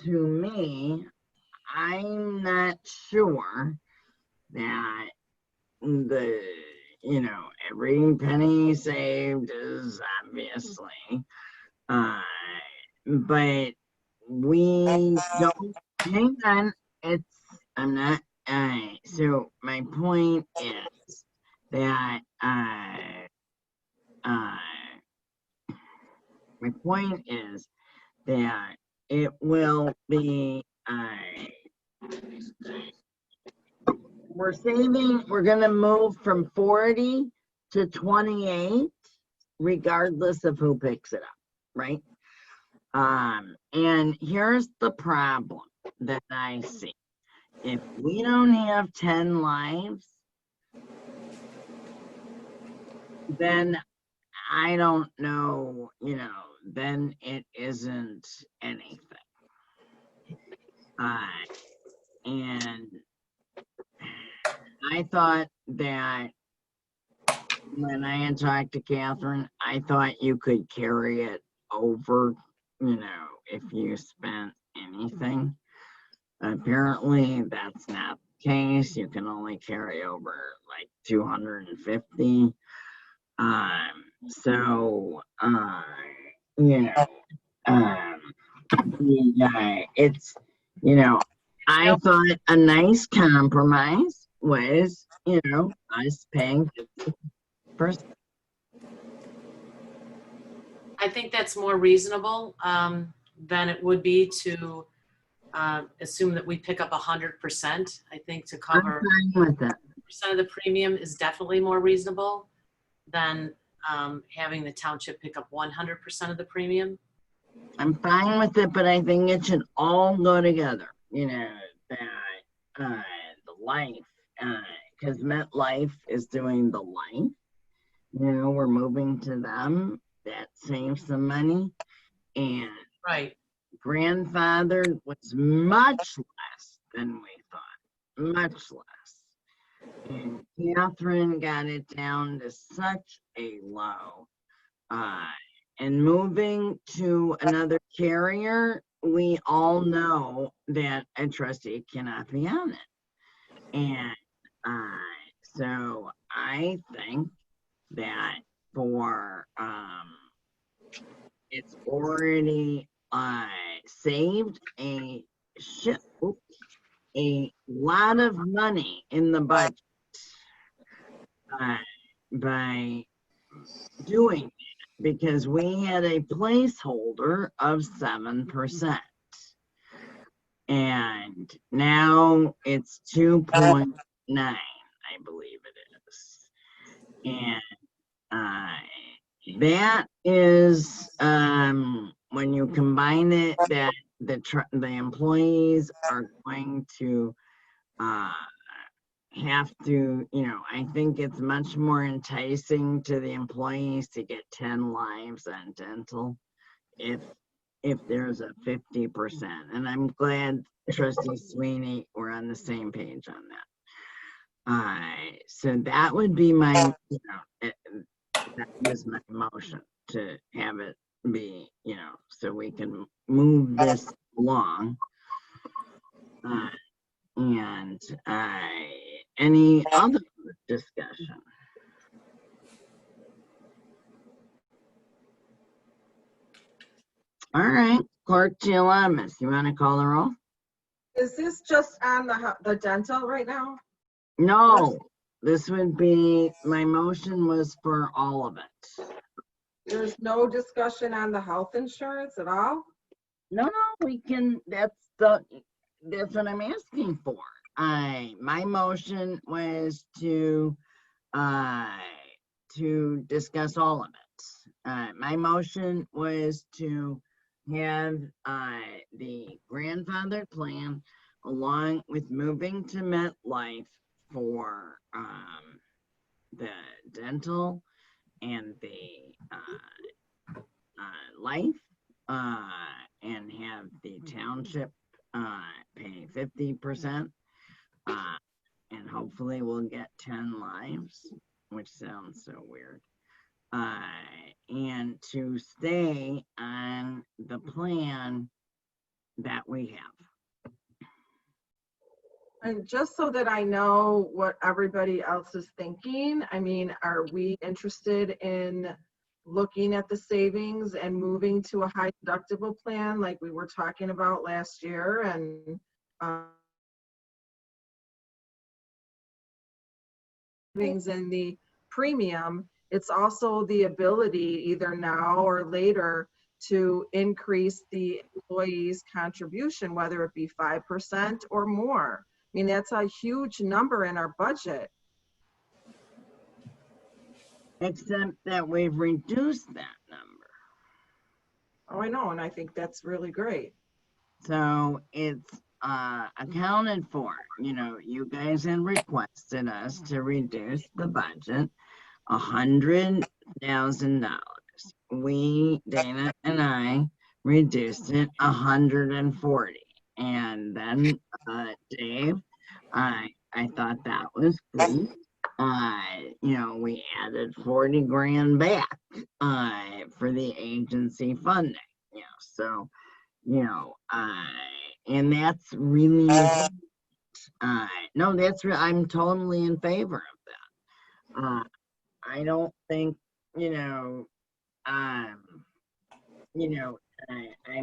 to me, I'm not sure that every penny saved is obviously, but we don't, hang on, I'm not, so my point is that, it will be, we're gonna move from 40 to 28, regardless of who picks it up, right? And here's the problem that I see. If we don't have 10 lives, then I don't know, then it isn't anything. And I thought that when I had talked to Catherine, I thought you could carry it over, if you spent anything. Apparently that's not the case. You can only carry over like 250. It's, I thought a nice compromise was, us paying 50%. I think that's more reasonable than it would be to assume that we pick up 100%. I think to cover 100% of the premium is definitely more reasonable than having the township pick up 100% of the premium. I'm fine with it, but I think it should all go together. That the life, because MetLife is doing the life. We're moving to them. That saves some money. And grandfather was much less than we thought, much less. And Catherine got it down to such a low. And moving to another carrier, we all know that a trustee cannot be on it. And so I think that for it's already saved a lot of money in the budget by doing it, because we had a placeholder of 7%. And now it's 2.9, I believe it is. And that is, when you combine it, that the employees are going to have to, I think it's much more enticing to the employees to get 10 lives on dental if there's a 50%. And I'm glad Trustee Sweeney, we're on the same page on that. So that would be my, that was my motion, to have it be, you know, so we can move this along. And any other discussion? All right, Clerk Gialamas, you want to call the roll? Is this just on the dental right now? No, this would be, my motion was for all of it. There's no discussion on the health insurance at all? No, we can, that's what I'm asking for. My motion was to discuss all of it. My motion was to have the grandfather plan along with moving to MetLife for the dental and the life, and have the township pay 50%, and hopefully we'll get 10 lives, which sounds so weird. And to stay on the plan that we have. And just so that I know what everybody else is thinking, I mean, are we interested in looking at the savings and moving to a high deductible plan like we were talking about last year? And savings in the premium, it's also the ability either now or later to increase the employee's contribution, whether it be 5% or more. I mean, that's a huge number in our budget. Except that we've reduced that number. Oh, I know, and I think that's really great. So it's accounted for. You know, you guys had requested us to reduce the budget $100,000. We, Dana and I, reduced it 140. And then Dave, I thought that was great. You know, we added 40 grand back for the agency funding. You know, so, you know, and that's really no, that's I'm totally in favor of that. I don't think, you know, I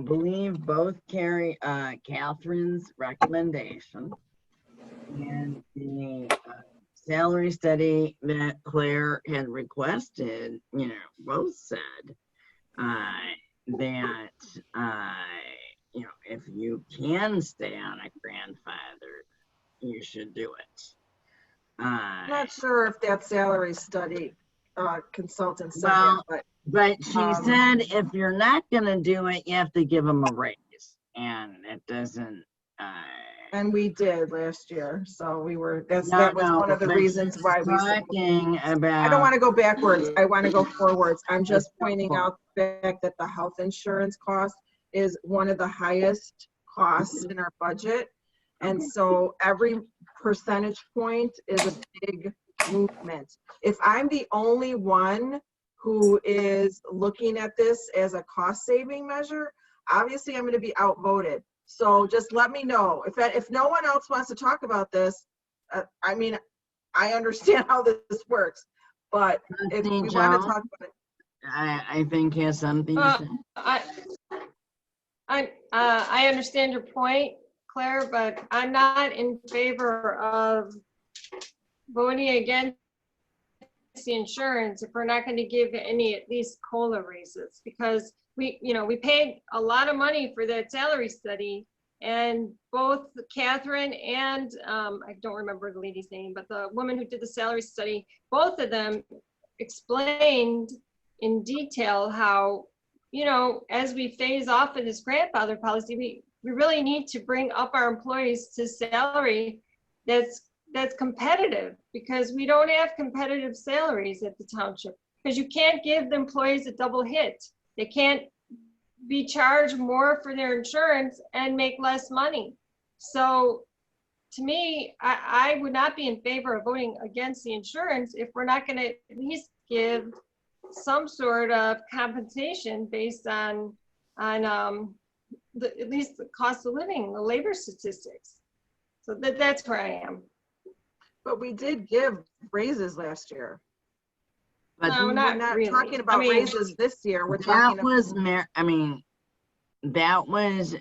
believe both Catherine's recommendation and the salary study that Claire had requested, you know, both said that you know, if you can stay on a grandfather, you should do it. I'm not sure if that salary study consultant said Well, that, but she said if you're not gonna do it, you have to give them a raise, and it doesn't. And we did last year, so we were. That was No, one of the but reasons why we. Talking about. I don't want to go backwards. I want to go forwards. I'm just pointing out the fact that the health insurance cost is one of the highest costs in our budget, and so every percentage point is a big movement. If I'm the only one who is looking at this as a cost saving measure, obviously I'm going to be outvoted. So just let me know if no one else wants to talk about this. I mean, I understand how this works, but if we want to talk about it, I think he has something to say. I understand your point, Claire, but I'm not in favor of voting against the insurance if we're not going to give any at least COLA raises, because we paid a lot of money for that salary study, and both Catherine and I don't remember the lady's name, but the woman who did the salary study, both of them explained in detail how, you know, as we phase off of this grandfather policy, we really need to bring up our employees to salary that's competitive, because we don't have competitive salaries at the township, because you can't give the employees a double hit. They can't be charged more for their insurance and make less money. So to me, I would not be in favor of voting against the insurance if we're not going to at least give some sort of compensation based on at least the cost of living, the labor statistics. So that's where I am. But we did give raises last year. But No, We're not not really. talking about I mean, raises this year. We're that talking was, about. that was,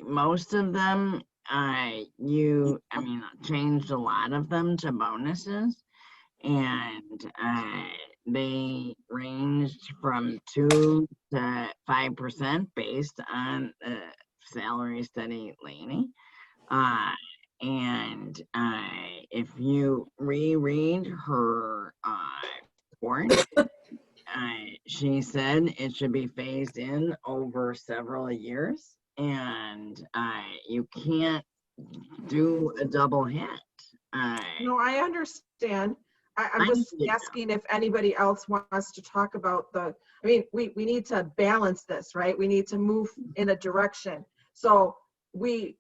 most of them, changed a lot of them to bonuses. And they ranged from 2 to 5% based on salary study lady. And if you reread her report, she said it should be phased in over several years, and you can't do a double hit. No, I understand. I'm just asking if anybody else wants to talk about we need to balance this, right? We need to move in a direction. So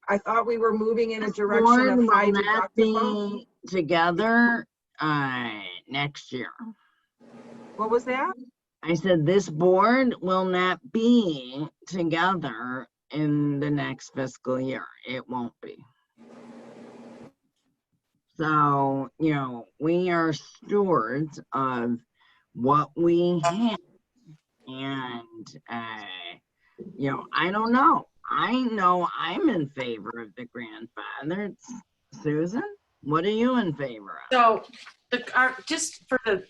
I thought we were moving in a direction of high deductible. Together next year. What was that? I said this board will not be together in the next fiscal year. It won't be. So, we are stewards of what we have. And, I don't know. I know I'm in favor of the grandfather. Susan, what are you in favor of? So, just for the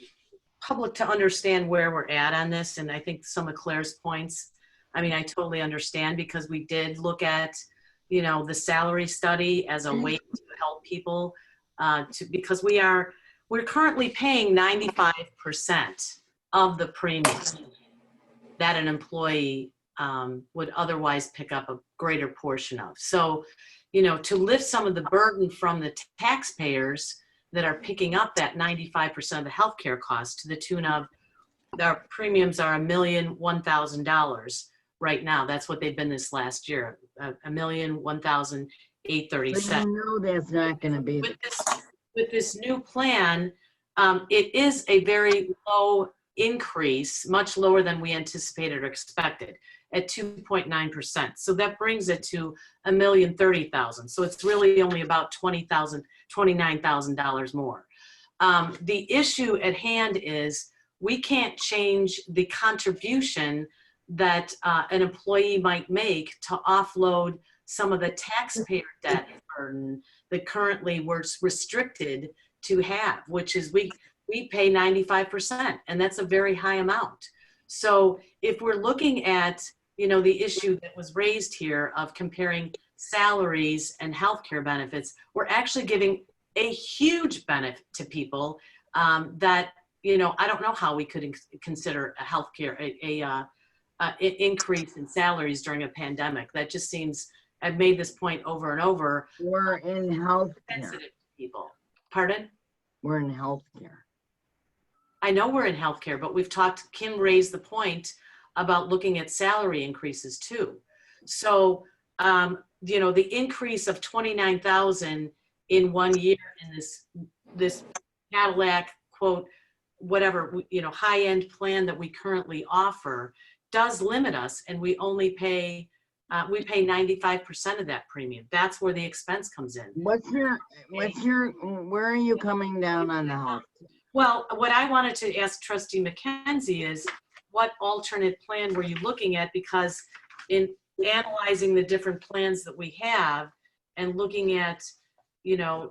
public to understand where we're at on this, and I think some of Claire's points, I totally understand, because we did look at, the salary study as a way to help people, because we're currently paying 95% of the premium that an employee would otherwise pick up a greater portion of. So, to lift some of the burden from the taxpayers that are picking up that 95% of the healthcare costs, to the tune of, our premiums are $1,001,000 right now. That's what they've been this last year, $1,001,837. You know that's not going to be with this new plan. It is a very low increase, much lower than we anticipated or expected, at 2.9%. So that brings it to $1,030,000. So it's really only about $29,000 more. The issue at hand is we can't change the contribution that an employee might make to offload some of the taxpayer debt burden that currently we're restricted to have, which is we pay 95%, and that's a very high amount. So if we're looking at, the issue that was raised here of comparing salaries and healthcare benefits, we're actually giving a huge benefit to people that, I don't know how we could consider a healthcare, an increase in salaries during a pandemic. That just seems, I've made this point over and over. We're in healthcare. Sensitive people. Pardon? We're in healthcare. I know we're in healthcare, but Kim raised the point about looking at salary increases too. So, the increase of $29,000 in 1 year in this Cadillac, quote, whatever, high-end plan that we currently offer does limit us, and we only pay 95% of that premium. That's where the expense comes in. Where are you coming down on the health? Well, what I wanted to ask Trustee McKenzie is, what alternate plan were you looking at? Because in analyzing the different plans that we have and looking at, the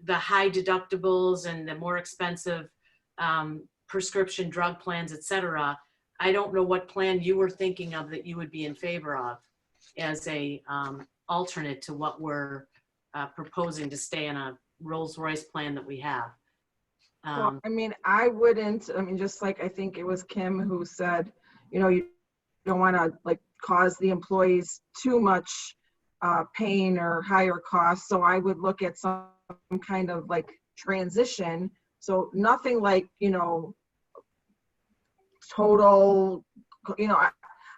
high deductibles and the more expensive prescription drug plans, et cetera, I don't know what plan you were thinking of that you would be in favor of as a alternate to what we're proposing to stay in a Rolls-Royce plan that we have. Well, I wouldn't, just like I think it was Kim who said, you don't want to cause the employees too much pain or higher costs. So I would look at some kind of transition. So nothing total,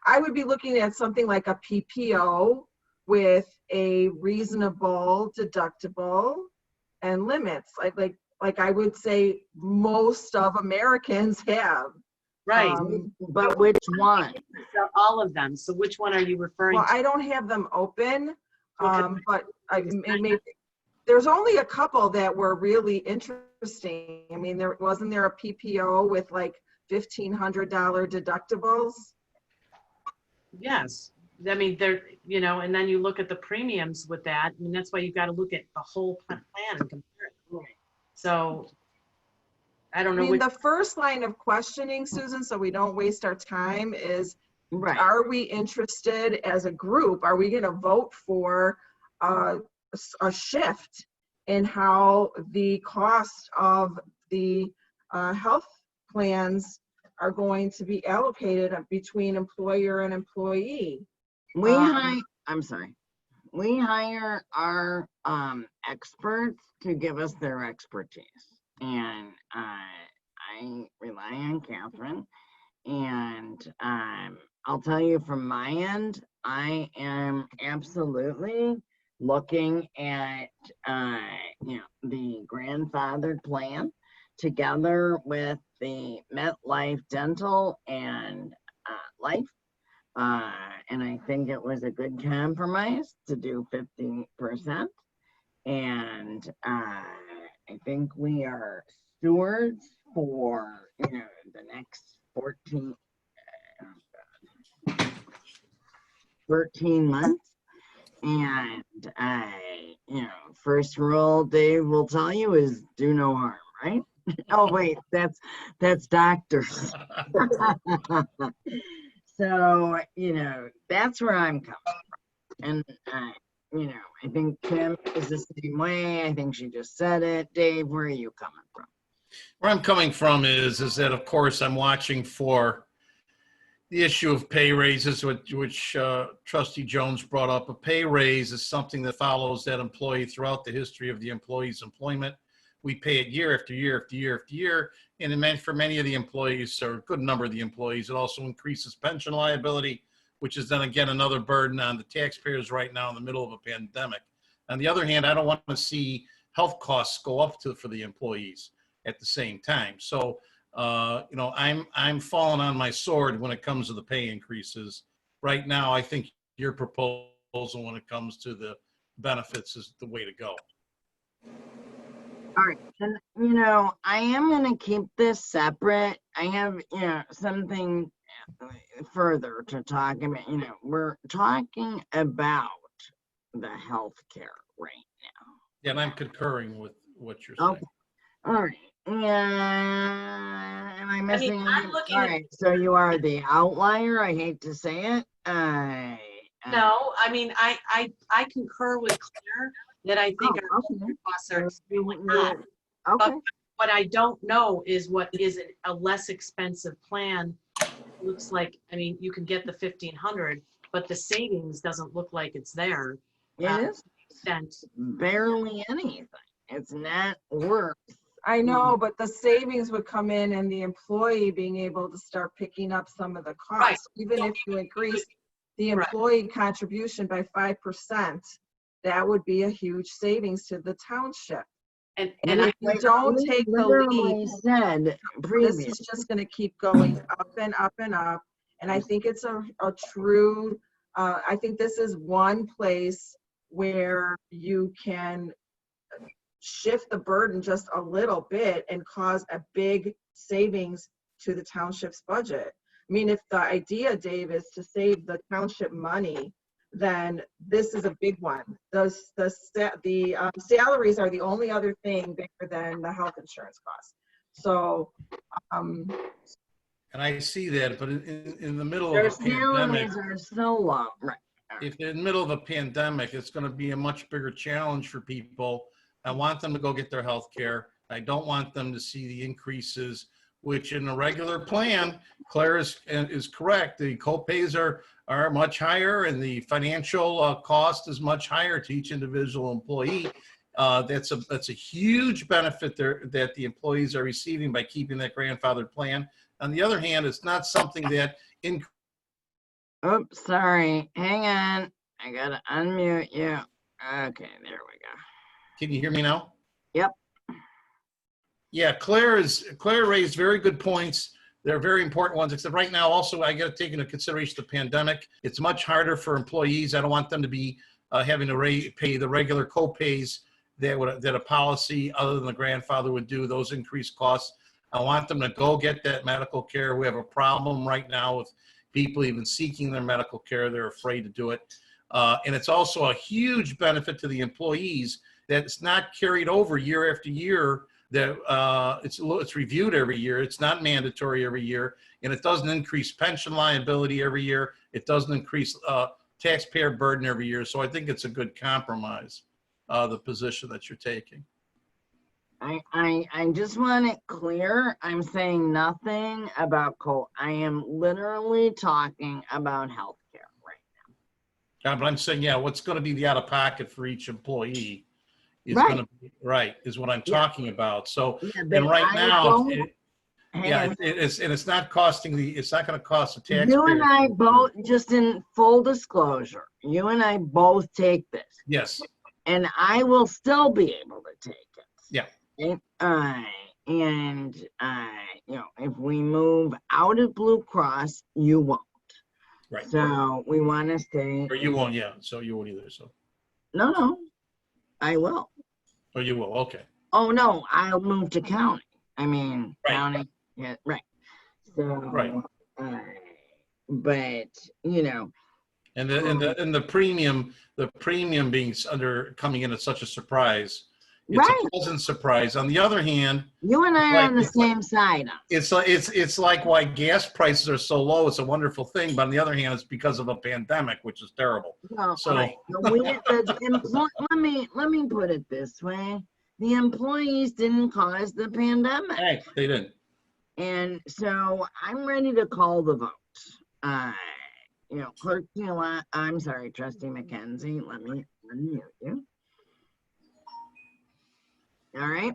I would be looking at something like a PPO with a reasonable deductible and limits. Like I would say most of Americans have, Right. But which one? All of them. So which one are you referring Well, to? I don't have them open, but there's only a couple that were really interesting. I mean, wasn't there a PPO with like $1,500 deductibles? Yes. I mean, and then you look at the premiums with that. I mean, that's why you've got to look at the whole plan and compare it. So I don't know. I mean, the first line of questioning, Susan, so we don't waste our time, is are we interested as a group? Are we going to vote for a shift in how the cost of the health plans are going to be allocated between employer and employee? I'm sorry. We hire our experts to give us their expertise. And I rely on Catherine. And I'll tell you from my end, I am absolutely looking at the grandfathered plan together with the MetLife Dental and Life. And I think it was a good compromise to do 50%. And I think we are stewards for the next 13 months. And first rule Dave will tell you is do no harm, right? Oh wait, that's doctors. So that's where I'm coming from. And I think Kim is the same way. I think she just said it. Dave, where are you coming from? Where I'm coming from is that, of course, I'm watching for the issue of pay raises, which Trustee Jones brought up. A pay raise is something that follows that employee throughout the history of the employee's employment. We pay it year after year after year after year. And for many of the employees, or a good number of the employees, it also increases pension liability, which is then again another burden on the taxpayers right now in the middle of a pandemic. On the other hand, I don't want to see health costs go up for the employees at the same time. So, I'm falling on my sword when it comes to the pay increases. Right now, I think your proposal when it comes to the benefits is the way to go. All right, and I am going to keep this separate. I have something further to talk about. We're talking about the healthcare right now. Yeah, and I'm concurring with what you're saying. Okay. All right. Am I missing? I'm looking all at- right. So you are the outlier. I hate to say it. No, I mean, I concur with Claire that I think our costs are extremely high. Okay. But what I don't know is what is a less expensive plan. Looks like, I mean, you can get the 1,500, but the savings doesn't look like it's there. It is barely anything. It's not worth. I know, but the savings would come in and the employee being able to start picking up some of the costs. Even if you increase the employee contribution by 5%, that would be a huge savings to the township. And if you don't take the lead, said this is just going to keep going up and up and up. And I think it's a true, I think this is one place where you can shift the burden just a little bit and cause a big savings to the township's budget. I mean, if the idea, Dave, is to save the township money, then this is a big one. The salaries are the only other thing bigger than the health insurance costs. So, and I see that, but in the middle their of a pandemic, salaries are so low. Right. If in the middle of a pandemic, it's going to be a much bigger challenge for people. I want them to go get their health care. I don't want them to see the increases, which in a regular plan, Claire is correct. The co-pays are much higher and the financial cost is much higher to each individual employee. That's a huge benefit that the employees are receiving by keeping that grandfathered plan. On the other hand, it's not something that Oops, sorry. Hang on. I gotta unmute you. Okay, there we go. Can you hear me now? Yep. Yeah, Claire raised very good points They're very important ones, except right now also I got to take into consideration the pandemic. It's much harder for employees. I don't want them to be having to pay the regular co-pays that a policy other than the grandfather would do, those increased costs. I want them to go get that medical care. We have a problem right now with people even seeking their medical care. They're afraid to do it. And it's also a huge benefit to the employees that it's not carried over year after year, that it's reviewed every year. It's not mandatory every year. And it doesn't increase pension liability every year. It doesn't increase taxpayer burden every year. So I think it's a good compromise, the position that you're taking. I just want it clear. I'm saying nothing about coal. I am literally talking about healthcare right now. But I'm saying, yeah, what's going to be the out of pocket for each employee is Right. going to be is what I'm talking about. So, Yeah, and right now, Hang on. it's not costing it's not going to cost the taxpayer. You and I both, just in full disclosure, you and I both take this. Yes. And I will still be able to take it. Yeah. You know, if we move out of Blue Cross, you won't. Right. So we want to stay. Or you won't, yeah. So you won't either. So. No, I will. Oh, you will. Okay. Oh no, I'll move to county. I mean, right. County. Yeah, right. So. Right. But you know. And the premium being coming in at such a surprise. It's a pleasant surprise. On the other hand, you and I are on the same side. It's like why gas prices are so low. It's a wonderful thing, but on the other hand, it's because of a pandemic, which is terrible. Well, so let me put it this way: the employees didn't cause the pandemic. Right, they didn't. And so I'm ready to call the vote. You know, Clerk, I'm sorry, Trustee McKenzie. Let me unmute you. All right.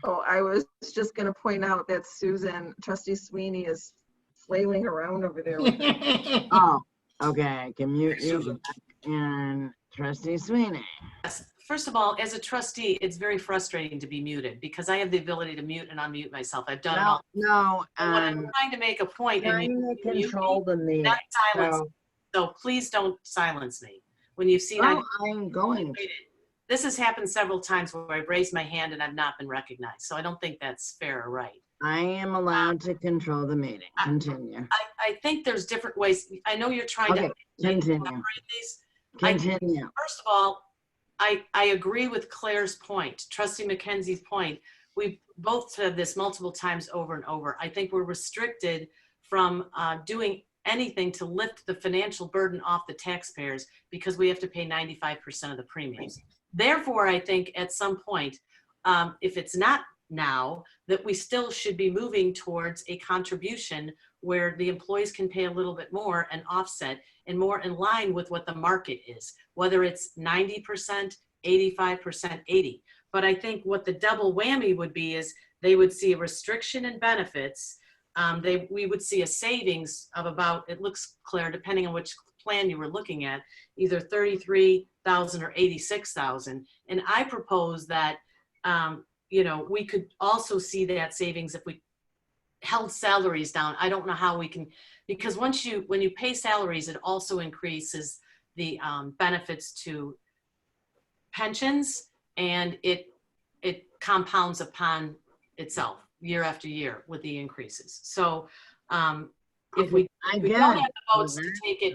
Oh, I was just going to point out that Trustee Sweeney is flailing around over there. Oh, okay. I can mute you. And Trustee Sweeney. Yes. First of all, as a trustee, it's very frustrating to be muted because I have the ability to mute and unmute myself. I've done it all. No. When I'm trying to make a point, Trying to control the meeting. Not silence. So please don't silence me. When you've seen, I'm going. This has happened several times where I've raised my hand and I've not been recognized. So I don't think that's fair or right. I am allowed to control the meeting. Continue. I think there's different ways. I know you're trying to continue. Continue. First of all, I agree with Claire's point, Trustee McKenzie's point. We've both said this multiple times over and over. I think we're restricted from doing anything to lift the financial burden off the taxpayers because we have to pay 95% of the premiums. Therefore, I think at some point, if it's not now, that we still should be moving towards a contribution where the employees can pay a little bit more and offset and more in line with what the market is, whether it's 90%, 85%, 80. But I think what the double whammy would be is they would see a restriction in benefits. We would see a savings of about, it looks, Claire, depending on which plan you were looking at, either 33,000 or 86,000. And I propose that, you know, we could also see that savings if we held salaries down. I don't know how we can, because when you pay salaries, it also increases the benefits to pensions, and it compounds upon itself year after year with the increases. So if we don't have the votes to take it,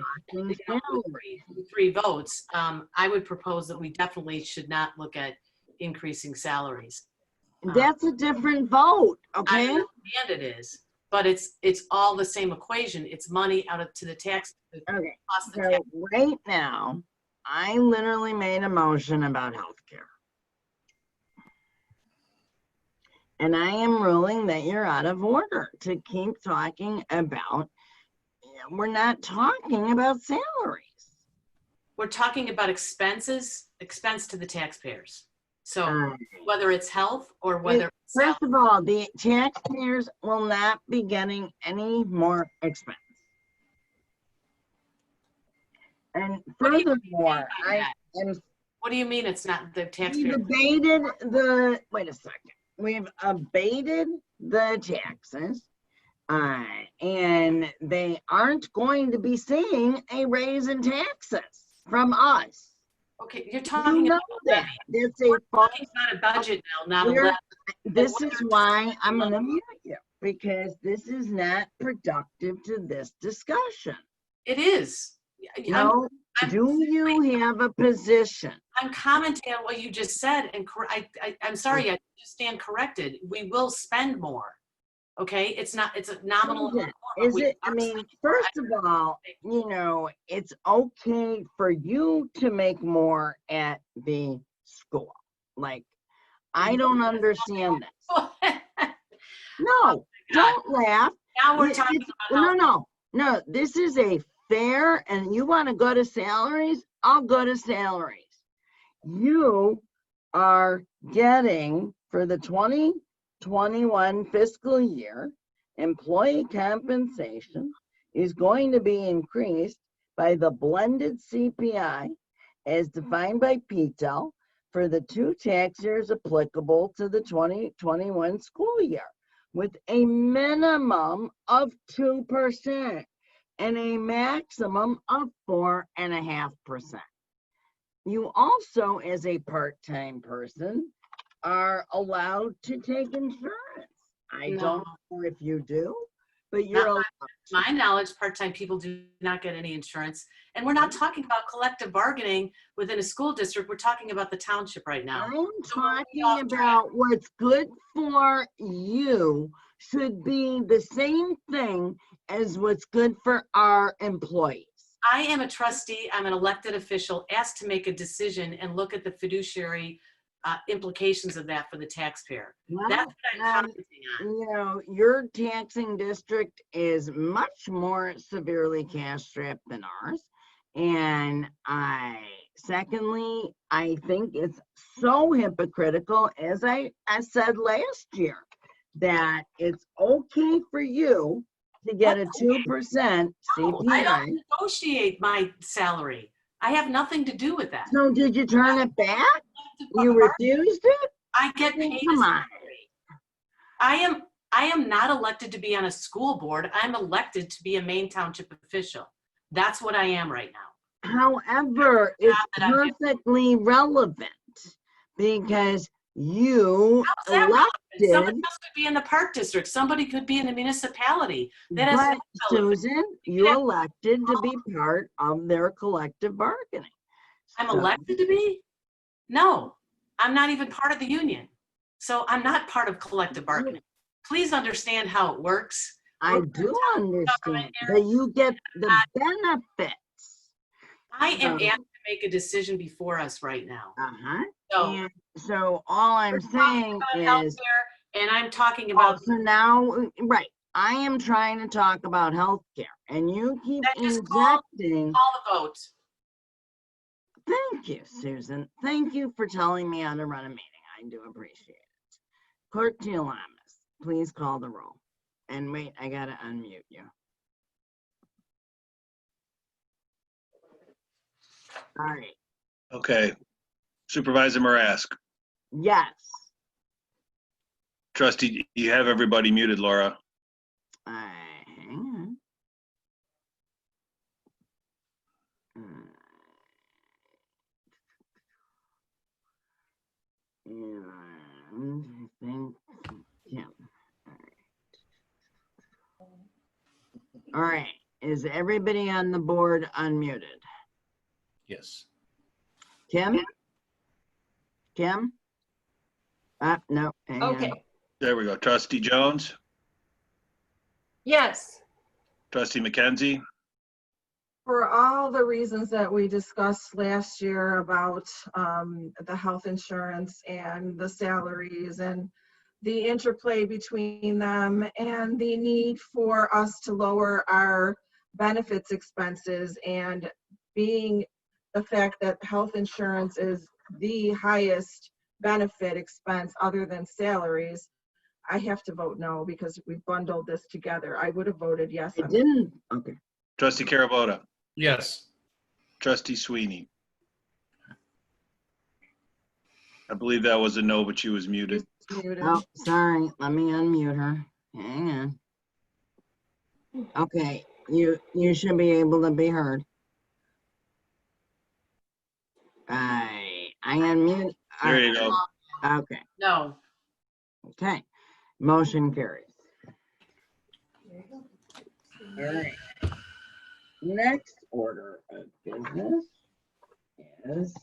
three votes, I would propose that we definitely should not look at increasing salaries. That's a different vote, okay? I understand it is, but it's all the same equation. It's money to the tax. Okay, so right now, I literally made a motion about healthcare. And I am ruling that you're out of order to keep talking about, we're not talking about salaries. We're talking about expense to the taxpayers. So whether it's health or whether first of all, the taxpayers will not be getting any more expense. And furthermore, what do you mean it's not the taxpayers? Wait a second. We've abated the taxes And they aren't going to be seeing a raise in taxes from us. Okay, you're You talking know about that. It's a we're talking about a budget now, not a We're- levy. This is why I'm going to mute you, because this is not productive to this discussion. It is. No, do you have a position? I'm commenting on what you just said, and I'm sorry, I just stand corrected. We will spend more. Okay, it's a nominal amount more, Is it, I mean, first of all, you know, it's okay for you to make more at the school. Like, I don't understand this. No, don't laugh. Now we're talking about No, this is a fair, and you want to go to salaries, I'll go to salaries. You are getting, for the 2021 fiscal year, employee compensation is going to be increased by the blended CPI as defined by PTEL for the 2 tax years applicable to the 2021 school year, with a minimum of 2% and a maximum of 4.5%. You also, as a part-time person, are allowed to take insurance. I don't know if you do, but you're allowed. My knowledge, part-time people do not get any insurance. And we're not talking about collective bargaining within a school district. We're talking about the township right now. I'm talking about what's good for you should be the same thing as what's good for our employees. I am a trustee. I'm an elected official asked to make a decision and look at the fiduciary implications of that for the taxpayer. Well, that's what I'm commenting on. You know, your taxing district is much more severely cash-strapped than ours. And secondly, I think it's so hypocritical, as I said last year, that it's okay for you to get a 2% CPI. I don't negotiate my salary. I have nothing to do with that. So did you turn it back? You refused it? I get paid. Come on. I am not elected to be on a school board. I'm elected to be a Maine Township official. That's what I am right now. However, it's perfectly relevant because you elected. Somebody else could be in the park district. Somebody could be in the municipality. But Susan, you elected to be part of their collective bargaining. I'm elected to be? No, I'm not even part of the union. So I'm not part of collective bargaining. Please understand how it works. I do understand that you get the benefits. I am asked to make a decision before us right now. So all I'm saying is, and I'm talking about. So now, right, I am trying to talk about healthcare, and you keep injecting. Call the vote. Thank you, Susan. Thank you for telling me how to run a meeting. I do appreciate it. Clerk Gialamas, please call the roll. And wait, I gotta unmute you. All right. Okay. Supervisor Marask. Yes. Trustee, you have everybody muted, Laura. Hang on. And I think, yeah. All right. Is everybody on the board unmuted? Yes. Kim? Kim? No. Hang Okay. on. There we go. Trustee Jones, Yes. Trustee McKenzie, For all the reasons that we discussed last year about the health insurance and the salaries and the interplay between them and the need for us to lower our benefits expenses, and being the fact that health insurance is the highest benefit expense other than salaries, I have to vote no because we bundled this together. I would have voted yes. I didn't. Okay. Trustee Carabota, Yes. Trustee Sweeney. I believe that was a no, but she was muted. Oh, sorry. Let me unmute her. Hang on. Okay, you should be able to be heard. I unmute. There you go. Okay, No. okay. Motion carries. All right. Next order of business is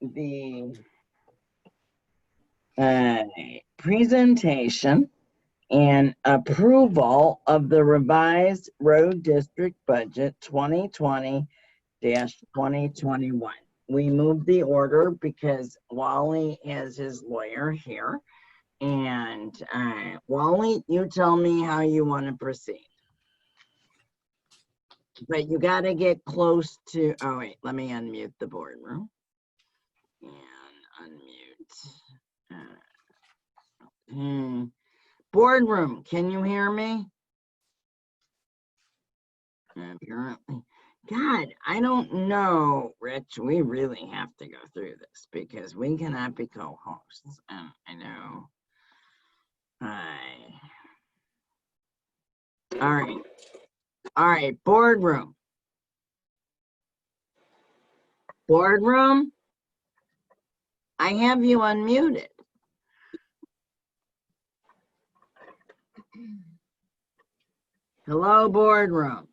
the presentation and approval of the revised road district budget 2020-2021. We moved the order because Wally has his lawyer here. And Wally, you tell me how you want to proceed. But you got to get close to, oh wait, let me unmute the boardroom. And unmute. Boardroom, can you hear me? Apparently. God, I don't know, Rich. We really have to go through this because we cannot be co-hosts. I know. All right, boardroom. Boardroom, I have you unmuted. Hello, boardroom.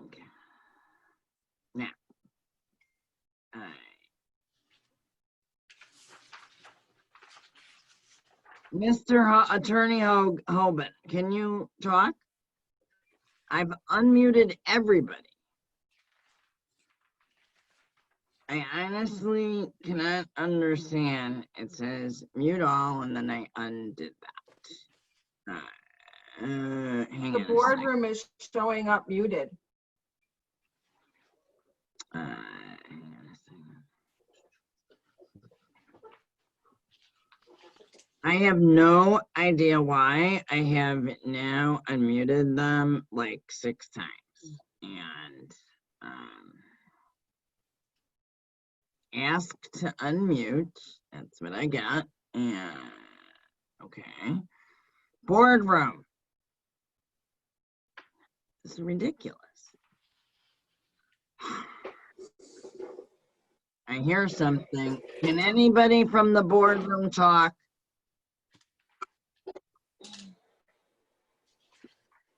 Okay. Now, Mr. Attorney Hoban, can you talk? I've unmuted everybody. I honestly cannot understand. It says mute all, and then I undid that. Hang The on boardroom is showing up muted. hang on a second. I have no idea why. I have now unmuted them like 6 times and asked to unmute. That's what I got. And okay. Boardroom. This is ridiculous. I hear something. Can anybody from the boardroom talk?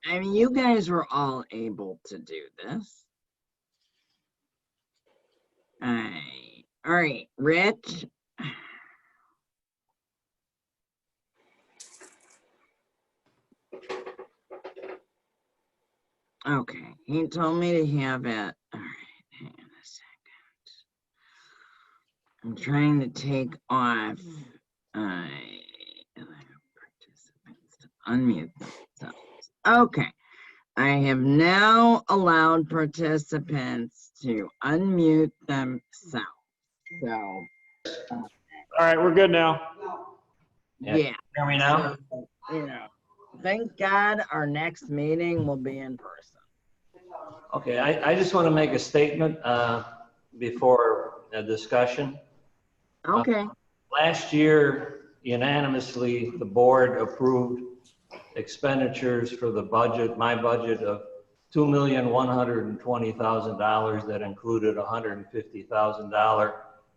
I mean, you guys were all able to do this. All right, Rich. Okay, he told me to have it. All right, hang on a second. I'm trying to take off participants to unmute themselves. Okay, I have now allowed participants to unmute themselves. So, All right, we're good now. yeah. Hear me now? So, thank God our next meeting will be in person. Okay, I just want to make a statement before a discussion. Okay. Last year, unanimously, the board approved expenditures for the budget, my budget of $2,120,000 that included $150,000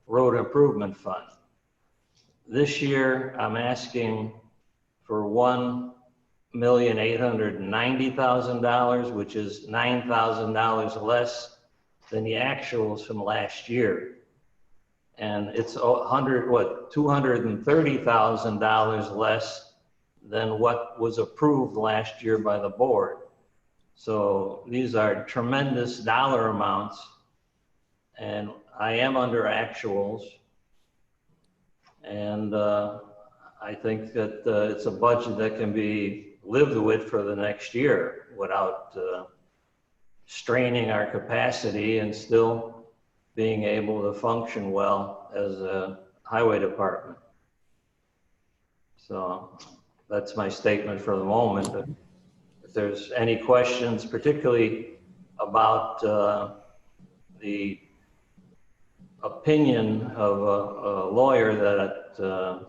road improvement fund. This year, I'm asking for $1,890,000, which is $9,000 less than the actuals from last year. And it's $230,000 less than what was approved last year by the board. So these are tremendous dollar amounts, and I am under actuals. And I think that it's a budget that can be lived with for the next year without straining our capacity and still being able to function well as a highway department. So that's my statement for the moment. But if there's any questions, particularly about the opinion of a lawyer that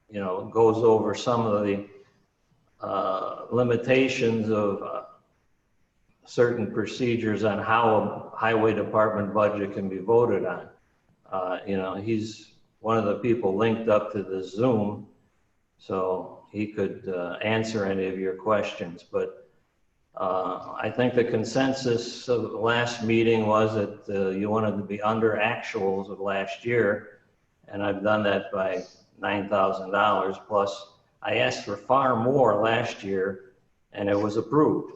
you know, goes over some of the limitations of certain procedures on how a highway department budget can be voted on. You know, he's one of the people linked up to the Zoom, so he could answer any of your questions. But I think the consensus of the last meeting was that you wanted to be under actuals of last year, and I've done that by $9,000 plus. I asked for far more last year, and it was approved.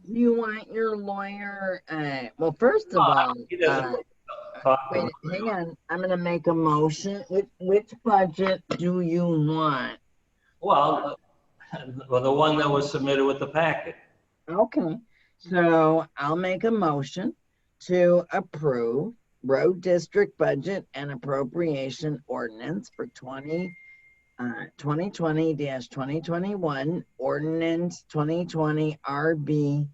Do you want your lawyer, well, first of all, He doesn't talk to wait, hang on, I'm gonna make a motion. Which budget do you want? Well, the one that was submitted with the packet. Okay, so I'll make a motion to approve road district budget and appropriation ordinance for 2020-2021, ordinance 2020 RB-1.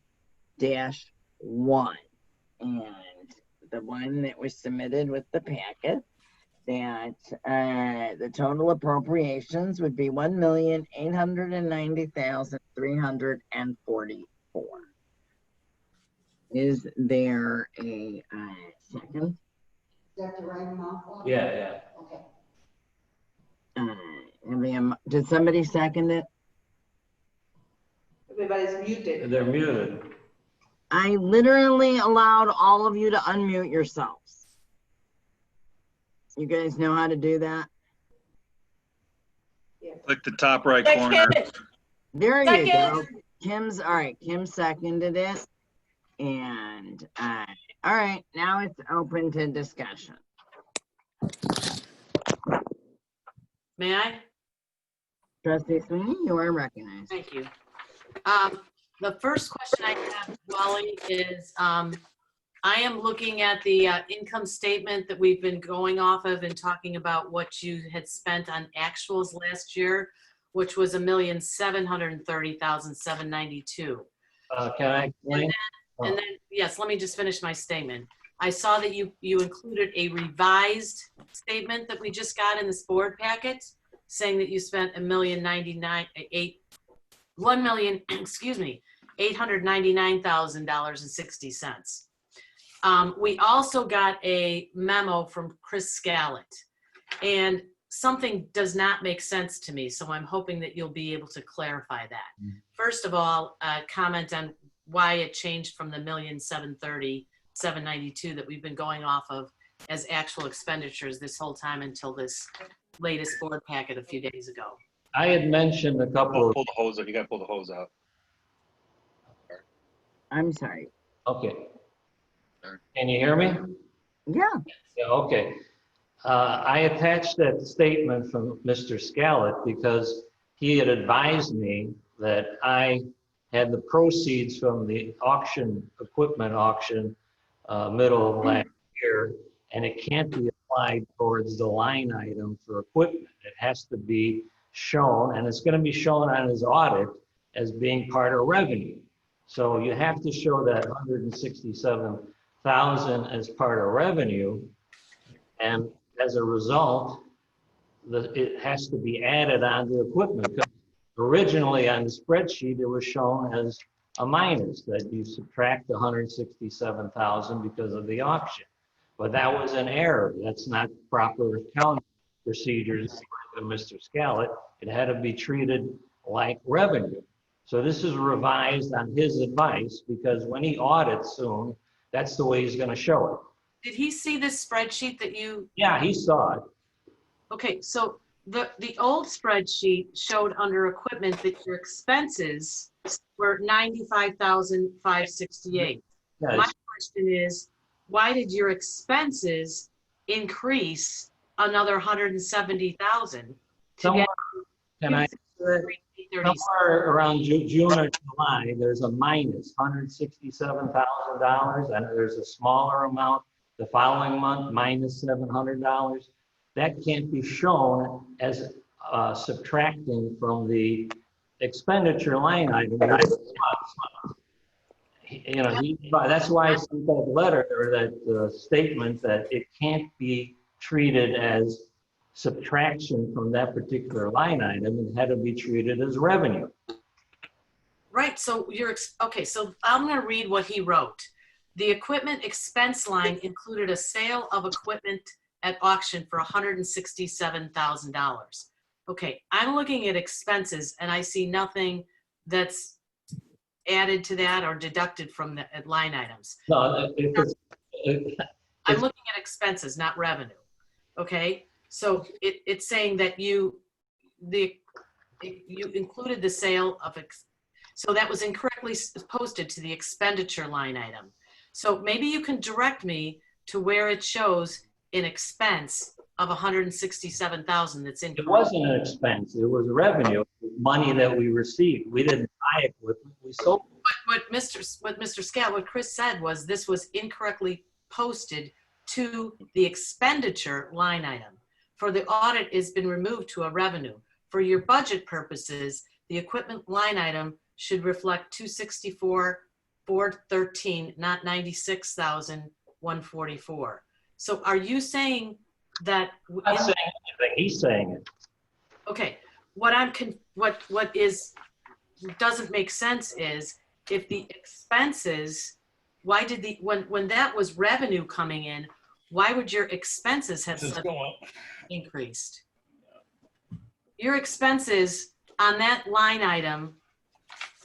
And the one that was submitted with the packet, that the total appropriations would be $1,890,344. Is there a second? Is that the right amount? Yeah. Okay. Did somebody second it? Everybody's muted. They're muted. I literally allowed all of you to unmute yourselves. You guys know how to do that? Click the top right corner. There you Second. go. All right, Kim seconded it. And, all right, now it's open to discussion. May I? Trustee Sweeney, you are recognized. Thank you. The first question I have, Wally, is I am looking at the income statement that we've been going off of and talking about what you had spent on actuals last year, which was $1,730,792. Can I explain? And then, yes, let me just finish my statement. I saw that you included a revised statement that we just got in this board packet, saying that you spent $899,060. We also got a memo from Chris Scallett, and something does not make sense to me, so I'm hoping that you'll be able to clarify that. First of all, comment on why it changed from the $1,730,792 that we've been going off of as actual expenditures this whole time until this latest board packet a few days ago. I had mentioned a couple of... Pull the hose out. You got to pull the hose out. I'm sorry. Okay. Can you hear me? Yeah. Yeah, okay. I attached that statement from Mr. Scallett because he had advised me that I had the proceeds from the equipment auction, middle of last year, and it can't be applied towards the line item for equipment. It has to be shown, and it's going to be shown on his audit as being part of revenue. So you have to show that $167,000 as part of revenue, and as a result, it has to be added on to equipment. Originally on the spreadsheet, it was shown as a minus, that you subtract $167,000 because of the auction. But that was an error. That's not proper accounting procedures of Mr. Scallett. It had to be treated like revenue. So this is revised on his advice, because when he audits soon, that's the way he's going to show it. Did he see this spreadsheet that you? Yeah, he saw it. Okay, so the old spreadsheet showed under equipment that your expenses were $95,568. Yeah, My question is, why did your expenses increase another $170,000? Somewhere around June or July, there's a minus $167,000, and there's a smaller amount the following month minus $700, that can't be shown as subtracting from the expenditure line item. You know, that's why I sent that letter or that statement that it can't be treated as subtraction from that particular line item. It had to be treated as revenue. Right, so okay, so I'm gonna read what he wrote. The equipment expense line included a sale of equipment at auction for $167,000. Okay, I'm looking at expenses and I see nothing that's added to that or deducted from the line items. No, I'm looking at expenses, not revenue. Okay, so it's saying that you included the sale of, so that was incorrectly posted to the expenditure line item. So maybe you can direct me to where it shows an expense of $167,000 that's in. It wasn't an expense, it was revenue, money that we received. We didn't buy equipment, we sold. What Mr. Scott, what Chris said was this was incorrectly posted to the expenditure line item. For the audit has been removed to a revenue. For your budget purposes, the equipment line item should reflect $264,413, not $96,144. So are you saying that? I'm not saying anything, he's saying it. Okay, what doesn't make sense is if the expenses, why did when that was revenue coming in, why would your expenses have increased? Your expenses on that line item,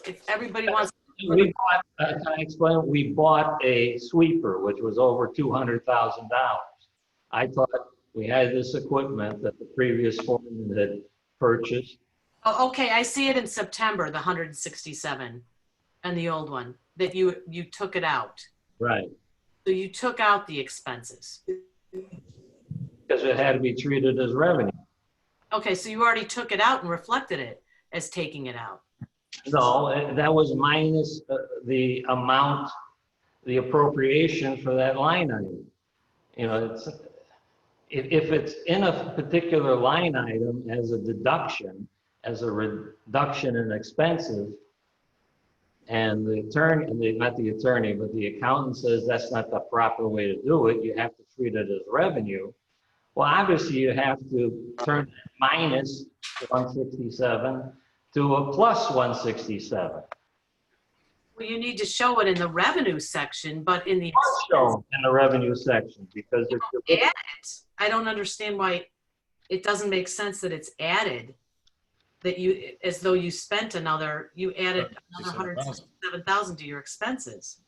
if everybody wants. We bought, can I explain? We bought a sweeper, which was over $200,000. I thought we had this equipment that the previous foreman had purchased. Oh, okay, I see it in September, the 167, and the old one, that you took it out. Right. So you took out the expenses. Because it had to be treated as revenue. Okay, so you already took it out and reflected it as taking it out. No, that was minus the amount, the appropriation for that line item. You know, if it's in a particular line item as a deduction, as a reduction in expenses, and the attorney, not the attorney, but the accountant says that's not the proper way to do it, you have to treat it as revenue. Well, obviously you have to turn minus 167 to a plus 167. Well, you need to show it in the revenue section, but in the shown in the revenue section because if you add it, I don't understand why it doesn't make sense that it's added. That you, as though you spent another, you added another 167,000 to your expenses.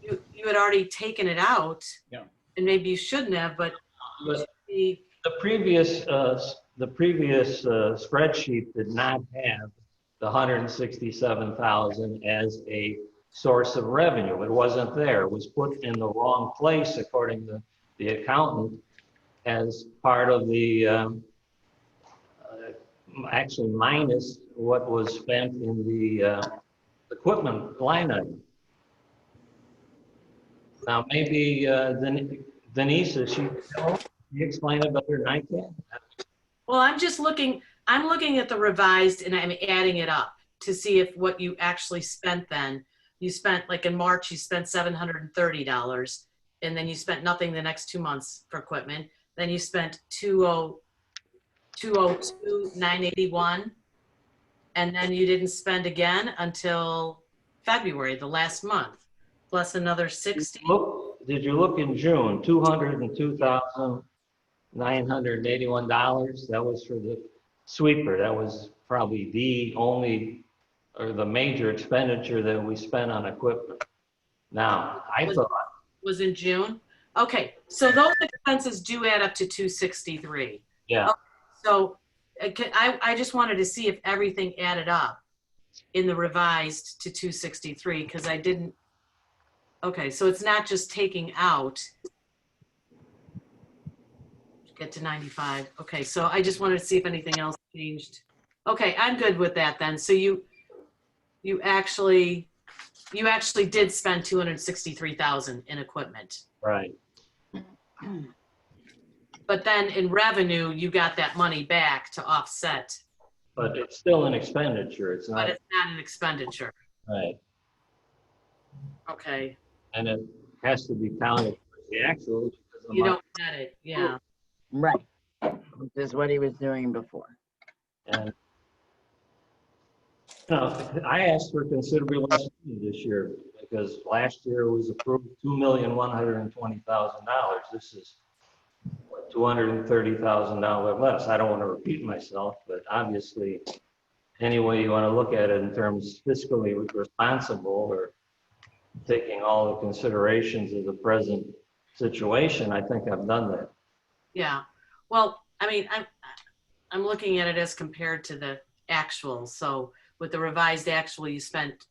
You had already taken it out, yeah, and maybe you shouldn't have, but the previous spreadsheet did not have the 167,000 as a source of revenue. It wasn't there. It was put in the wrong place according to the accountant as part of the actually minus what was spent in the equipment line item. Now maybe Denise, is she explain it better than I can? well, I'm looking at the revised and I'm adding it up to see if what you actually spent then. You spent, like in March, you spent $730, and then you spent nothing the next 2 months for equipment. Then you spent $202,981, and then you didn't spend again until February, the last month, plus another 60. Did you look in June? $202,981. That was for the sweeper. That was probably the only or the major expenditure that we spent on equipment. Now, I thought was in June. Okay, so those expenses do add up to 263. Yeah. Okay, so I just wanted to see if everything added up in the revised to 263 because I didn't. Okay, so it's not just taking out. Get to 95. Okay, so I just wanted to see if anything else changed. Okay, I'm good with that then. So you actually did spend $263,000 in equipment. Right. But then in revenue, you got that money back to offset, But it's still an expenditure. It's but not, it's not an expenditure. right. Okay, And it has to be counted for the actual. Because the you money- don't get it, yeah. Right, which is what he was doing before. And, you know, I asked for considerably less money this year because last year was approved $2,120,000. This is what, $230,000 less. I don't want to repeat myself, but obviously, any way you want to look at it in terms fiscally responsible or taking all the considerations of the present situation, I think I've done that. Yeah, well, I mean, I'm looking at it as compared to the actual. So with the revised actual, you spent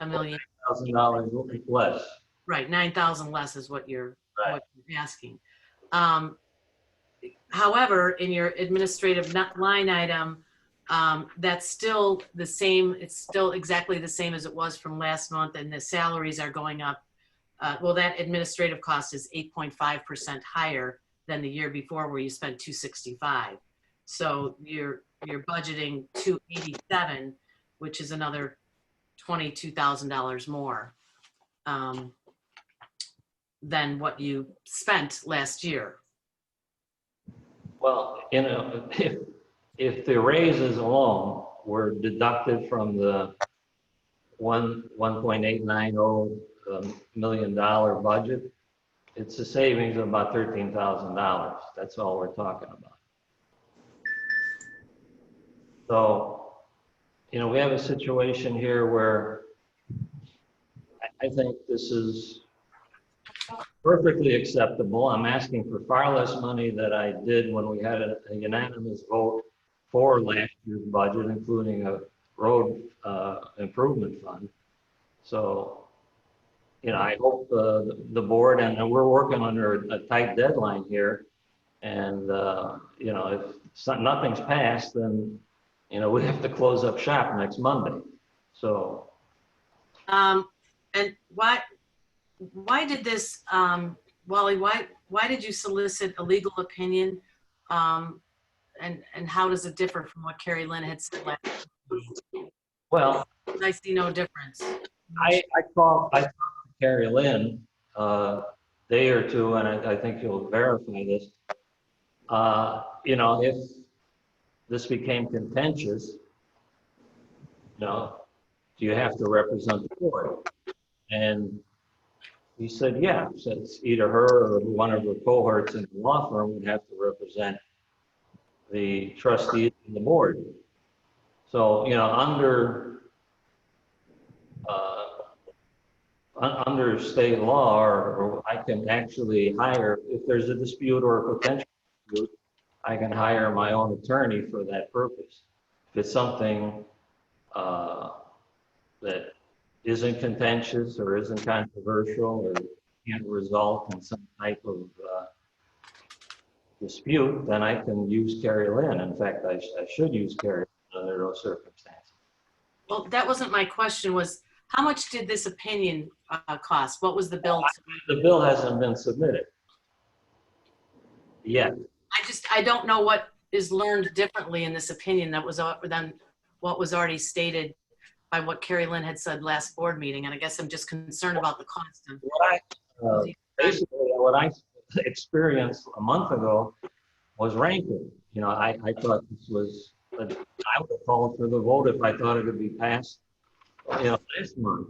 $1 million. $1,000 less. Right, 9,000 less is what you're, Right. what you're asking. However, in your administrative line item, that's still the same. It's still exactly the same as it was from last month, and the salaries are going up. Well, that administrative cost is 8.5% higher than the year before, where you spent 265. So you're budgeting 287, which is another $22,000 more than what you spent last year. Well, you know, if the raises alone were deducted from the $1.890 million budget, it's a savings of about $13,000. That's all we're talking about. So, you know, we have a situation here where I think this is perfectly acceptable. I'm asking for far less money than I did when we had a unanimous vote for last year's budget, including a road improvement fund. So, you know, I hope the board, and we're working under a tight deadline here, and you know, if nothing's passed, then, you know, we have to close up shop next Monday. So. And why did this, Wally, why did you solicit a legal opinion? And how does it differ from what Carrie Lynn had said last week? Well, I see no difference. I talked to Carrie Lynn a day or two, and I think you'll verify this. You know, if this became contentious, you know, do you have to represent the board? And he said, yeah. So it's either her or one of her cohorts in the law firm would have to represent the trustees and the board. So, you know, under state law, or I can actually hire, if there's a dispute or a potential dispute, I can hire my own attorney for that purpose. If it's something that isn't contentious or isn't controversial or can't result in some type of dispute, then I can use Carrie Lynn. In fact, I should use Carrie Lynn under those circumstances. Well, that wasn't my question. Was how much did this opinion cost? What was the bill? The bill hasn't been submitted yet. I don't know what is learned differently in this opinion that was than what was already stated by what Carrie Lynn had said last board meeting. And I guess I'm just concerned about the cost of Basically, what I experienced a month ago was rancor. You know, I thought this was, I would have called for the vote if I thought it could be passed, you know, last month.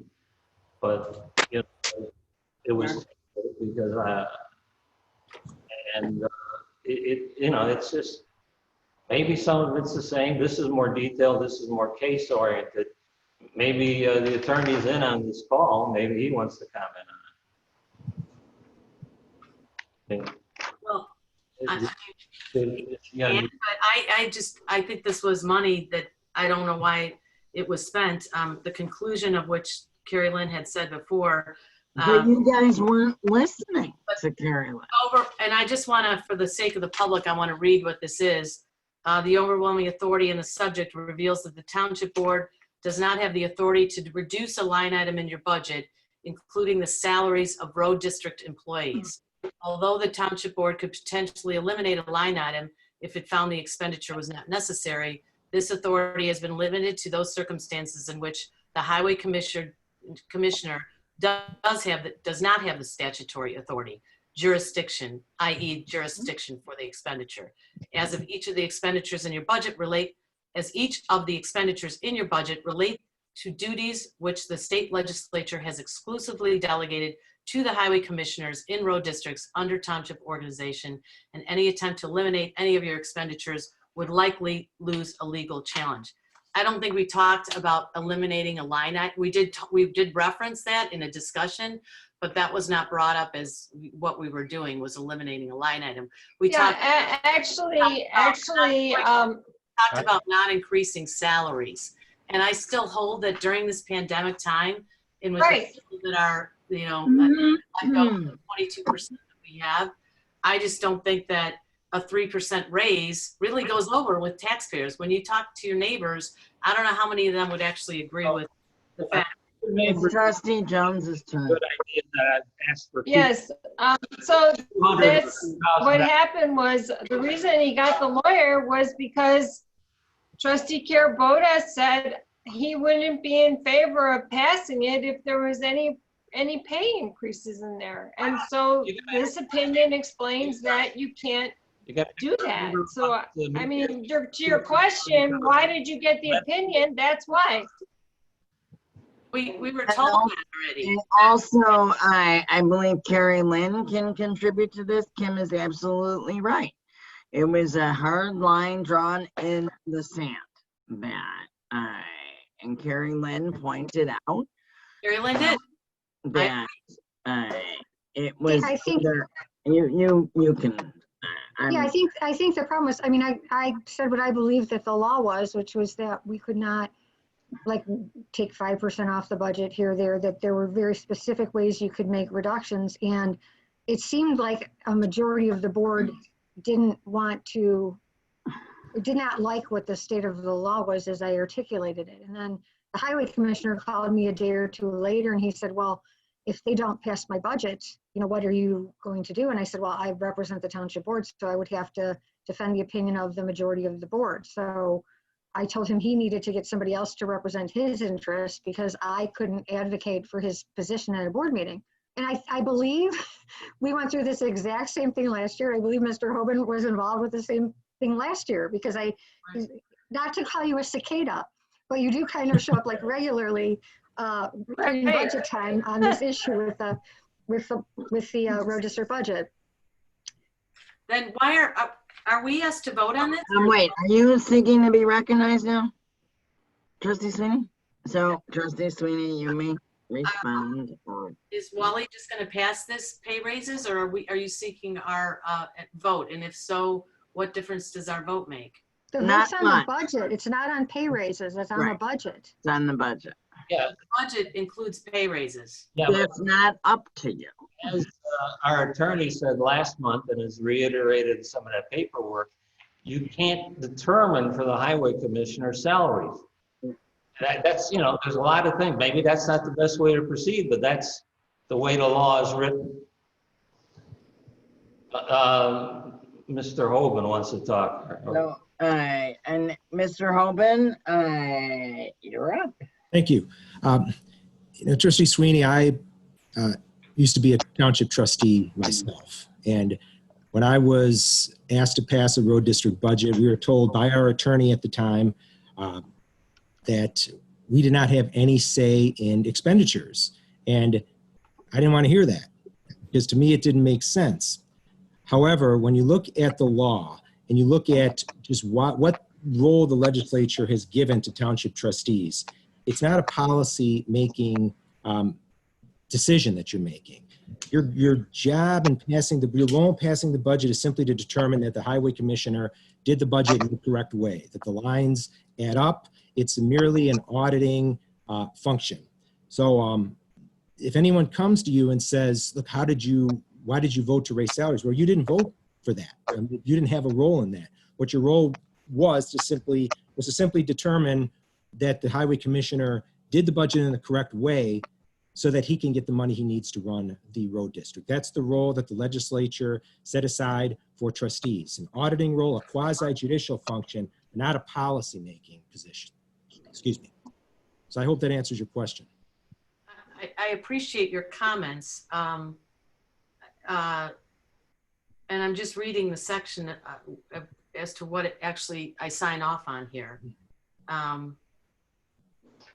But, you know, it was because you know, it's just, maybe some of it's the same. This is more detailed. This is more case oriented. Maybe the attorney's in on this call. Maybe he wants to comment on it. Well, Yeah. but I think this was money that I don't know why it was spent. The conclusion of which Carrie Lynn had said before. But you guys weren't listening to Carrie Lynn. And I just want to, for the sake of the public, I want to read what this is. The overwhelming authority in the subject reveals that the Township Board does not have the authority to reduce a line item in your budget, including the salaries of road district employees. Although the township board could potentially eliminate a line item if it found the expenditure was not necessary, this authority has been limited to those circumstances in which the highway commissioner does not have the statutory authority, jurisdiction, i.e. jurisdiction for the expenditure. As each of the expenditures in your budget relate to duties which the state legislature has exclusively delegated to the highway commissioners in road districts under township organization, and any attempt to eliminate any of your expenditures would likely lose a legal challenge. I don't think we talked about eliminating a line item. We did reference that in a discussion, but that was not brought up as what we were doing was eliminating a line item. We talked about not increasing salaries. And I still hold that during this pandemic time, and with the people that are, you know, like 22% that we have, I just don't think that a 3% raise really goes over with taxpayers. When you talk to your neighbors, I don't know how many of them would actually agree with the fact. It's Trustee Jones's turn. Good idea that I asked for. Yes, so that's what happened was the reason he got the lawyer was because Trustee Carabota said he wouldn't be in favor of passing it if there was any pay increases in there. And so this opinion explains that you can't do that. So, I mean, to your question, why did you get the opinion? That's why. We were told that already. And also, I believe Carrie Lynn can contribute to this. Kim is absolutely right. It was a hard line drawn in the sand that and Carrie Lynn pointed out. Carrie Lynn did. That it was. I think you can. Yeah, I think the problem was, I mean, I said what I believed that the law was, which was that we could not like take 5% off the budget here or there, that there were very specific ways you could make reductions. And it seemed like a majority of the board did not like what the state of the law was as I articulated it. And then the highway commissioner called me a day or two later and he said, well, if they don't pass my budget, you know, what are you going to do? And I said, well, I represent the township board, so I would have to defend the opinion of the majority of the board. So I told him he needed to get somebody else to represent his interests because I couldn't advocate for his position at a board meeting. And I believe we went through this exact same thing last year. I believe Mr. Hoban was involved with the same thing last year because not to call you a cicada, but you do kind of show up like regularly during budget time on this issue with the road district budget. Then why are we asked to vote on this? Wait, are you seeking to be recognized now, Trustee Sweeney? So, Trustee Sweeney, you may respond. Is Wally just going to pass this pay raises, or are you seeking our vote? And if so, what difference does our vote make? The vote's on the budget. It's not on pay raises. It's on the budget. It's on the budget. Yeah. The budget includes pay raises. Yeah, that's not up to you. As our attorney said last month and has reiterated some of that paperwork, you can't determine for the highway commissioner salaries. That's, you know, there's a lot of things. Maybe that's not the best way to proceed, but that's the way the law is written. Mr. Hoban wants to talk. No, and Mr. Hoban, you're up. Thank you. You know, Trustee Sweeney, I used to be a township trustee myself. And when I was asked to pass a road district budget, we were told by our attorney at the time that we did not have any say in expenditures. And I didn't want to hear that because to me, it didn't make sense. However, when you look at the law and you look at just what role the legislature has given to township trustees, it's not a policy making decision that you're making. Your job in passing your role in passing the budget is simply to determine that the highway commissioner did the budget in the correct way, that the lines add up. It's merely an auditing function. So if anyone comes to you and says, look, why did you vote to raise salaries? Well, you didn't vote for that. You didn't have a role in that. What your role was to simply determine that the highway commissioner did the budget in the correct way so that he can get the money he needs to run the road district. That's the role that the legislature set aside for trustees, an auditing role, a quasi-judicial function, not a policy-making position. Excuse me. So I hope that answers your question. I appreciate your comments. And I'm just reading the section as to what it actually I sign off on here.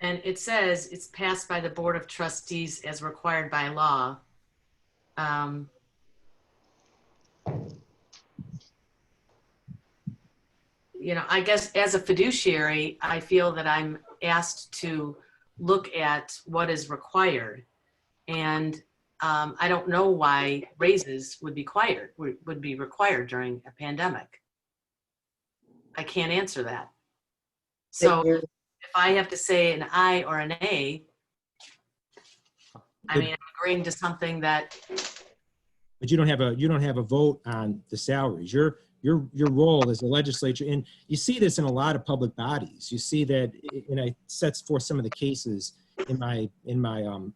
And it says it's passed by the Board of Trustees as required by law. You know, I guess as a fiduciary, I feel that I'm asked to look at what is required. And I don't know why raises would be required during a pandemic. I can't answer that. So if I have to say an I or an A, I mean, I'm agreeing to something that. But you don't have a vote on the salaries. Your role as a legislature, and you see this in a lot of public bodies. You see that, and I set forth some of the cases in my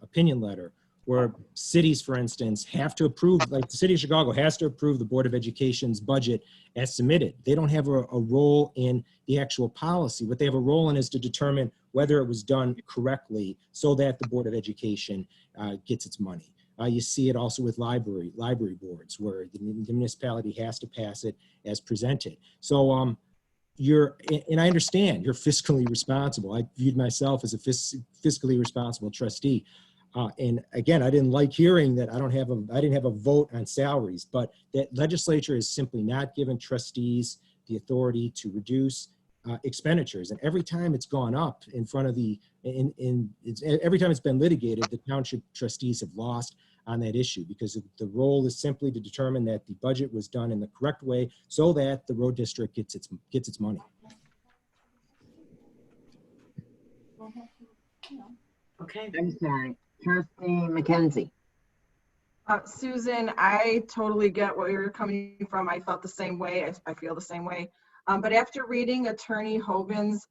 opinion letter, where cities, for instance, have to approve, like the city of Chicago has to approve the Board of Education's budget as submitted. They don't have a role in the actual policy. What they have a role in is to determine whether it was done correctly so that the Board of Education gets its money. You see it also with library boards, where the municipality has to pass it as presented. So and I understand you're fiscally responsible. I viewed myself as a fiscally responsible trustee. And again, I didn't like hearing that I didn't have a vote on salaries, but that legislature is simply not given trustees the authority to reduce expenditures. And every time it's gone up in front of every time it's been litigated, the township trustees have lost on that issue, because the role is simply to determine that the budget was done in the correct way so that the road district gets its money. Okay. I'm sorry. Trustee McKenzie. Susan, I totally get where you're coming from. I felt the same way. I feel the same way. But after reading Attorney Hogan's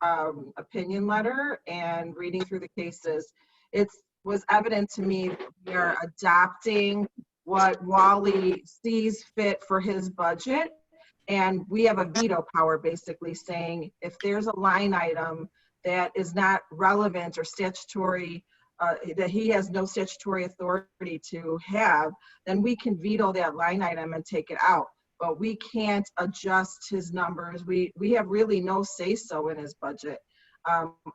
opinion letter and reading through the cases, it was evident to me that we are adopting what Wally sees fit for his budget. And we have a veto power, basically saying if there's a line item that is not relevant or statutory, that he has no statutory authority to have, then we can veto that line item and take it out. But we can't adjust his numbers. We have really no say-so in his budget.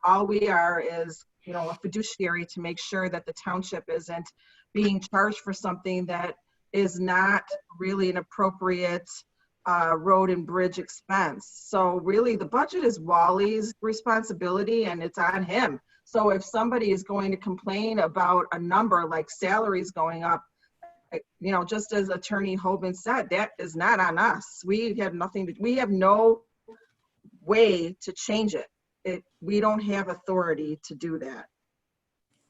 All we are is, a fiduciary to make sure that the township isn't being charged for something that is not really an appropriate road and bridge expense. So really the budget is Wally's responsibility and it's on him. So if somebody is going to complain about a number like salaries going up, just as Attorney Hoban said, that is not on us. We have no way to change it. We don't have authority to do that.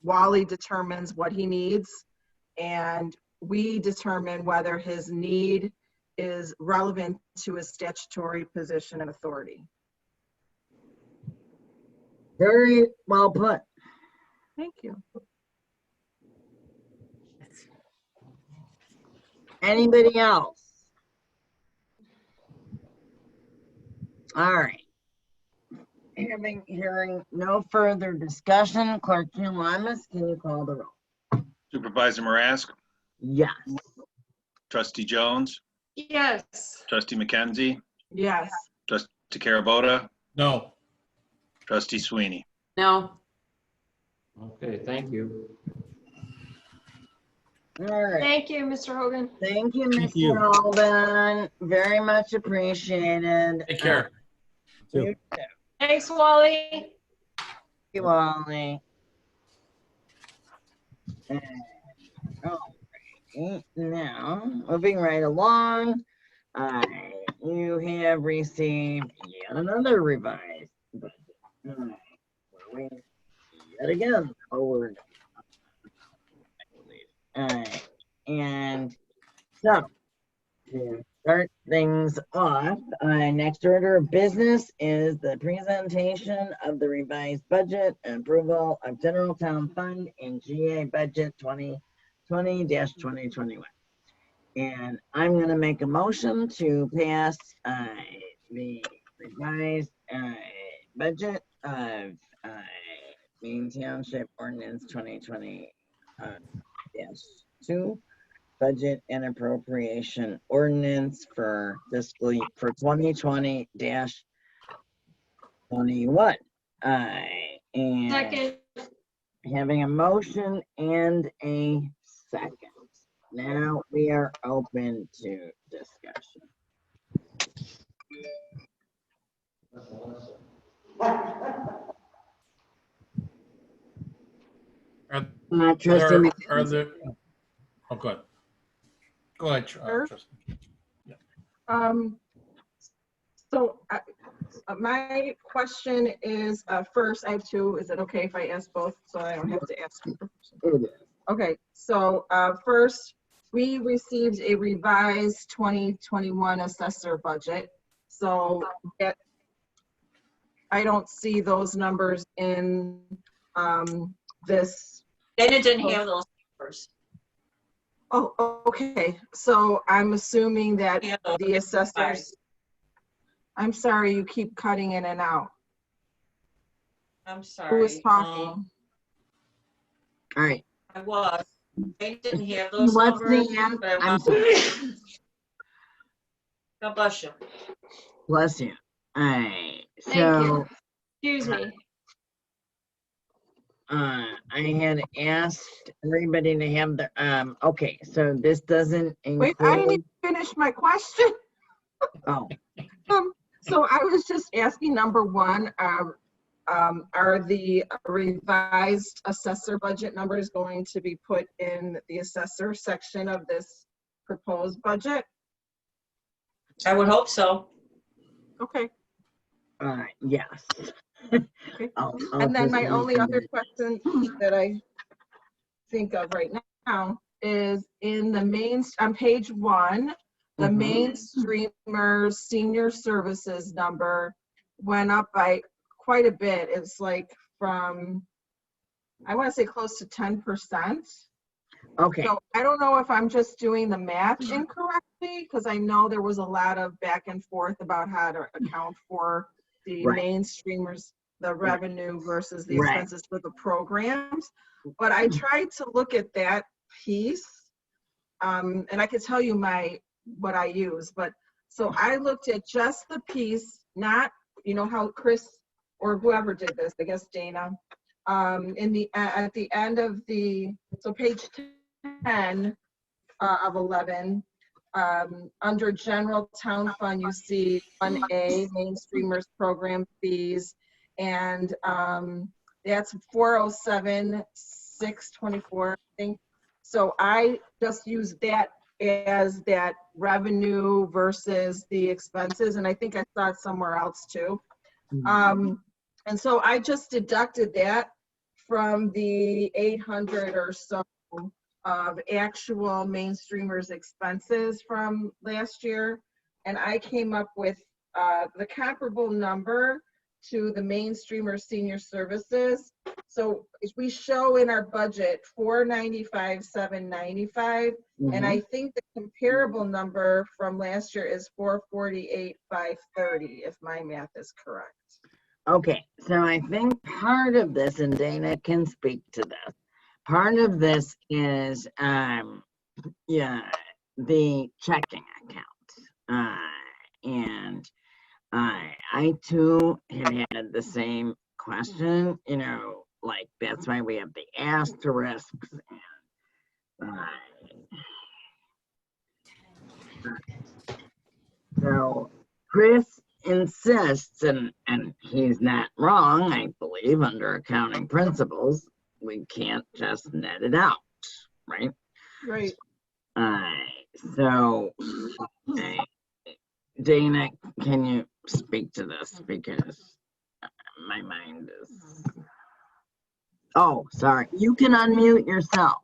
Wally determines what he needs, and we determine whether his need is relevant to his statutory position and authority. Very well put. Thank you. Anybody else? All right. Hearing no further discussion, Clerk Lamas, can you call the roll? Supervisor Marask? Yes. Trustee Jones? Yes. Trustee McKenzie? Yes. Trustee Carabota? No. Trustee Sweeney? No. Okay, thank you. All right. Thank you, Mr. Hogan. Thank you, Thank Mr. you. Alden. Very much appreciated. Take care. You too. Thanks, Wally. Thank you, Wally. All right. Now, moving right along, you have received yet another revised budget. All right. We're yet again forward. All right. And so, to start things off. Next order of business is the presentation of the revised budget and approval of general town fund and GA budget 2020-2021. And I'm going to make a motion to pass the revised budget of Maine Township Ordinance 2020-2 budget and appropriation ordinance for fiscal year for 2020-21. And Second. having a motion and a second. Now we are open to discussion. Trustee Are there, oh, go ahead. Go ahead, Trustee. So my question is, first, I have two. Is it okay if I ask both so I don't have to ask you? Okay, so first, we received a revised 2021 assessor budget. So I don't see those numbers in this. Dana didn't have those numbers. Oh, okay. So I'm assuming that the assessors. I'm sorry, you keep cutting in and out. I'm sorry. Who is talking? All right. I was. They didn't have those What's numbers. the But I'm sorry. God bless you. Bless you. All right. Thank So, you. Excuse me. I had asked everybody to have the, okay, so this doesn't include. Wait, I didn't even finish my question. Oh. So I was just asking, number one, are the revised assessor budget numbers going to be put in the assessor section of this proposed budget? I would hope so. Okay. Yes. Okay. And then my only other question that I think of right now is in the main, on page 1, the Maine Streamers Senior Services number went up by quite a bit. It's like from, I want to say close to 10%. Okay. So I don't know if I'm just doing the math incorrectly, because I know there was a lot of back and forth about how to account for the Maine Streamers, the revenue versus the expenses for the programs. But I tried to look at that piece, and I could tell you what I use, but so I looked at just the piece, not, you know, how Chris or whoever did this, I guess Dana, at the end of the, so page 10 of 11, under general town fund, you see 1A, Maine Streamers program fees, and that's 407,624, I think. So I just use that as that revenue versus the expenses, and I think I saw it somewhere else too. And so I just deducted that from the 800 or so of actual Maine Streamers expenses from last year, and I came up with the comparable number to the Maine Streamers Senior Services. So we show in our budget 495,795, and I think the comparable number from last year is 448,530, if my math is correct. Okay, so I think part of this, and Dana can speak to this, part of this is the checking account. And I too have had the same question, you know, like that's why we have the asterisks. And, so Chris insists, and he's not wrong, I believe, under accounting principles, we can't just net it out, right? Right. So, Dana, can you speak to this? Because my mind is... Oh, sorry. You can unmute yourself.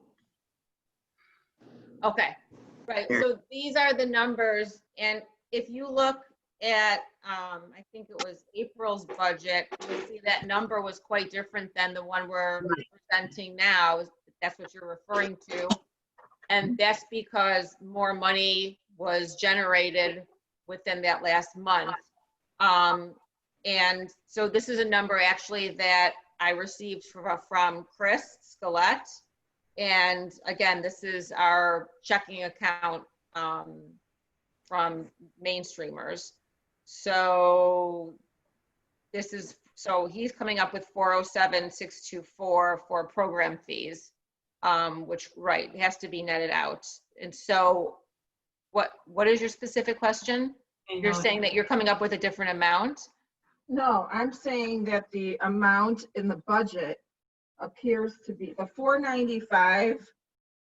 Okay. Right. Right, so these are the numbers, and if you look at, I think it was April's budget, you'll see that number was quite different than the one we're presenting now, if that's what you're referring to. And that's because more money was generated within that last month. And so this is a number actually that I received from Chris Scalette. And again, this is our checking account from Mainstreamers. So this is, so he's coming up with 407,624 for program fees, which, right, has to be netted out. And so what is your specific question? You're saying that you're coming up with a different amount? No, I'm saying that the amount in the budget appears to be the 495,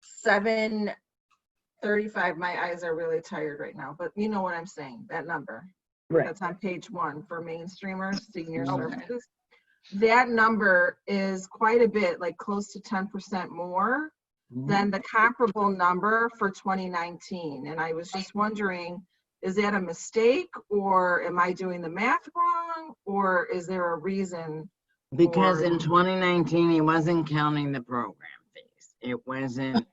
735. My eyes are really tired right now, but you know what I'm saying, that number. Right. That's on page 1 for Mainstreamers, senior services. That number is quite a bit, like close to 10% more than the comparable number for 2019. And I was just wondering, is that a mistake, or am I doing the math wrong, or is there a reason? Because in 2019, he wasn't counting the program fees. It wasn't.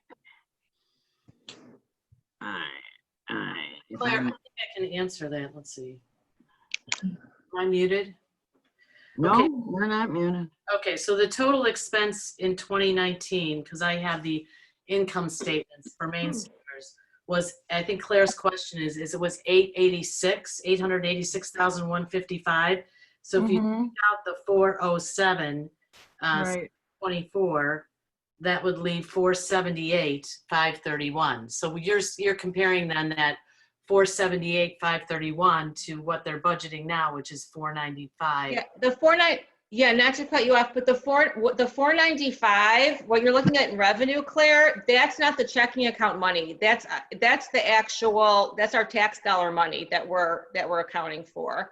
Claire, I think I can answer that. Let's see. Am I muted? No, Okay. we're not muted. Okay, so the total expense in 2019, because I have the income statements for Mainstreamers, was, I think Claire's question is it was 886,155. So if you take out the 407, Right. 24, that would leave 478,531. So you're comparing then that 478,531 to what they're budgeting now, which is 495. Yeah, not to cut you off, but the 495, what you're looking at in revenue, Claire, that's not the checking account money. That's the actual, that's our tax dollar money that we're accounting for.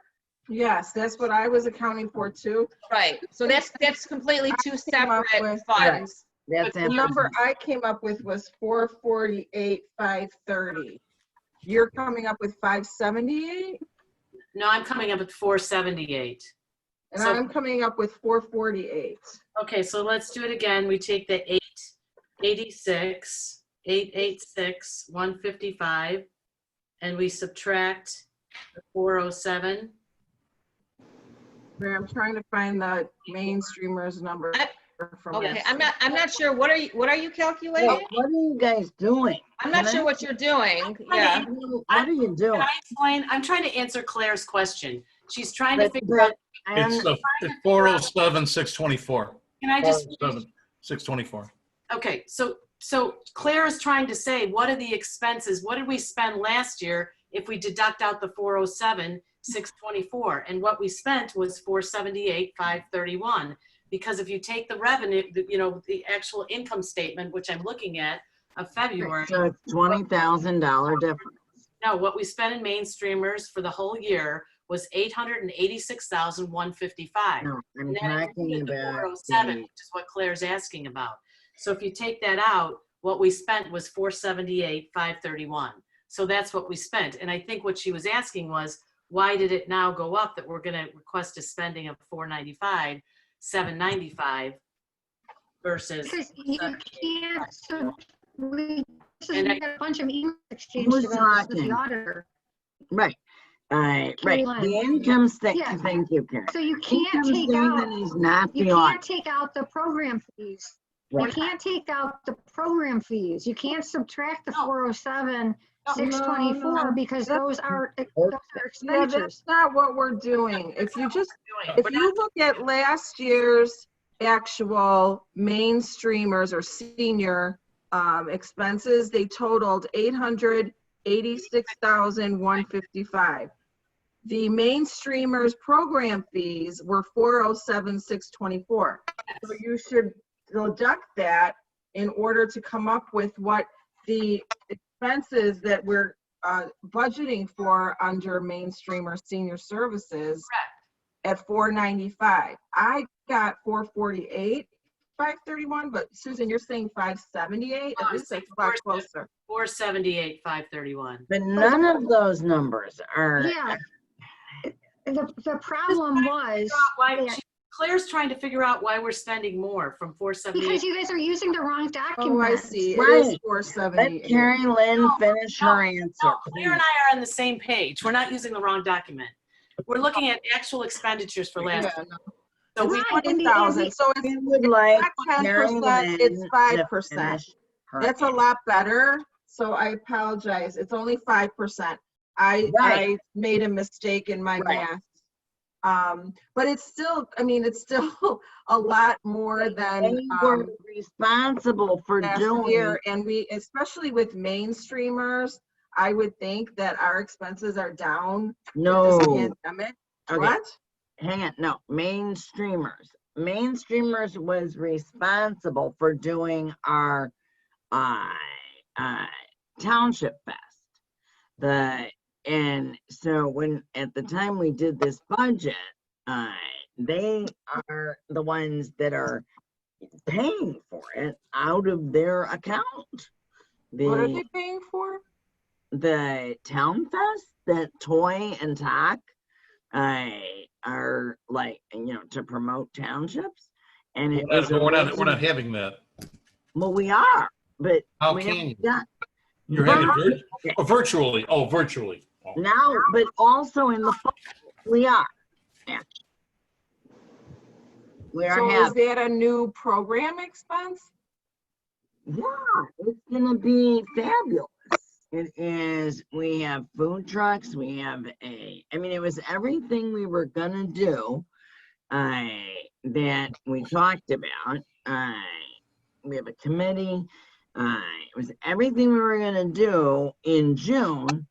Yes, that's what I was accounting for too. Right. So that's completely two separate funds. That's the number I came up with was 448,530. You're coming up with 578? No, I'm coming up with 478. And I'm coming up with 448. Okay, so let's do it again. We take the 886, 155, and we subtract the 407. I'm trying to find the Mainstreamers number. Okay, I'm not sure. What are you calculating? What are you guys doing? I'm not sure what you're doing. Yeah. What are you doing? Can I explain? I'm trying to answer Claire's question. She's trying to figure out. It's 407,624. Can I just? 624. Okay, so Claire is trying to say, what are the expenses? What did we spend last year if we deduct out the 407,624? And what we spent was 478,531. Because if you take the revenue, the actual income statement, which I'm looking at, of February. So it's $20,000 difference. No, what we spent in Mainstreamers for the whole year was 886,155. No, I'm And that talking included the about 407, which is what Claire's asking about. So if you take that out, what we spent was 478,531. So that's what we spent. And I think what she was asking was, why did it now go up that we're going to request a spending of 495, 795 versus? Because you can't, so we And had a bunch of email exchanges Who's about this with the talking? auditor. Right. Right. Caroline. The income statement. Yeah. Thank you, Karen. So you can't Income take out, statement is not you the can't audit. take out the program fees. You Right. can't take out the program fees. You can't subtract the 407, 624 No. because those are Yeah, expenditures. that's not what we're doing. If you look at last year's actual Mainstreamers or senior expenses, they totaled 886,155. The Mainstreamers program fees were 407,624. So you should deduct that in order to come up with what the expenses that we're budgeting for under Mainstreamer senior services at 495. I got 448, 531, but Susan, you're saying 578? At least it's 5 closer. 478, 531. But none of those numbers are. Yeah. The problem was Why, that Claire's trying to figure out why we're spending more from 478. because you guys are using the wrong document. Oh, I see. It Right. is Let 478. Carrie Lynn finish her answer. No, Claire and I are on the same page. We're not using the wrong document. We're looking at actual expenditures for last Yeah, year. no. So we, It's 20,000. So We it's would like not Carrie 10%, it's Lynn to 5%. finish her That's a answer. lot better. So I apologize. It's only 5%. I Right. made a mistake in my Right. math. But it's still, I mean, it's still a lot more than They were responsible for last doing. year. And we, especially with mainstreamers, I would think that our expenses are down with No. this pandemic. Okay. What? Hang on. No, Mainstreamers. Mainstreamers was responsible for doing our Township Fest. And so when at the time we did this budget, they are the ones that are paying for it out of their account. What are they paying for? The Town Fest that Toy and Talk are like, to promote townships. And it was We're not having that. well, we are, but How we can haven't you? done- You're having virtually. Oh, virtually. Oh. now, but also in the fall, we are. Actually. We are So is having. that a new program expense? Yeah, it's gonna be fabulous. It is. We have food trucks. We have it was everything we were gonna do. That we talked about. We have a committee. It was everything we were gonna do in June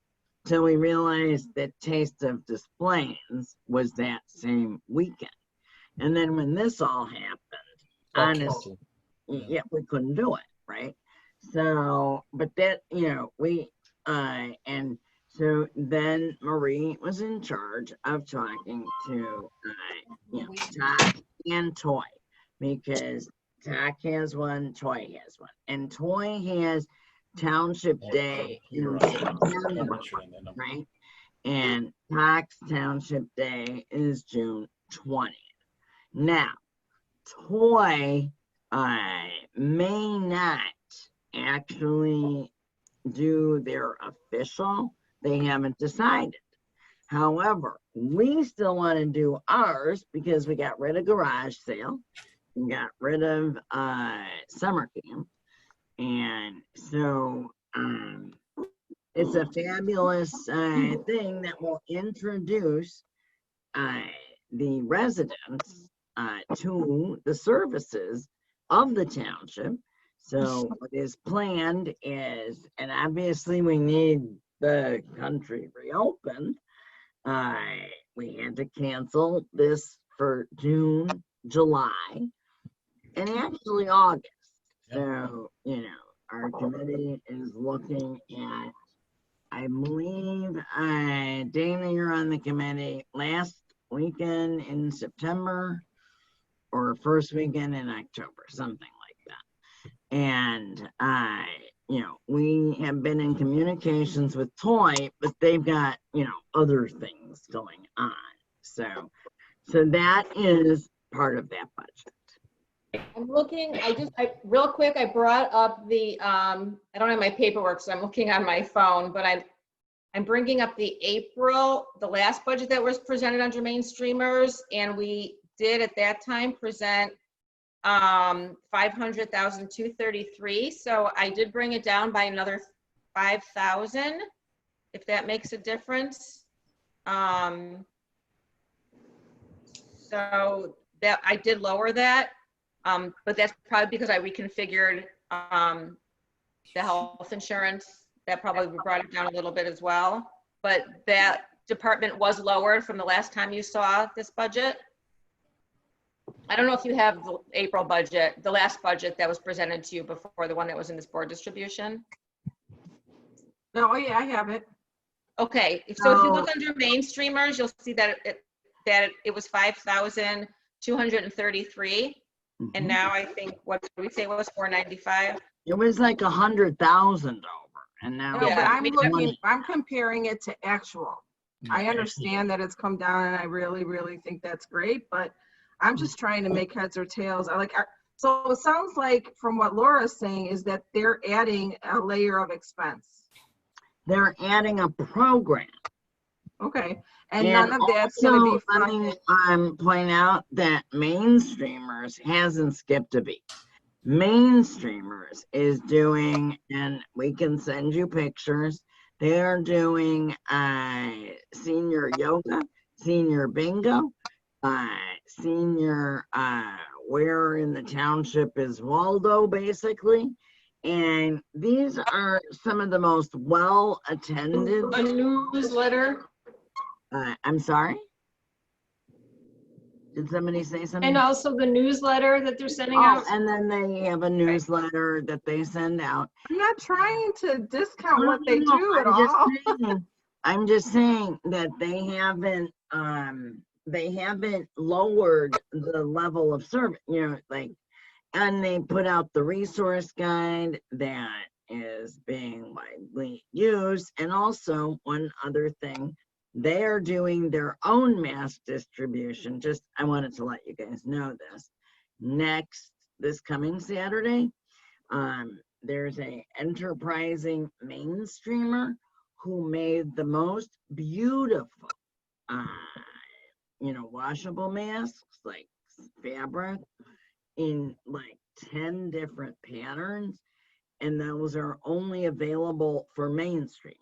till we realized that Taste of Des Plaines was that same weekend. And then when this all happened, honestly, yeah, we couldn't do it, right? So, but that, and so then Marie was in charge of talking to, Talk and Toy, because Talk has one, Toy has one, and Toy has Township Day in September, right? And Talk's Township Day is June 20th. Now, Toy may not actually do their official. They haven't decided. However, we still want to do ours because we got rid of garage sale. We got rid of summer camp. And so it's a fabulous thing that will introduce the residents to the services of the township. So what is planned is, and obviously we need the country reopened. We had to cancel this for June, July, and actually August. So, our committee is looking at, I believe, Dana, you're on the committee, last weekend in September or first weekend in October, something like that. And we have been in communications with Toy, but they've got, other things going on. So that is part of that budget. I'm looking, real quick, I brought up the, I don't have my paperwork, so I'm looking on my phone, but I'm bringing up the last budget that was presented under Mainstreamers, and we did at that time present 500,233. So I did bring it down by another 5,000, if that makes a difference. So that I did lower that, but that's probably because I reconfigured the health insurance. That probably brought it down a little bit as well. But that department was lowered from the last time you saw this budget. I don't know if you have the April budget, the last budget that was presented to you before, the one that was in this board distribution. No, yeah, I have it. Okay, so if you look under Mainstreamers, you'll see that it was 5,233. And now I think, what did we say it was 495? It was like 100,000 over, and now No, it's but like I'm looking, 20. I'm comparing it to actual. I understand that it's come down and I really, really think that's great, but I'm just trying to make heads or tails. So it sounds like from what Laura's saying is that they're adding a layer of expense. They're adding a program. Okay, and none of that's gonna be funded. I'm pointing out that Mainstreamers hasn't skipped a beat. Mainstreamers is doing, and we can send you pictures, they're doing senior yoga, senior bingo, senior where in the township is Waldo, basically. And these are some of the most well attended. A newsletter. I'm sorry? Did somebody say something? And also the newsletter that they're sending Oh, out. and then they have a newsletter that they send out. I'm not trying to discount what they No, do at I'm just all. saying- I'm just saying that they haven't lowered the level of service, and they put out the resource guide that is being widely used. And also one other thing, they are doing their own mass distribution. I wanted to let you guys know this. This coming Saturday, there's a enterprising Mainstreamer who made the most beautiful, washable masks, like fabric, in like 10 different patterns. And those are only available for Mainstreamers.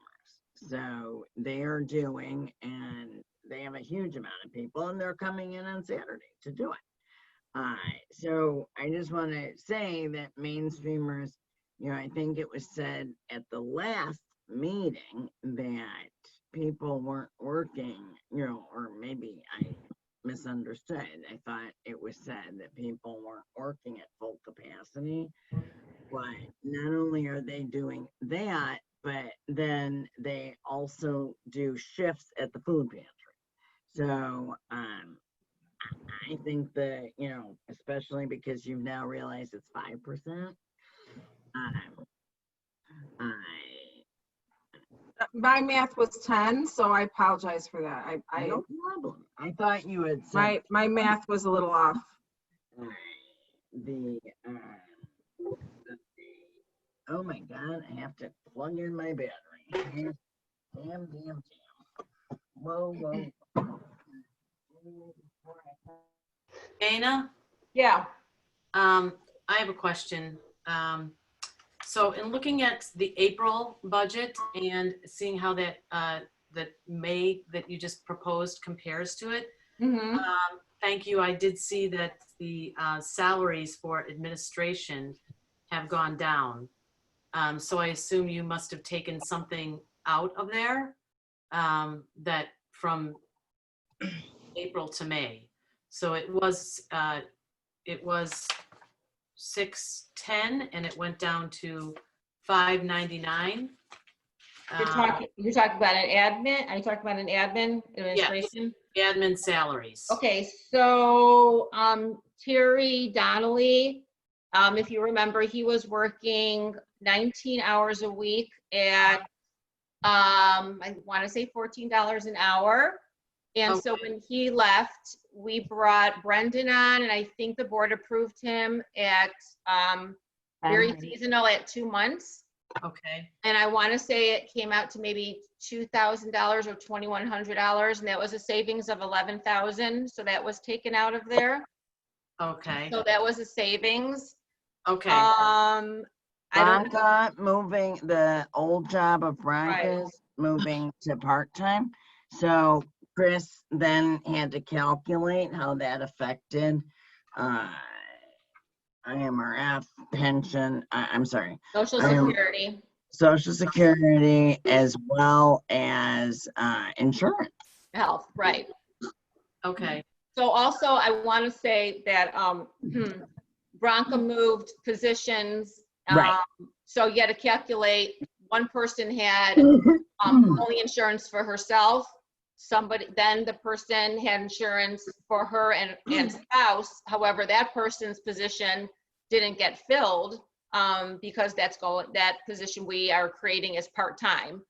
So they are doing, and they have a huge amount of people, and they're coming in on Saturday to do it. So I just want to say that Mainstreamers, I think it was said at the last meeting that people weren't working, or maybe I misunderstood. I thought it was said that people weren't working at full capacity. But not only are they doing that, but then they also do shifts at the food pantry. So I think that, especially because you've now realized it's 5%. My math was 10, so I apologize for that. No problem. I thought you had said my math was a little off. Oh my God, I have to plug in my battery. Damn. Whoa. Dana? Yeah. I have a question. So in looking at the April budget and seeing how that May that you just proposed compares to it, thank you. I did see that the salaries for administration have gone down. So I assume you must have taken something out of there that from April to May. So it was 610 and it went down to 599. You're talking about an admin? Are you talking about an admin administration? Yes, admin salaries. Okay, so Terry Donnelly, if you remember, he was working 19 hours a week at I want to say $14 an hour. And so when he left, we brought Brendan on, and I think the board approved him at very seasonal at 2 months. Okay. And I want to say it came out to maybe $2,000 or $2,100, and that was a savings of $11,000. So that was taken out of there. Okay. So that was a savings. Okay. Bronca moving, the old job of Bronca's moving to part-time. So Chris then had to calculate how that affected IMRF pension, I'm sorry. Social Security. Social Security as well as insurance. Health, right. Okay. So also I want to say that Bronca moved positions. Right. So you had to calculate, one person had only insurance for herself. then the person had insurance for her and spouse. However, that person's position didn't get filled because that position we are creating is part-time.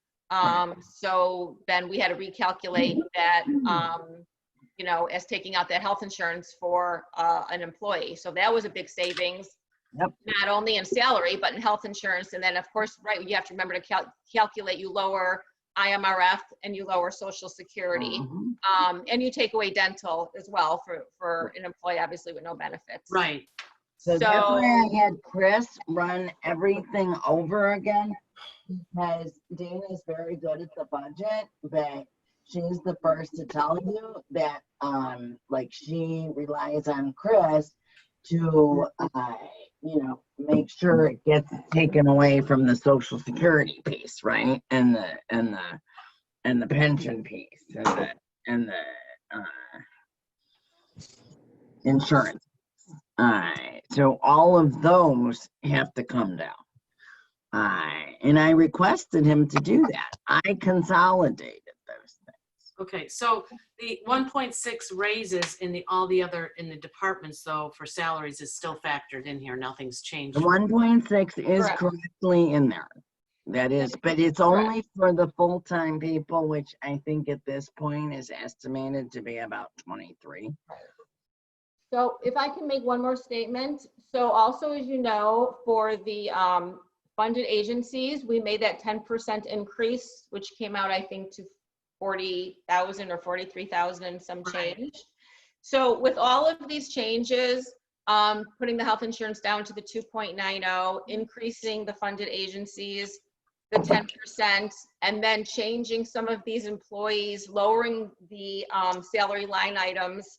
So then we had to recalculate that, you know, as taking out that health insurance for an employee. So that was a big savings, not only in salary, but in health insurance. And then of course, right, you have to remember to calculate, you lower IMRF and you lower Social Security. And you take away dental as well for an employee, obviously with no benefits. Right. So that's why I had Chris run everything over again, because Dana's very good at the budget, but she's the first to tell you that like she relies on Chris to you know, make sure it gets taken away from the Social Security piece, right? And the pension piece and the insurance. So all of those have to come down. And I requested him to do that. I consolidated those things. Okay, so the 1.6 raises in all the other in the departments though for salaries is still factored in here. Nothing's changed. The 1.6 is correctly in there. That is, but it's only for the full-time people, which I think at this point is estimated to be about 23. So if I can make one more statement. So also, as you know, for the funded agencies, we made that 10% increase, which came out, I think, to 40,000 or 43,000 and some change. So with all of these changes, putting the health insurance down to the 2.90, increasing the funded agencies, the 10%, and then changing some of these employees, lowering the salary line items.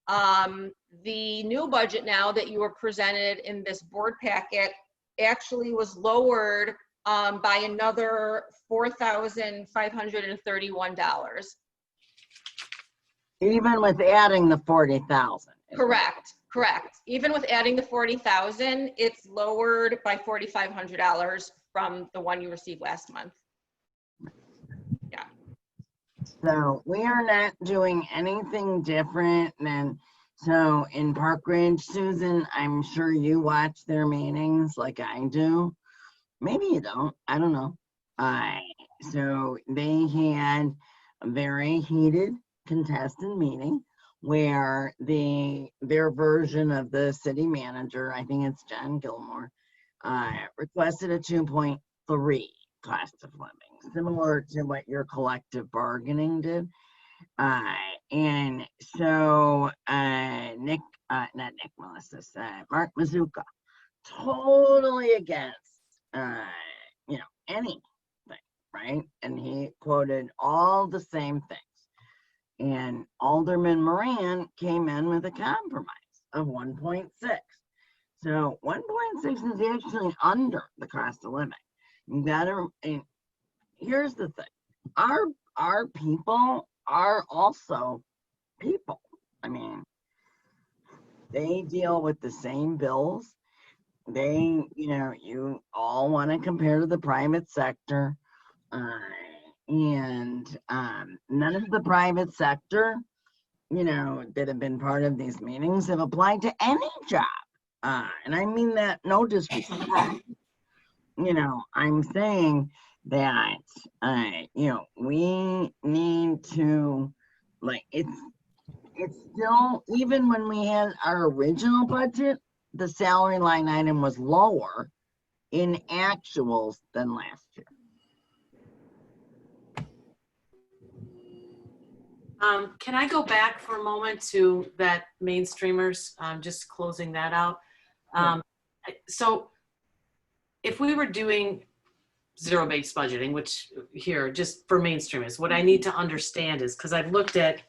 The new budget now that you were presented in this board packet actually was lowered by another $4,531. Even with adding the 40,000. Correct. Even with adding the 40,000, it's lowered by $4,500 from the one you received last month. Yeah. So we are not doing anything different than, so in Park Ridge, Susan, I'm sure you watch their meetings like I do. Maybe you don't, I don't know. So they had a very heated contested meeting where their version of the city manager, I think it's John Gilmore, requested a 2.3 cost of living, similar to what your collective bargaining did. And so Mark Mazuka, totally against, you know, anything, right? And he quoted all the same things. And Alderman Moran came in with a compromise of 1.6. So 1.6 is actually under the cost of living. You gotta, and here's the thing, our people are also people. I mean, they deal with the same bills. They, you know, you all want to compare to the private sector. And none of the private sector, you know, that have been part of these meetings have applied to any job. And I mean that no disrespect. You know, I'm saying that, you know, we need to, like, it's still, even when we had our original budget, the salary line item was lower in actuals than last year. Can I go back for a moment to that mainstreamers, just closing that out? So if we were doing zero-based budgeting, which here, just for mainstreamers, what I need to understand is, because I've looked at,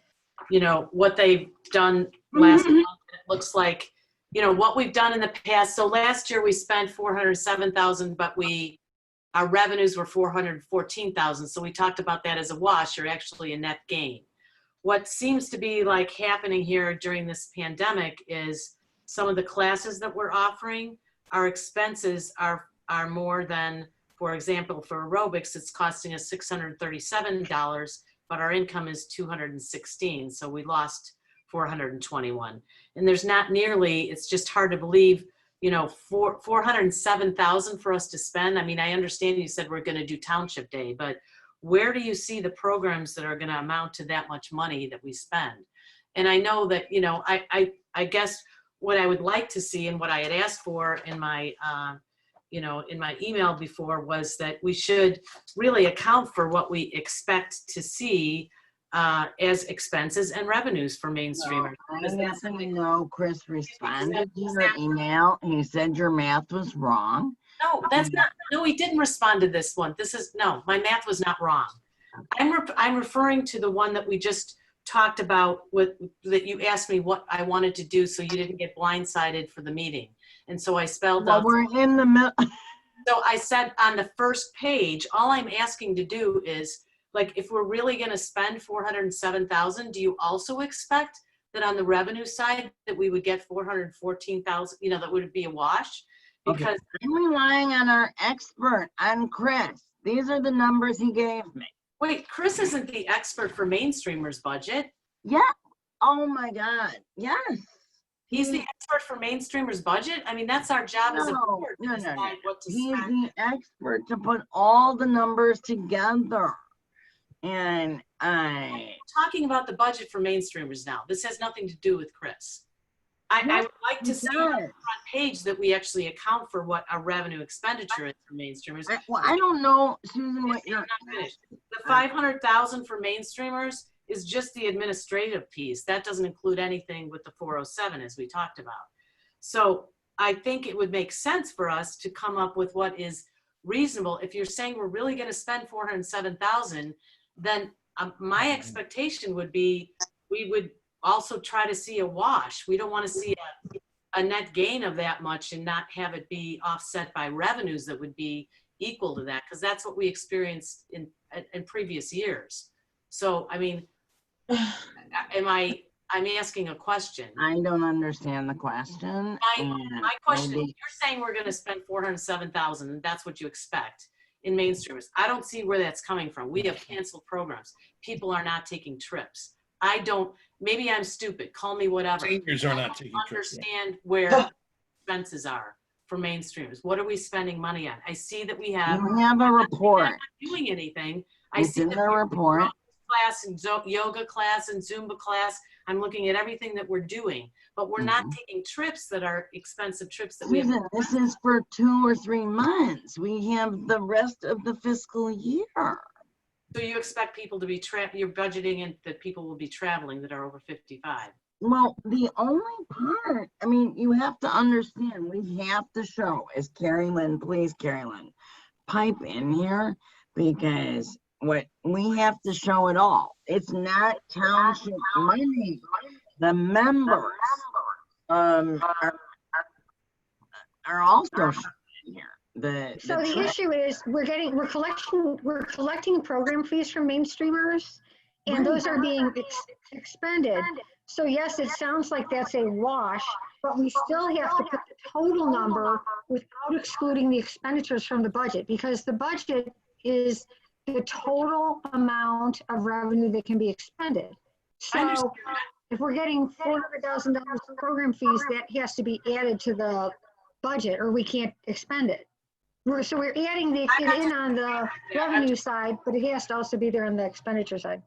you know, what they've done last month, it looks like, you know, what we've done in the past. So last year we spent 407,000, but our revenues were 414,000. So we talked about that as a wash, or actually a net gain. What seems to be like happening here during this pandemic is some of the classes that we're offering, our expenses are more than, for example, for aerobics, it's costing us $637, but our income is 216, so we lost 421. And there's not nearly, it's just hard to believe, you know, 407,000 for us to spend. I mean, I understand you said we're going to do Township Day, but where do you see the programs that are going to amount to that much money that we spend? And I know that, you know, I guess what I would like to see and what I had asked for in my, you know, in my email before was that we should really account for what we expect to see as expenses and revenues for mainstreamers. I happen to know Chris responded to your email. He said your math was wrong. No, that's not, no, he didn't respond to this one. This is, no, my math was not wrong. I'm referring to the one that we just talked about with, that you asked me what I wanted to do so you didn't get blindsided for the meeting. And so I spelled out. We're in the middle. So I said on the first page, all I'm asking to do is, like, if we're really going to spend 407,000, do you also expect that on the revenue side that we would get 414,000, you know, that would be a wash? Because okay. I'm relying on our expert, on Chris. These are the numbers he gave me. Wait, Chris isn't the expert for Mainstreamers budget. Yeah. Oh my God. Yes. He's the expert for Mainstreamers budget? I mean, that's our job as a board to decide what to He's spend. the expert to put all the numbers together. And I'm talking about the budget for Mainstreamers now. This has nothing to do with Chris. I would like to see on the front page that we actually account for what our revenue expenditure is for Mainstreamers. Well, I don't know, Susan, what you're. I'm not finished. The 500,000 for Mainstreamers is just the administrative piece. That doesn't include anything with the 407 as we talked about. So I think it would make sense for us to come up with what is reasonable. If you're saying we're really going to spend 407,000, then my expectation would be we would also try to see a wash. We don't want to see a net gain of that much and not have it be offset by revenues that would be equal to that, because that's what we experienced in previous years. So, I mean, I'm asking a question. I don't understand the question. My question, you're saying we're going to spend 407,000 and that's what you expect in Mainstreamers. I don't see where that's coming from. We have canceled programs. People are not taking trips. I don't, maybe I'm stupid, call me whatever. Seniors are not taking trips. Understand where expenses are for Mainstreamers. What are we spending money on? I see that we have. You have a report. I'm not doing anything. I It's see in that the report. class and yoga class and Zumba class. I'm looking at everything that we're doing, but we're not taking trips that are expensive trips that we have. Susan, this is for 2 or 3 months. We have the rest of the fiscal year. So you expect people to be you're budgeting and that people will be traveling that are over 55. Well, the only part, I mean, you have to understand, we have to show, as Carrie Lynn, please, Carrie Lynn, pipe in here, because what we have to show it all. It's not township money. The members are also shown in here. So the issue is we're collecting program fees from Mainstreamers, and those are being expended. So yes, it sounds like that's a wash, but we still have to put the total number without excluding the expenditures from the budget, because the budget is the total amount of revenue that can be expended. So if we're getting $400,000 for program fees, that has to be added to the budget or we can't expend it. So we're adding it in on the revenue side, but it has to also be there on the expenditure side.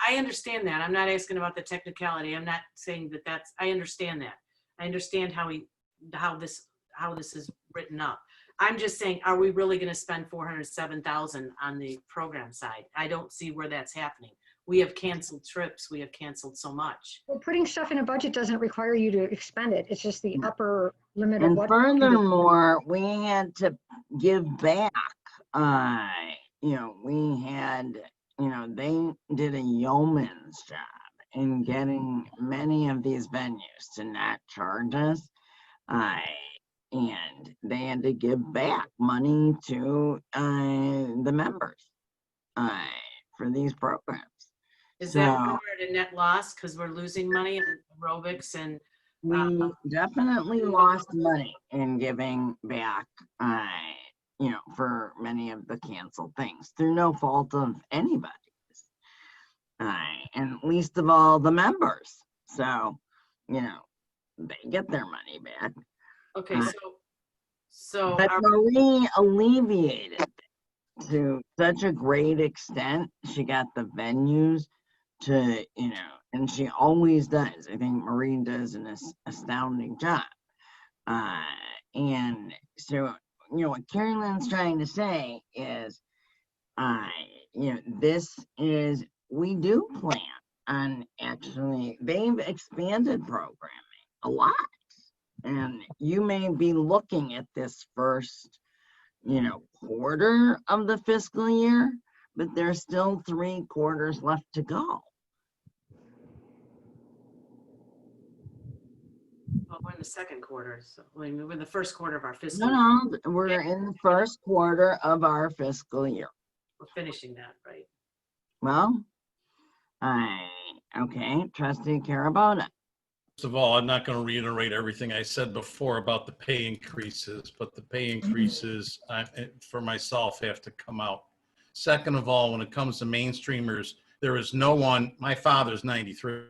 I understand that. I'm not asking about the technicality. I'm not saying that that's, I understand that. I understand how this is written up. I'm just saying, are we really going to spend 407,000 on the program side? I don't see where that's happening. We have canceled trips. We have canceled so much. Well, putting stuff in a budget doesn't require you to expend it. It's just the upper limit of And what. furthermore, we had to give back. You know, we had, you know, they did a yeoman's job in getting many of these venues to not charge us. And they had to give back money to the members for these programs. Is that where we're at a net loss because we're losing money on aerobics and? We definitely lost money in giving back, you know, for many of the canceled things through no fault of anybody's. least of all the members. So, you know, they get their money back. Okay, so But Marie alleviated it to such a great extent. She got the venues to, you know, and she always does. I think Marie does an astounding job. And so, you know, what Carrie Lynn's trying to say is, you know, this is, we do plan on actually, they've expanded programming a lot. And you may be looking at this first, you know, quarter of the fiscal year, but there's still 3 quarters left to go. Well, we're in the second quarter, so I mean, we're in the first quarter of our fiscal year. No, we're in the first quarter of our fiscal year. We're finishing that, right? Well, okay, Trustee Carabona. First of all, I'm not going to reiterate everything I said before about the pay increases, but the pay increases for myself have to come out. Second of all, when it comes to mainstreamers, there is no one, my father's 93,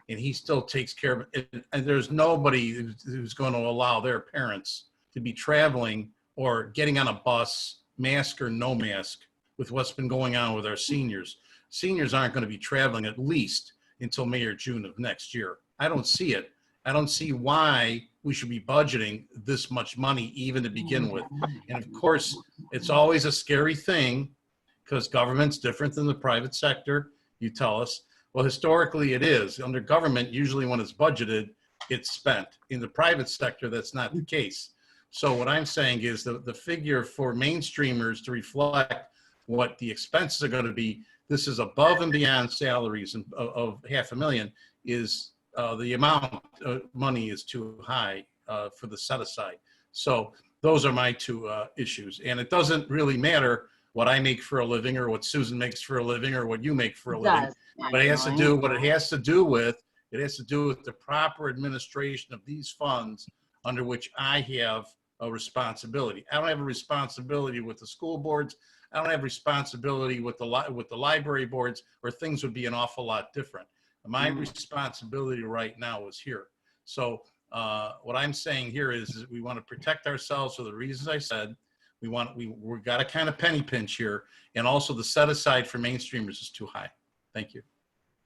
and he still takes care of it. And there's nobody who's going to allow their parents to be traveling or getting on a bus, mask or no mask, with what's been going on with our seniors. Seniors aren't going to be traveling at least until May or June of next year. I don't see it. I don't see why we should be budgeting this much money even to begin with. And of course, it's always a scary thing because government's different than the private sector. You tell us. Well, historically it is. Under government, usually when it's budgeted, it's spent. In the private sector, that's not the case. So what I'm saying is the figure for mainstreamers to reflect what the expenses are going to be, this is above and beyond salaries of $500,000, is the amount of money is too high for the set aside. So those are my 2 issues. And it doesn't really matter what I make for a living or what Susan makes for a living or what you make for a living. But it has to do what it has to do with. It has to do with the proper administration of these funds under which I have a responsibility. I don't have a responsibility with the school boards. I don't have responsibility with the library boards, where things would be an awful lot different. My responsibility right now is here. So what I'm saying here is we want to protect ourselves for the reasons I said. We've got a kind of penny pinch here, and also the set aside for mainstreamers is too high. Thank you.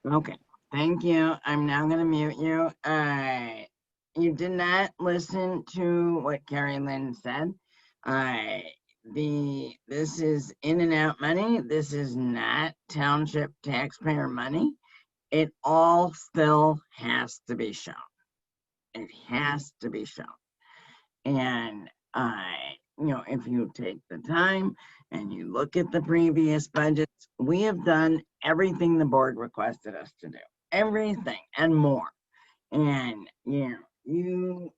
Okay, Thank you. I'm now going to mute you. You did not listen to what Carrie Lynn said. This is in and out money. This is not township taxpayer money. It all still has to be shown. It has to be shown. And you know, if you take the time and you look at the previous budgets, we have done everything the board requested us to do. Everything and more. And you know,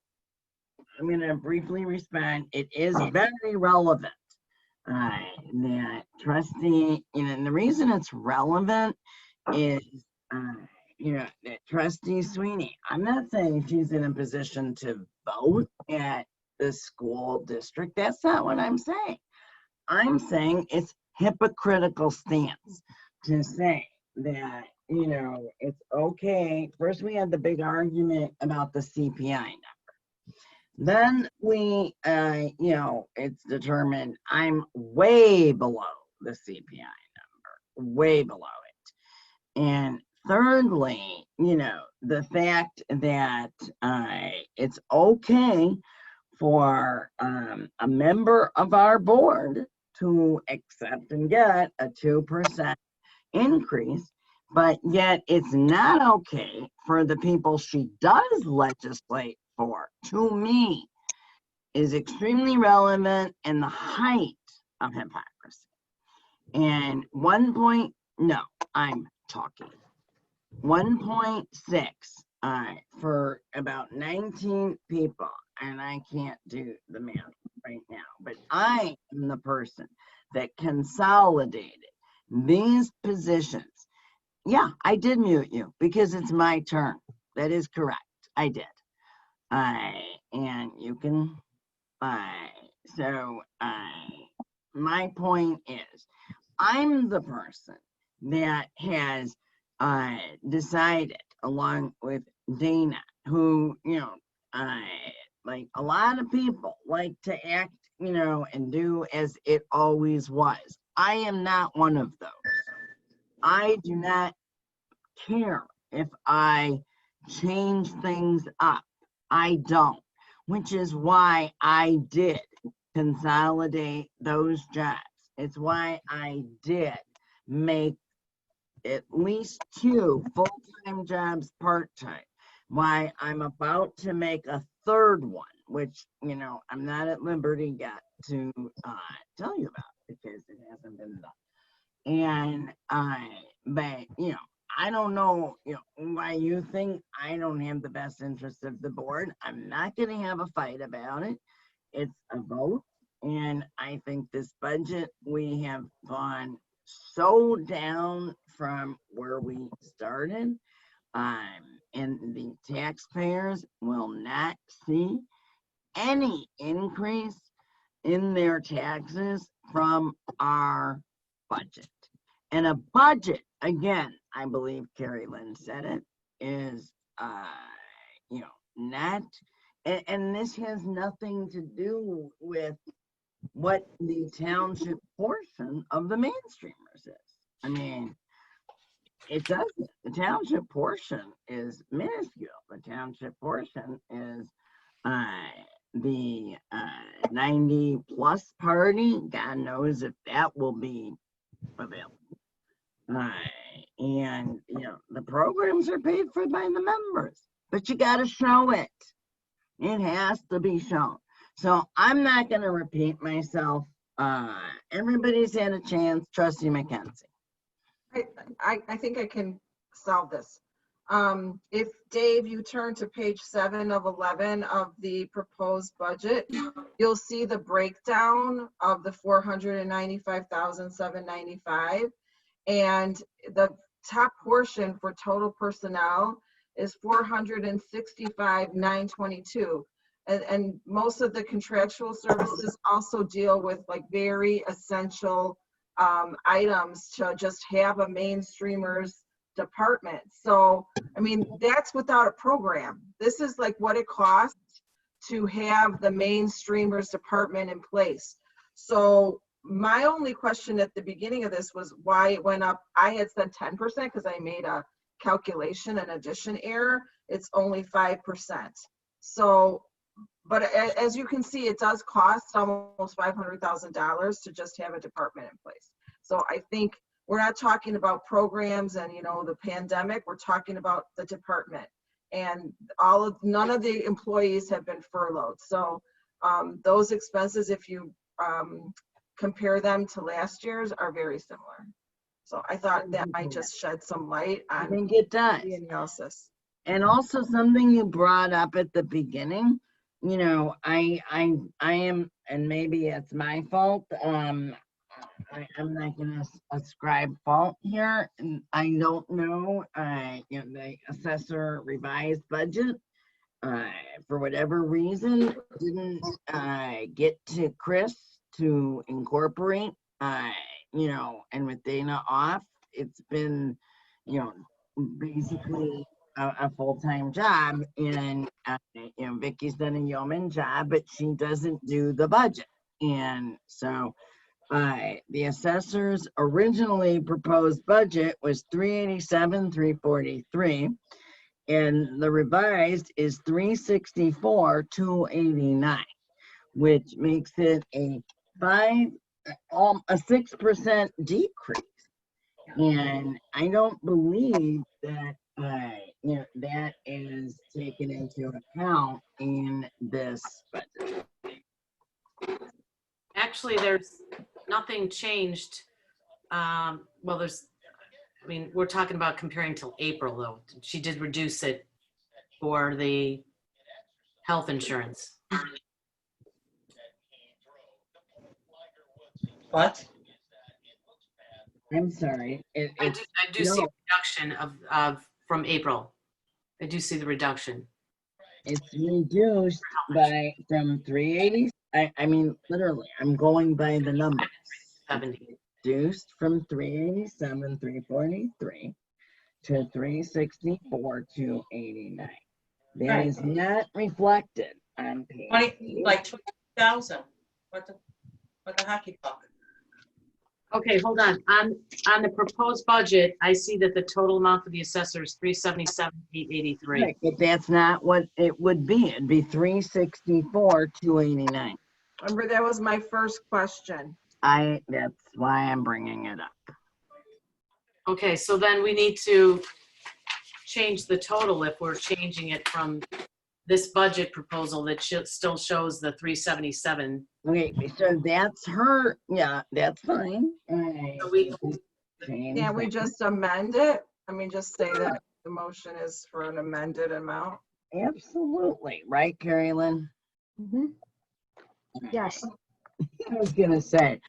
I'm going to briefly respond. It is very relevant that trustee, you know, and the reason it's relevant is, you know, that Trustee Sweeney, I'm not saying she's in a position to vote at the school district. That's not what I'm saying. I'm saying it's hypocritical stance to say that, you know, it's okay. First, we had the big argument about the CPI number. Then we, you know, it's determined I'm way below the CPI number, way below it. And thirdly, you know, the fact that it's okay for a member of our board to accept and get a 2% increase, but yet it's not okay for the people she does legislate for, to me, is extremely relevant and the height of hypocrisy. And 1.6 for about 19 people, and I can't do the math right now, but I am the person that consolidated these positions. Yeah, I did mute you because it's my turn. That is correct. I did. And you can, my point is, I'm the person that has decided along with Dana, who, like a lot of people like to act, and do as it always was. I am not one of those. I do not care if I change things up. I don't, which is why I did consolidate those jobs. It's why I did make at least 2 full-time jobs part-time. Why I'm about to make a third one, which, I'm not at liberty yet to tell you about because it hasn't been done. And but I don't know, why you think I don't have the best interest of the board. I'm not going to have a fight about it. It's a vote, and I think this budget, we have gone so down from where we started, and the taxpayers will not see any increase in their taxes from our budget. And a budget, again, I believe Carrie Lynn said it, is, not, and this has nothing to do with what the township portion of the mainstreamers is. I mean, it doesn't. The township portion is minuscule. The township portion is the 90 plus party. God knows if that will be available. And the programs are paid for by the members, but you got to show it. It has to be shown. So I'm not going to repeat myself. Everybody's had a chance. Trustee McKenzie. I think I can solve this. If Dave, you turn to page 7 of 11 of the proposed budget, you'll see the breakdown of the $495,795, and the top portion for total personnel is $465,922. And most of the contractual services also deal with like very essential items to just have a mainstreamers department. So, I mean, that's without a program. This is like what it costs to have the mainstreamers department in place. So my only question at the beginning of this was why it went up. I had said 10% because I made a calculation, an addition error. It's only 5%. So, but as you can see, it does cost almost $500,000 to just have a department in place. So I think we're not talking about programs and, the pandemic. We're talking about the department, and none of the employees have been furloughed. So those expenses, if you compare them to last year's, are very similar. So I thought that might just shed some light on I think it does. the analysis. And also something you brought up at the beginning, I am, and maybe it's my fault. I'm not going to ascribe fault here. And I don't know, the assessor revised budget, for whatever reason, didn't get to Chris to incorporate, and with Dana off, it's been, basically a full-time job, and Vicky's done a yeoman job, but she doesn't do the budget. And so the assessor's originally proposed budget was 387, 343, and the revised is 364, 289, which makes it a 6% decrease. And I don't believe that that is taken into account in this budget. Actually, there's nothing changed. We're talking about comparing till April though. She did reduce it for the health insurance. What? I'm sorry. I do see a reduction of from April. I do see the reduction. It's reduced from 380. I mean, literally, I'm going by the numbers. 70. Reduced from 387, 343 to 364,289. That Right. is not reflected on page. 20,000. What the hockey puck? Okay, hold on. On the proposed budget, I see that the total amount for the assessor is 377,883. Right, but that's not what it would be. It'd be 364,289. Remember, that was my first question. That's why I'm bringing it up. Okay, so then we need to change the total if we're changing it from this budget proposal that still shows the 377. Okay, so that's her, yeah, that's fine. So we Can we just amend it? I mean, just say that the motion is for an amended amount? Absolutely, right, Carrie Lynn? Yes. I was gonna say,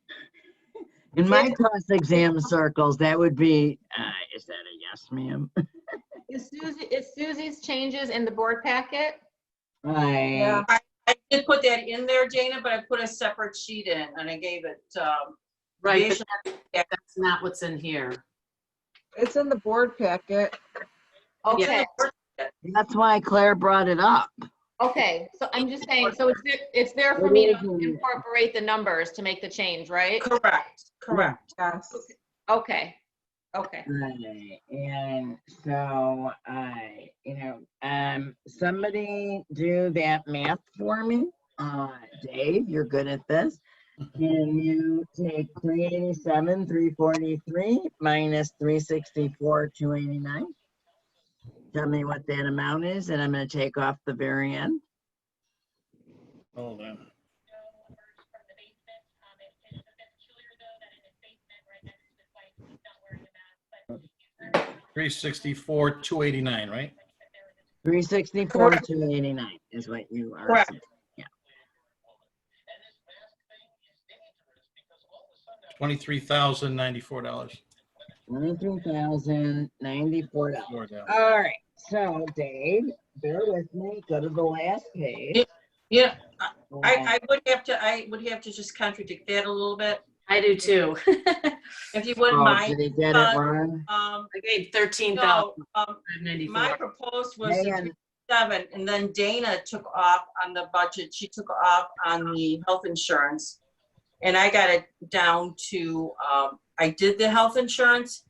in my cost exam circles, that would be, is that a yes, ma'am? Is Susie's changes in the board packet? Yeah, I did put that in there, Dana, but I put a separate sheet in and I gave it, Right, but that's not what's in here. It's in the board packet. Okay. That's why Claire brought it up. Okay, so I'm just saying, so it's there for me to incorporate the numbers to make the change, right? Correct. Yes. Okay. Okay. Right, and so somebody do that math for me. Dave, you're good at this. Can you take 387, 343 minus 364, 289? Tell me what that amount is, and I'm going to take off the very end. Hold on. $364,289, right? 364, 289 is what you are. Correct. saying. Yeah. $23,094. $23,094. All right. So, Dave, bear with me. Go to the last page. Yeah, I would have to just contradict that a little bit. I do too. If you wouldn't Oh, mind. did he get it wrong? I gave 13,000. No, my proposed was the 7, and then Dana took off on the budget. She took off on the health insurance, and I got it down to, I did the health insurance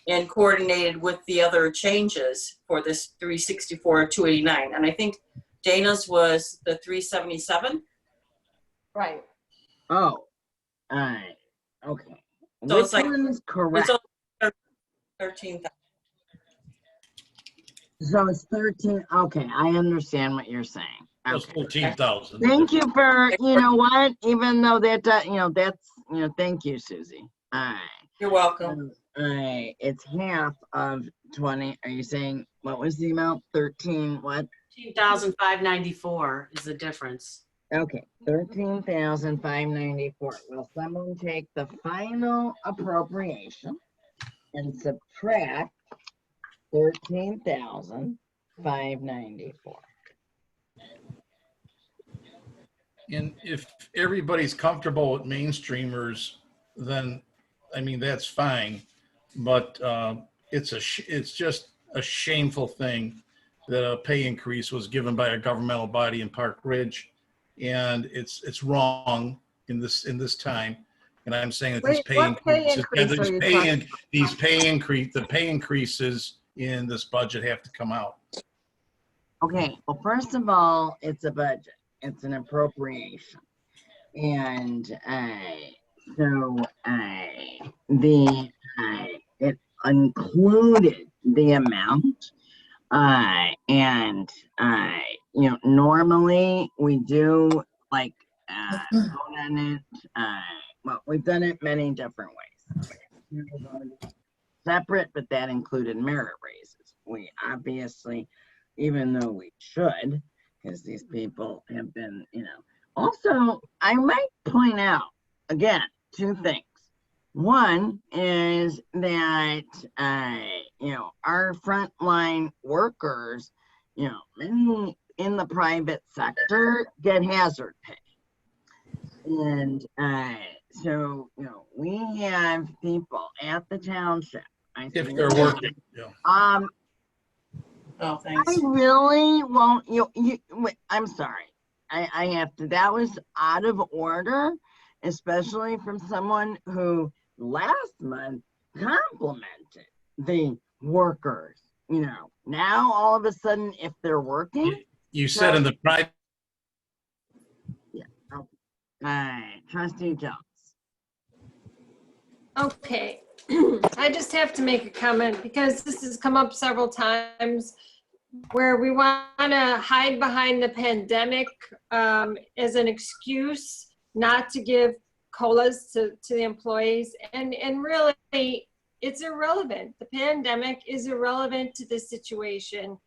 and coordinated with the other changes for this 364, 289. And I think Dana's was the 377. Right. Oh, all right. Okay. So Which it's like, one is correct? it's 13,000. So it's 13. Okay, I understand what you're saying. That's 14,000. Thank you for, you know what, even though that, thank you, Susie. All right. You're welcome. All right, it's half of 20. Are you saying, what was the amount? 13, what? 13,594 is the difference. Okay, 13,594. Will someone take the final appropriation and subtract 13,594? And if everybody's comfortable with mainstreamers, then, I mean, that's fine. But it's just a shameful thing that a pay increase was given by a governmental body in Park Ridge, and it's wrong in this time. And I'm saying that the pay increases in this budget have to come out. Okay, well, first of all, it's a budget. It's an appropriation. And it included the amount. Normally we do like vote on it. Well, we've done it many different ways. Separate, but that included merit raises. We obviously, even though we should, because these people have been, Also, I might point out, again, 2 things. One is that, our frontline workers, many in the private sector get hazard pay. And so, we have people at the township If they're working, yeah. Oh, thanks. I really won't, wait, I'm sorry. I have to, that was out of order, especially from someone who last month complimented the workers. You know, now all of a sudden, if they're working. You said in the private. Yeah. Okay. All right, Trustee Jones. Okay, I just have to make a comment because this has come up several times where we want to hide behind the pandemic as an excuse not to give COLAs to the employees. And really, it's irrelevant. The pandemic is irrelevant to this situation.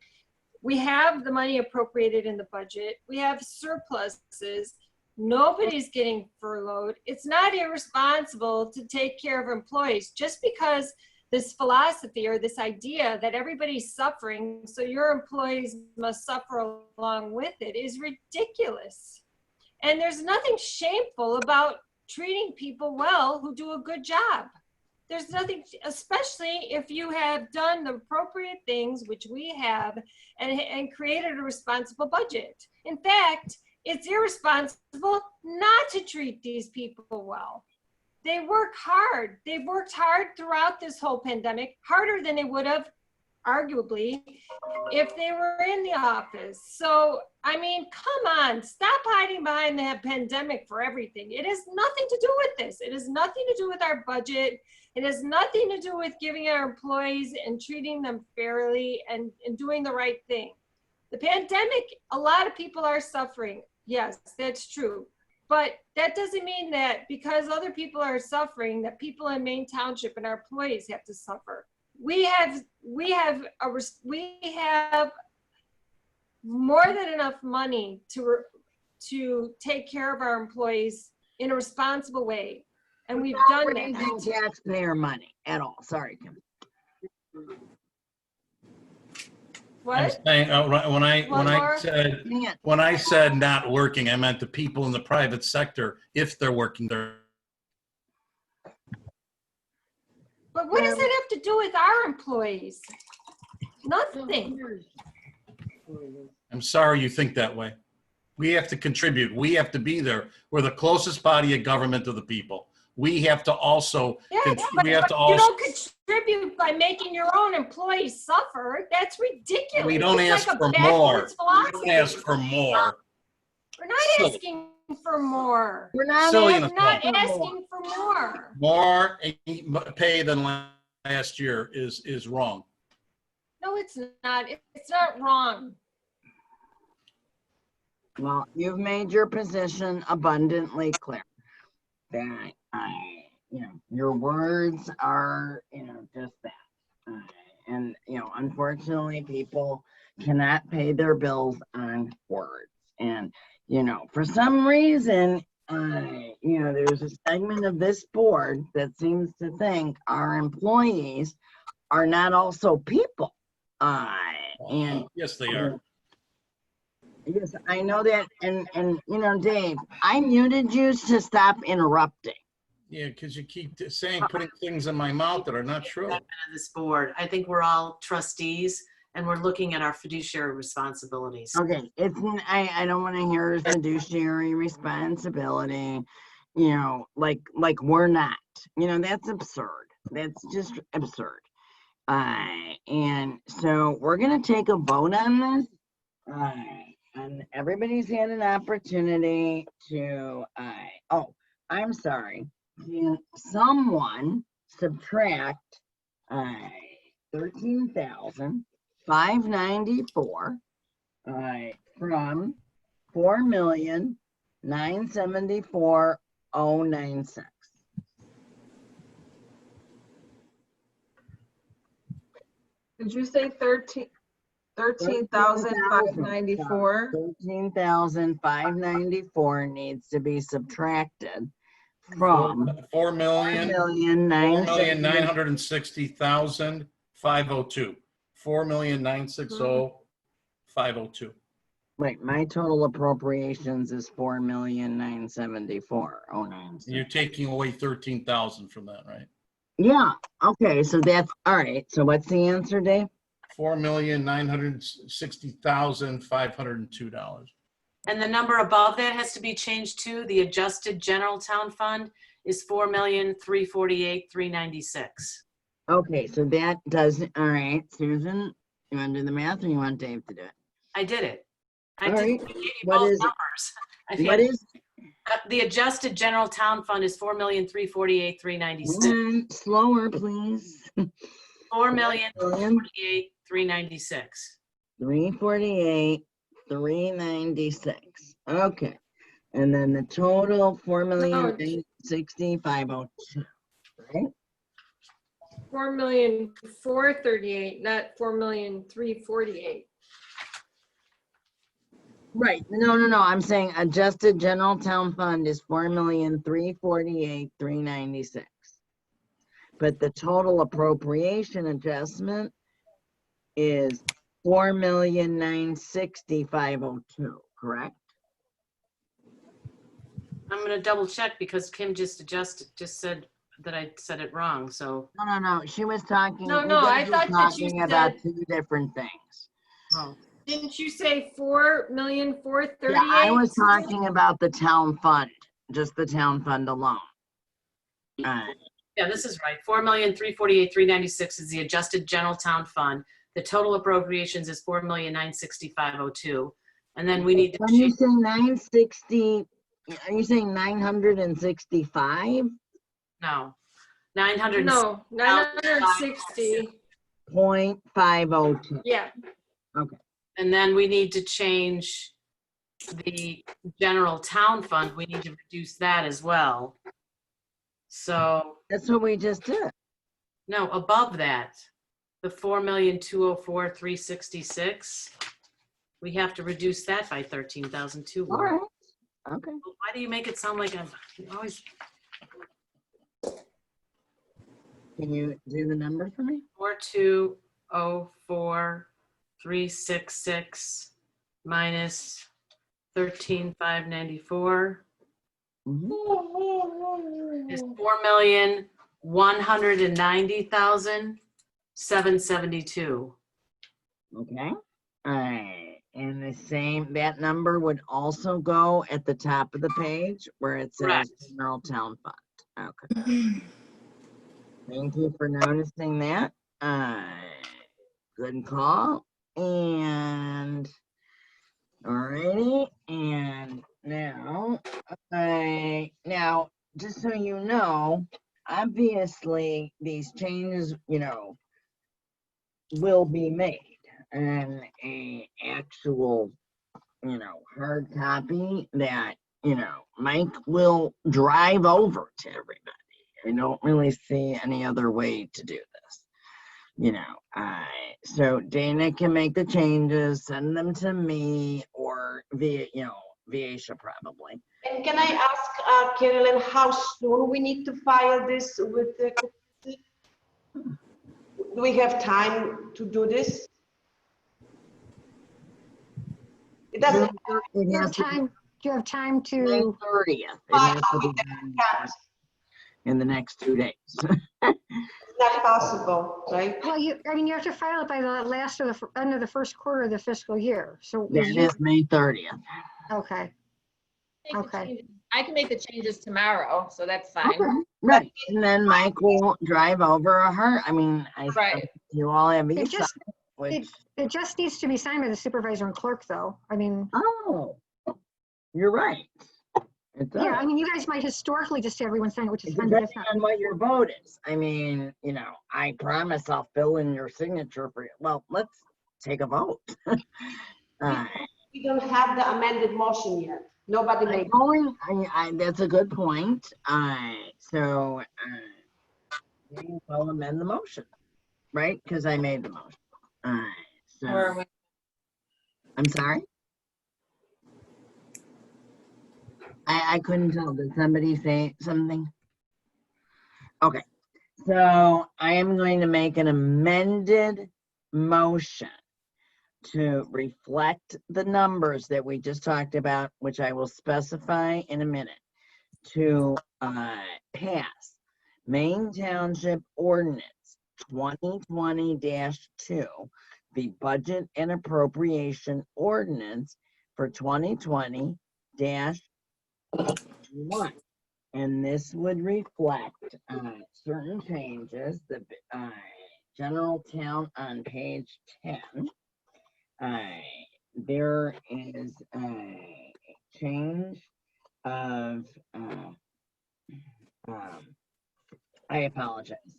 We have the money appropriated in the budget. We have surpluses. Nobody's getting furloughed. It's not irresponsible to take care of employees just because this philosophy or this idea that everybody's suffering, so your employees must suffer along with it, is ridiculous. And there's nothing shameful about treating people well who do a good job. There's nothing, especially if you have done the appropriate things, which we have, and created a responsible budget. In fact, it's irresponsible not to treat these people well. They work hard. They've worked hard throughout this whole pandemic, harder than they would have, arguably, if they were in the office. So, I mean, come on, stop hiding behind the pandemic for everything. It has nothing to do with this. It has nothing to do with our budget. It has nothing to do with giving our employees and treating them fairly and doing the right thing. The pandemic, a lot of people are suffering. Yes, that's true. But that doesn't mean that because other people are suffering, that people in Maine Township and our employees have to suffer. We have more than enough money to take care of our employees in a responsible way, and we've done that. We're not raising taxpayer money at all. Sorry, Kim. What? I'm saying, when I said not working, I meant the people in the private sector, if they're working there. But what does it have to do with our employees? Nothing. I'm sorry you think that way. We have to contribute. We have to be there. We're the closest body of government to the people. We have to also, you don't contribute by making your own employees suffer. That's ridiculous. We don't ask for more. We don't ask for more. We're not asking for more. We're not asking for more. More pay than last year is wrong. No, it's not. It's not wrong. Well, you've made your position abundantly clear. That your words are, just that. And, unfortunately, people cannot pay their bills on words. And, for some reason, there's a segment of this board that seems to think our employees are not also people. And yes, they are. Yes, I know that. And Dave, I muted you to stop interrupting. Yeah, because you keep putting things in my mouth that are not true. This board, I think we're all trustees and we're looking at our fiduciary responsibilities. Okay, I don't want to hear fiduciary responsibility, like we're not. That's absurd. That's just absurd. And so we're gonna take a vote on this. And everybody's had an opportunity to, I'm sorry. Can someone subtract 13,594 from 4,974,096? Did you say 13,594? 13,594 needs to be subtracted from 4,960,502. 4,960,502. Wait, my total appropriations is 4,974,096. You're taking away 13,000 from that, right? Yeah, okay, so that's, all right, so what's the answer, Dave? $4,960,502. And the number above that has to be changed too. The adjusted general town fund is 4,348,396. Okay, so that doesn't, all right, Susan, you want to do the math or you want Dave to do it? I did it. I All did right, I gave you what both is it? numbers. What is? The adjusted general town fund is 4,348,396. Slower, please. 4,348,396. 348, 396. Okay. And then the total 4,960,502, right? 4,438,000, not 4,348,000. Right. No. I'm saying adjusted general town fund is 4,348,396. But the total appropriation adjustment is 4,960,502, correct? I'm gonna double check because Kim just said that I said it wrong, so. No. She was talking. No, you I guys were thought that you talking about said. 2 different things. Oh. Didn't you say 4,438,000? Yeah, I was talking about the town fund, just the town fund alone. Yeah, this is right. 4,348,396 is the adjusted general town fund. The total appropriations is 4,960,502. And then we need to When you say 960, are you saying 965? No. 900. No, 960. 0.502. Yeah. Okay. And then we need to change the general town fund. We need to reduce that as well. So. That's what we just did. No, above that, the 4,204,366, we have to reduce that by 13,002. All right. Okay. Why do you make it sound like I'm always? Can you do the number for me? 4,204,366 minus 13,594 is 4,190,772. Okay. All right. And the same, that number would also go at the top of the page where it says Correct. general town fund. Okay. Thank you for noticing that. Good call. And alrighty. And now, now, just so you know, obviously these changes, will be made, and a actual, hard copy that, Mike will drive over to everybody. I don't really see any other way to do this. So Dana can make the changes, send them to me, or via, Viacia probably. And can I ask Carolyn how soon we need to file this with the? Do we have time to do this? It doesn't. Do you have time to? May 30th. It has to be done in the next 2 days. It's not possible, right? Well, you have to file it by the last of the end of the first quarter of the fiscal year. So That is May 30th. Okay. Okay. I can make the changes tomorrow, so that's fine. Okay. Right. And then Mike will drive over her. I mean, Right. You all have It these. just, it just needs to be signed by the supervisor and clerk, though. I mean. Oh, you're right. It does. Yeah, I mean, you guys might historically just have everyone sign it, which is fine. Depending on what your vote is. I mean, I promise I'll fill in your signature for you. Well, let's take a vote. We don't have the amended motion yet. Nobody made. That's a good point. So I'll amend the motion, right? Because I made the motion. So I'm sorry. I couldn't tell. Did somebody say something? Okay. So I am going to make an amended motion to reflect the numbers that we just talked about, which I will specify in a minute, to pass Maine Township Ordinance 2020-2, the Budget and Appropriation Ordinance for 2020-1. And this would reflect certain changes. The general town on page 10. There is a change of, I apologize.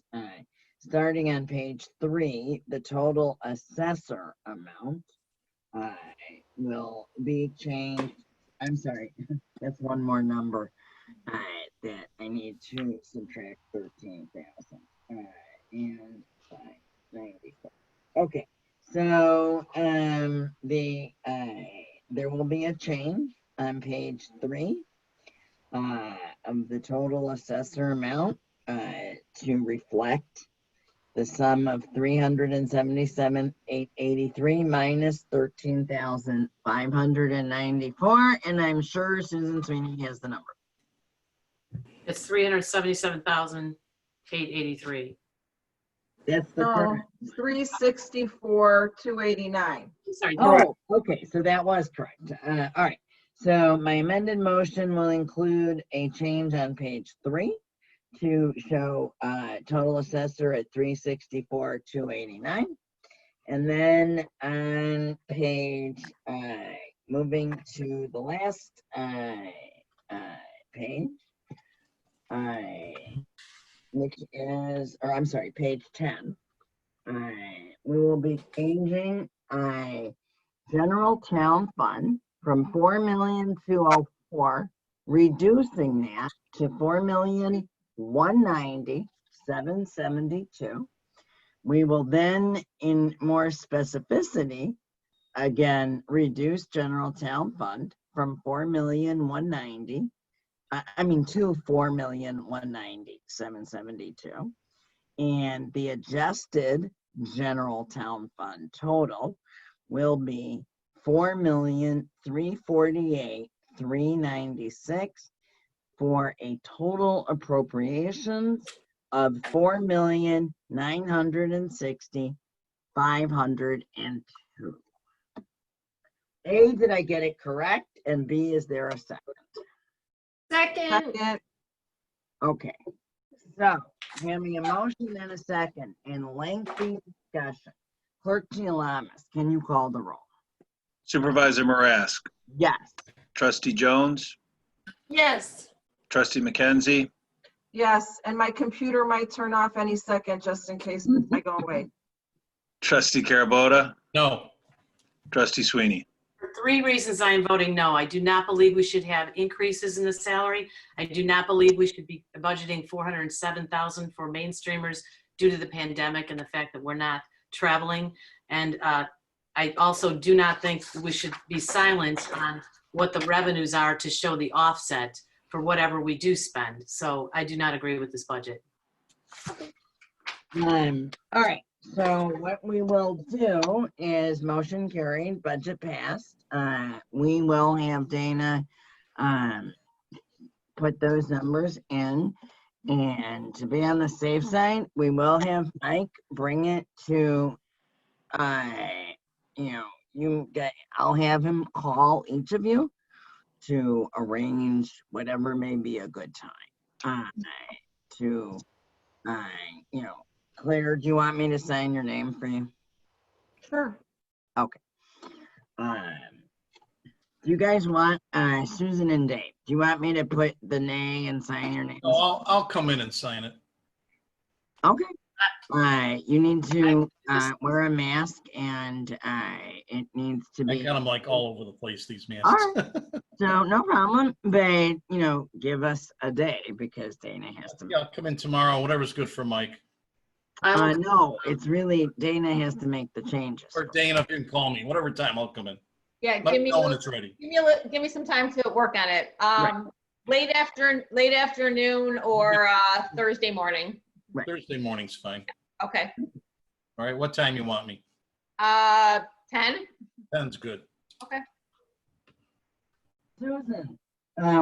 Starting on page 3, the total assessor amount will be changed. I'm sorry, that's one more number that I need to subtract 13,000 and 594. Okay, so there will be a change on page 3 of the total assessor amount to reflect the sum of 377,883 minus 13,594, and I'm sure Susan Sweeney has the number. It's 377,883. That's the correct. 364,289. Sorry. Oh, okay, so that was correct. All right, so my amended motion will include a change on page 3 to show total assessor at 364,289, and then on page moving to the last page, which is, or I'm sorry, page 10. We will be changing general town fund from 4,204,000, reducing that to 4,190,772. We will then, in more specificity, again reduce general town fund from 4,190,000. To 4,190,772, and the adjusted general town fund total will be 4,348,396 for a total appropriations of 4,960,502. A, did I get it correct? And B, is there a second? Second. Okay, so having a motion and a second and lengthy discussion. Clerk Gialamas, can you call the roll? Supervisor Marask, Yes. Trustee Jones, Yes. Trustee McKenzie, Yes, and my computer might turn off any second just in case I go away. Trustee Carabota, No. Trustee Sweeney. For 3 reasons I am voting no. I do not believe we should have increases in the salary. I do not believe we should be budgeting $407,000 for mainstreamers due to the pandemic and the fact that we're not traveling. And I also do not think we should be silent on what the revenues are to show the offset for whatever we do spend. So I do not agree with this budget. All right, so what we will do is motion carried, budget passed. We will have Dana put those numbers in, and to be on the safe side, we will have Mike bring it to I'll have him call each of you to arrange whatever may be a good time Claire, do you want me to sign your name for you? Sure. Okay. Do you guys want Susan and Dave? Do you want me to put the nay and sign your name? No, I'll come in and sign it. Okay. You need to wear a mask, and it needs to be. I got them like all over the place, these masks. All right. So no problem, but give us a day because Dana has to. Yeah, I'll come in tomorrow, whatever's good for Mike. No, it's really Dana has to make the changes. Or Dana, if you can call me, whatever time I'll come in. Yeah, Let me know when it's ready. give me some time to work on it. Late afternoon or Thursday morning. Right. Thursday morning's fine. Okay. All right, what time you want me? 10? 10's good. Okay. Susan,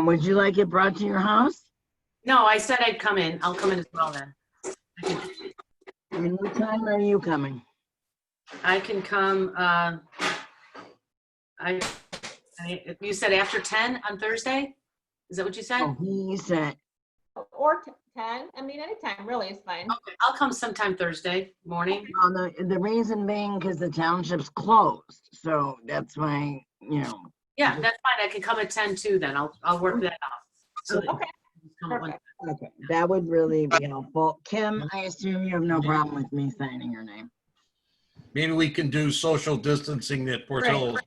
would you like it brought to your house? No, I said I'd come in. I'll come in as well then. And what time are you coming? I can come, you said after 10 on Thursday? Is that what you said? Oh, he said, Or 10, I mean, anytime really is fine. Okay, I'll come sometime Thursday morning. the reason being because the township's closed, so that's why, you know. Yeah, that's fine. I can come at 10 too then. I'll work that out. So that- Okay. Okay, that would really be helpful. Kim, I assume you have no problem with me signing your name. Maybe we can do social distancing at Portillo's.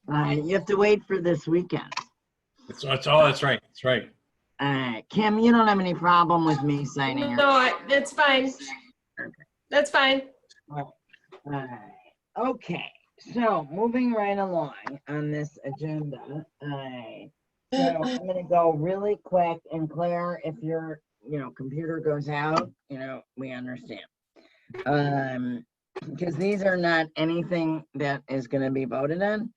You have to wait for this weekend. That's right. That's right. Kim, you don't have any problem with me signing your No, that's fine. That's fine. Okay, so moving right along on this agenda, so I'm gonna go really quick, and Claire, if your, computer goes out, we understand. Because these are not anything that is gonna be voted on.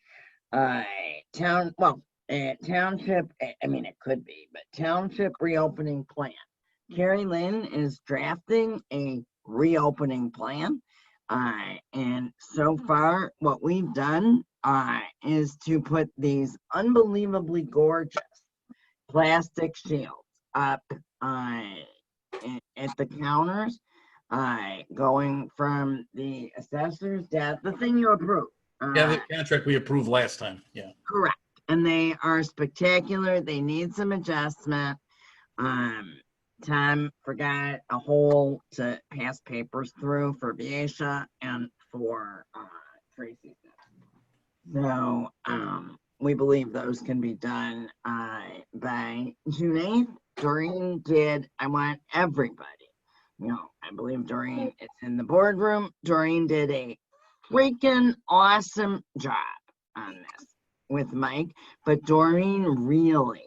Township, I mean, it could be, but township reopening plan. Carrie Lynn is drafting a reopening plan. And so far, what we've done is to put these unbelievably gorgeous plastic shields up at the counters, going from the assessor's desk, the thing you approved. Yeah, the contract we approved last time. Yeah. Correct. And they are spectacular. They need some adjustment. Tom forgot a hole to pass papers through for Viesha and for Tracy. So we believe those can be done by June 8th. Doreen did, I want everybody, I believe Doreen, it's in the boardroom. Doreen did a freaking awesome job on this with Mike, but Doreen really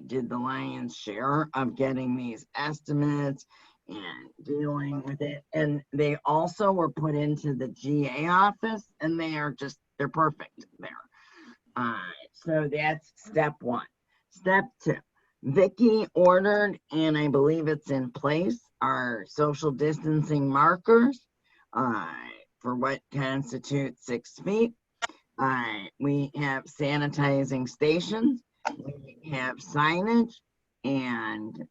did the lion's share of getting these estimates and dealing with it. And they also were put into the GA office, and they're perfect there. So that's step one. Step two, Vicky ordered, and I believe it's in place, our social distancing markers for what constitutes 6 feet. We have sanitizing stations, we have signage, and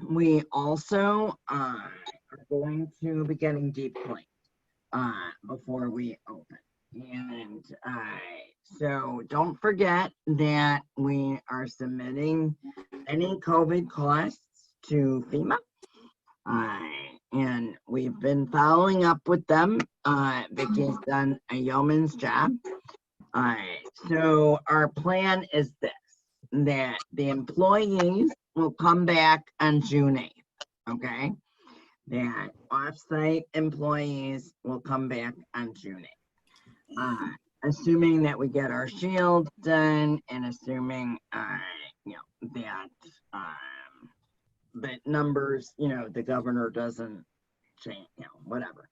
we also are going to be getting deep cleaned before we open. And so don't forget that we are submitting any COVID costs to FEMA. And we've been following up with them. Vicky's done a yeoman's job. So our plan is this, that the employees will come back on June 8th, okay? That off-site employees will come back on June 8th. Assuming that we get our shields done, and assuming, that numbers, the governor doesn't change, whatever.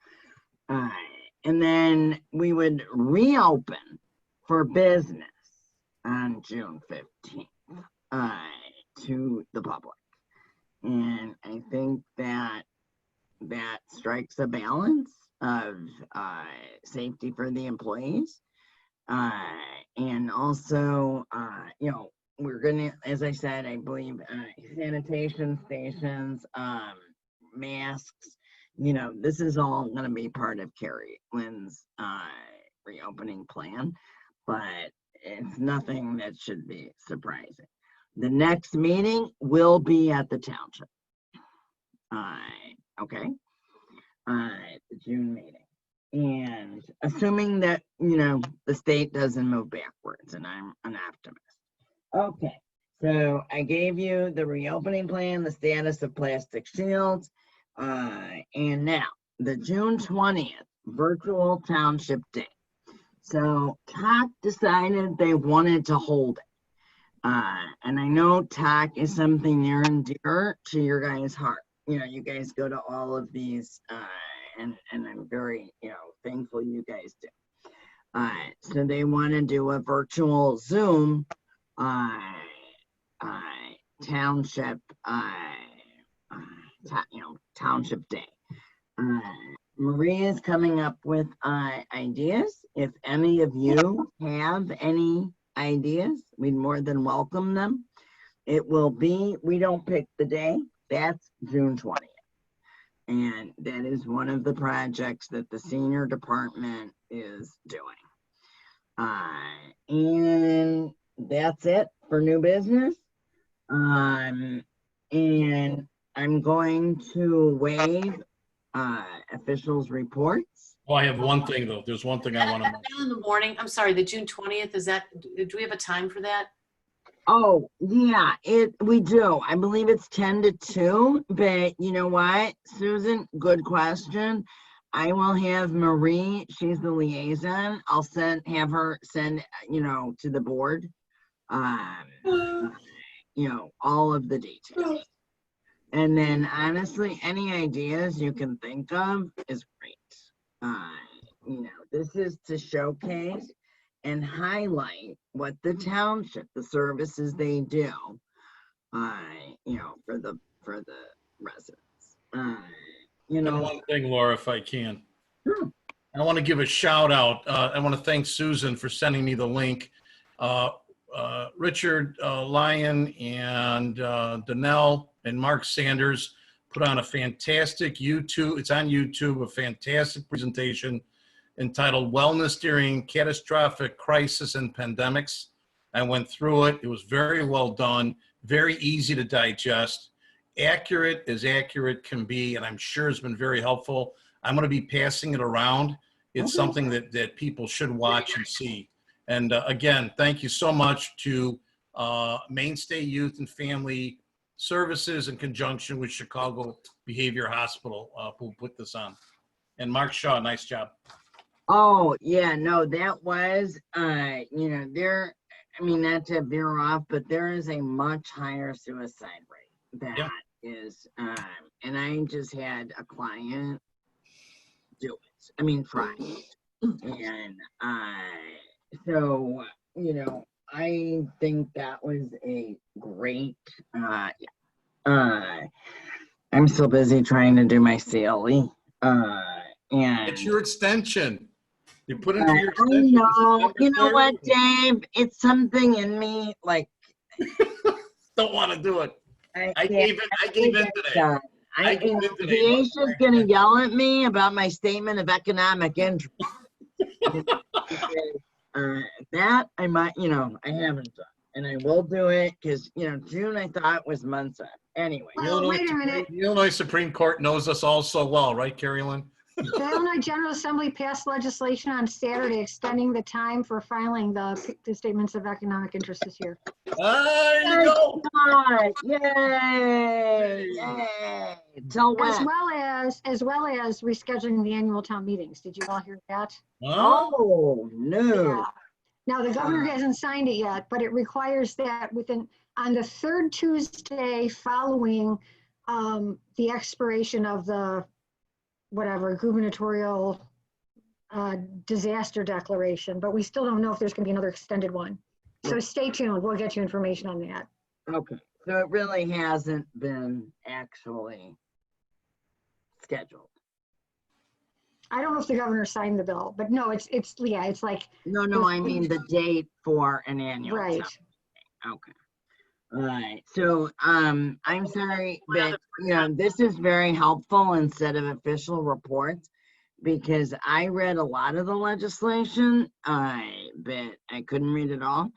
And then we would reopen for business on June 15th to the public. And I think that strikes a balance of safety for the employees. And also, we're gonna, as I said, I believe sanitation stations, masks, this is all gonna be part of Carrie Lynn's reopening plan, but it's nothing that should be surprising. The next meeting will be at the township. Okay, the June meeting. And assuming that, the state doesn't move backwards, and I'm an optimist. Okay, so I gave you the reopening plan, the status of plastic shields, and now the June 20th virtual township day. So TAC decided they wanted to hold it. And I know TAC is something near and dear to your guys' heart. You guys go to all of these, and I'm very, thankful you guys do. So they want to do a virtual Zoom township, township day. Maria is coming up with ideas. If any of you have any ideas, we'd more than welcome them. It will be, we don't pick the day, that's June 20th. And that is one of the projects that the senior department is doing. And that's it for new business. And I'm going to waive officials' reports. Oh, I have one thing though. There's one thing I want to mention. In the morning, I'm sorry, the June 20th, is that, do we have a time for that? Oh, yeah, we do. I believe it's 10 to 2, but you know what, Susan, good question. I will have Marie, she's the liaison. I'll have her send, to the board, all of the details. And then honestly, any ideas you can think of is great. This is to showcase and highlight what the township, the services they do, for the residents. And one thing, Laura, if I can. Sure. I want to give a shout out. I want to thank Susan for sending me the link. Richard Lyon and Danelle and Mark Sanders put on a fantastic YouTube, it's on YouTube, a fantastic presentation entitled Wellness During Catastrophic Crisis and Pandemics. I went through it. It was very well done, very easy to digest, accurate as accurate can be, and I'm sure it's been very helpful. I'm going to be passing it around. It's something that people should watch and see. And again, thank you so much to Mainstay Youth and Family Services in conjunction with Chicago Behavior Hospital who put this on. And Mark Shaw, nice job. Oh, yeah, no, that was, not to veer off, but there is a much higher suicide rate that is, and I just had a client do it. Try. And so, I think that was a great, I'm so busy trying to do my CLE. And it's your extension. You put into your I know. You know what, Dave? It's something in me, like don't want to do it. I gave in today. Deisha's gonna yell at me about my statement of economic interest. That I might, I haven't done, and I will do it because June I thought was months up. Anyway, Well, wait a minute. The Illinois Supreme Court knows us all so well, right, Carrie Lynn? The Illinois General Assembly passed legislation on Saturday extending the time for filing the statements of economic interest this year. There you go. Yay! Yay! Till when? As well as rescheduling the annual town meetings. Did you all hear that? Oh no! Yeah. Now the governor hasn't signed it yet, but it requires that on the third Tuesday following the expiration of the gubernatorial disaster declaration, but we still don't know if there's going to be another extended one. So stay tuned. We'll get you information on that. Okay. So it really hasn't been actually scheduled. I don't know if the governor signed the bill, but no, it's like. No, I mean the date for an annual. Right. Okay. All right. So I'm sorry, but this is very helpful instead of official reports because I read a lot of the legislation, but I couldn't read it all.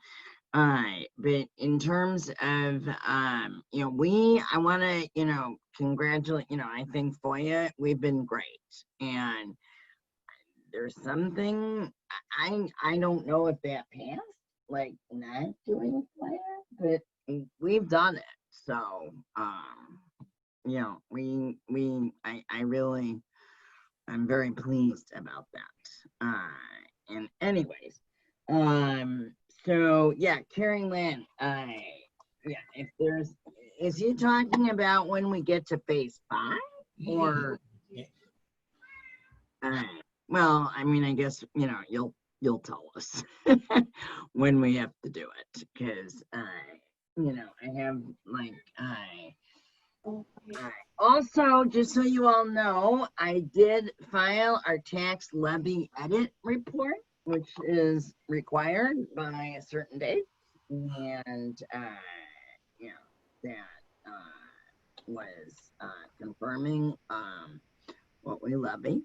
But in terms of I want to congratulate I think FOIA, we've been great, and there's something I don't know if that passed, like not doing FOIA, but we've done it. So I'm very pleased about that. And anyways, so yeah, Carrie Lynn, is he talking about when we get to phase 5 or? Well, I guess you'll tell us when we have to do it because you know, I have like, also, just so you all know, I did file our tax levy edit report, which is required by a certain date. And, you know, that was confirming what we levied.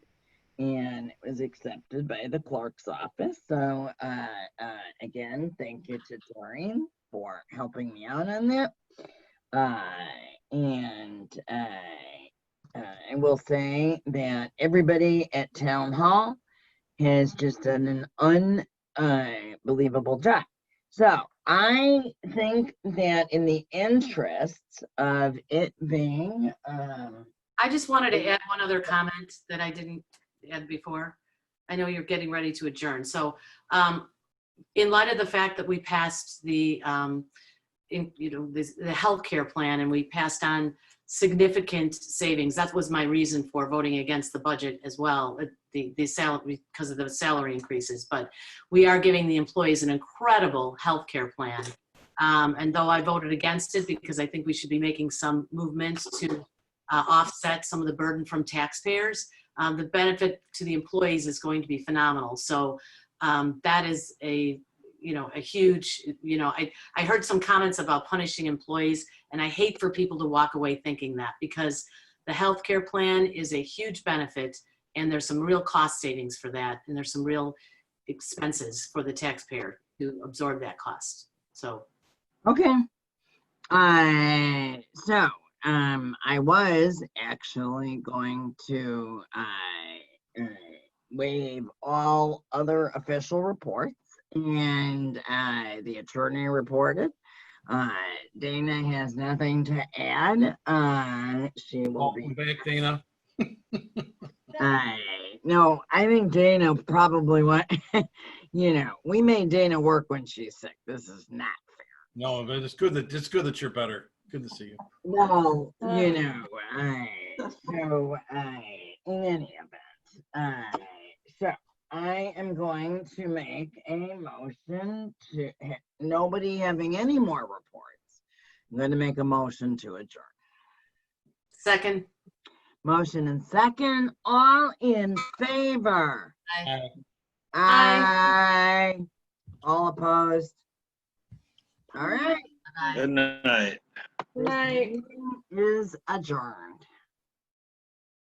And it was accepted by the clerk's office. So again, thank you to Doreen for helping me out on that. And I will say that everybody at Town Hall has just done an unbelievable job. So I think that in the interests of it being, I just wanted to add one other comment that I didn't add before. I know you're getting ready to adjourn. So in light of the fact that we passed the healthcare plan and we passed on significant savings, that was my reason for voting against the budget as well, the salary, because of the salary increases. But we are giving the employees an incredible healthcare plan. And though I voted against it because I think we should be making some movements to offset some of the burden from taxpayers, the benefit to the employees is going to be phenomenal. So that is a huge, I heard some comments about punishing employees, and I hate for people to walk away thinking that, because the healthcare plan is a huge benefit and there's some real cost savings for that. And there's some real expenses for the taxpayer to absorb that cost. So. Okay. So I was actually going to waive all other official reports, and the attorney reported. Dana has nothing to add. She will Welcome back, Dana. No, I think Dana probably we made Dana work when she's sick. This is not fair. No, but it's good that you're better. Good to see you. Well, in any event, so I am going to make a motion to, nobody having any more reports, I'm going to make a motion to adjourn. Second. Motion and second, all in favor? Aye. Aye. All opposed? All right. Good night. This meeting is adjourned.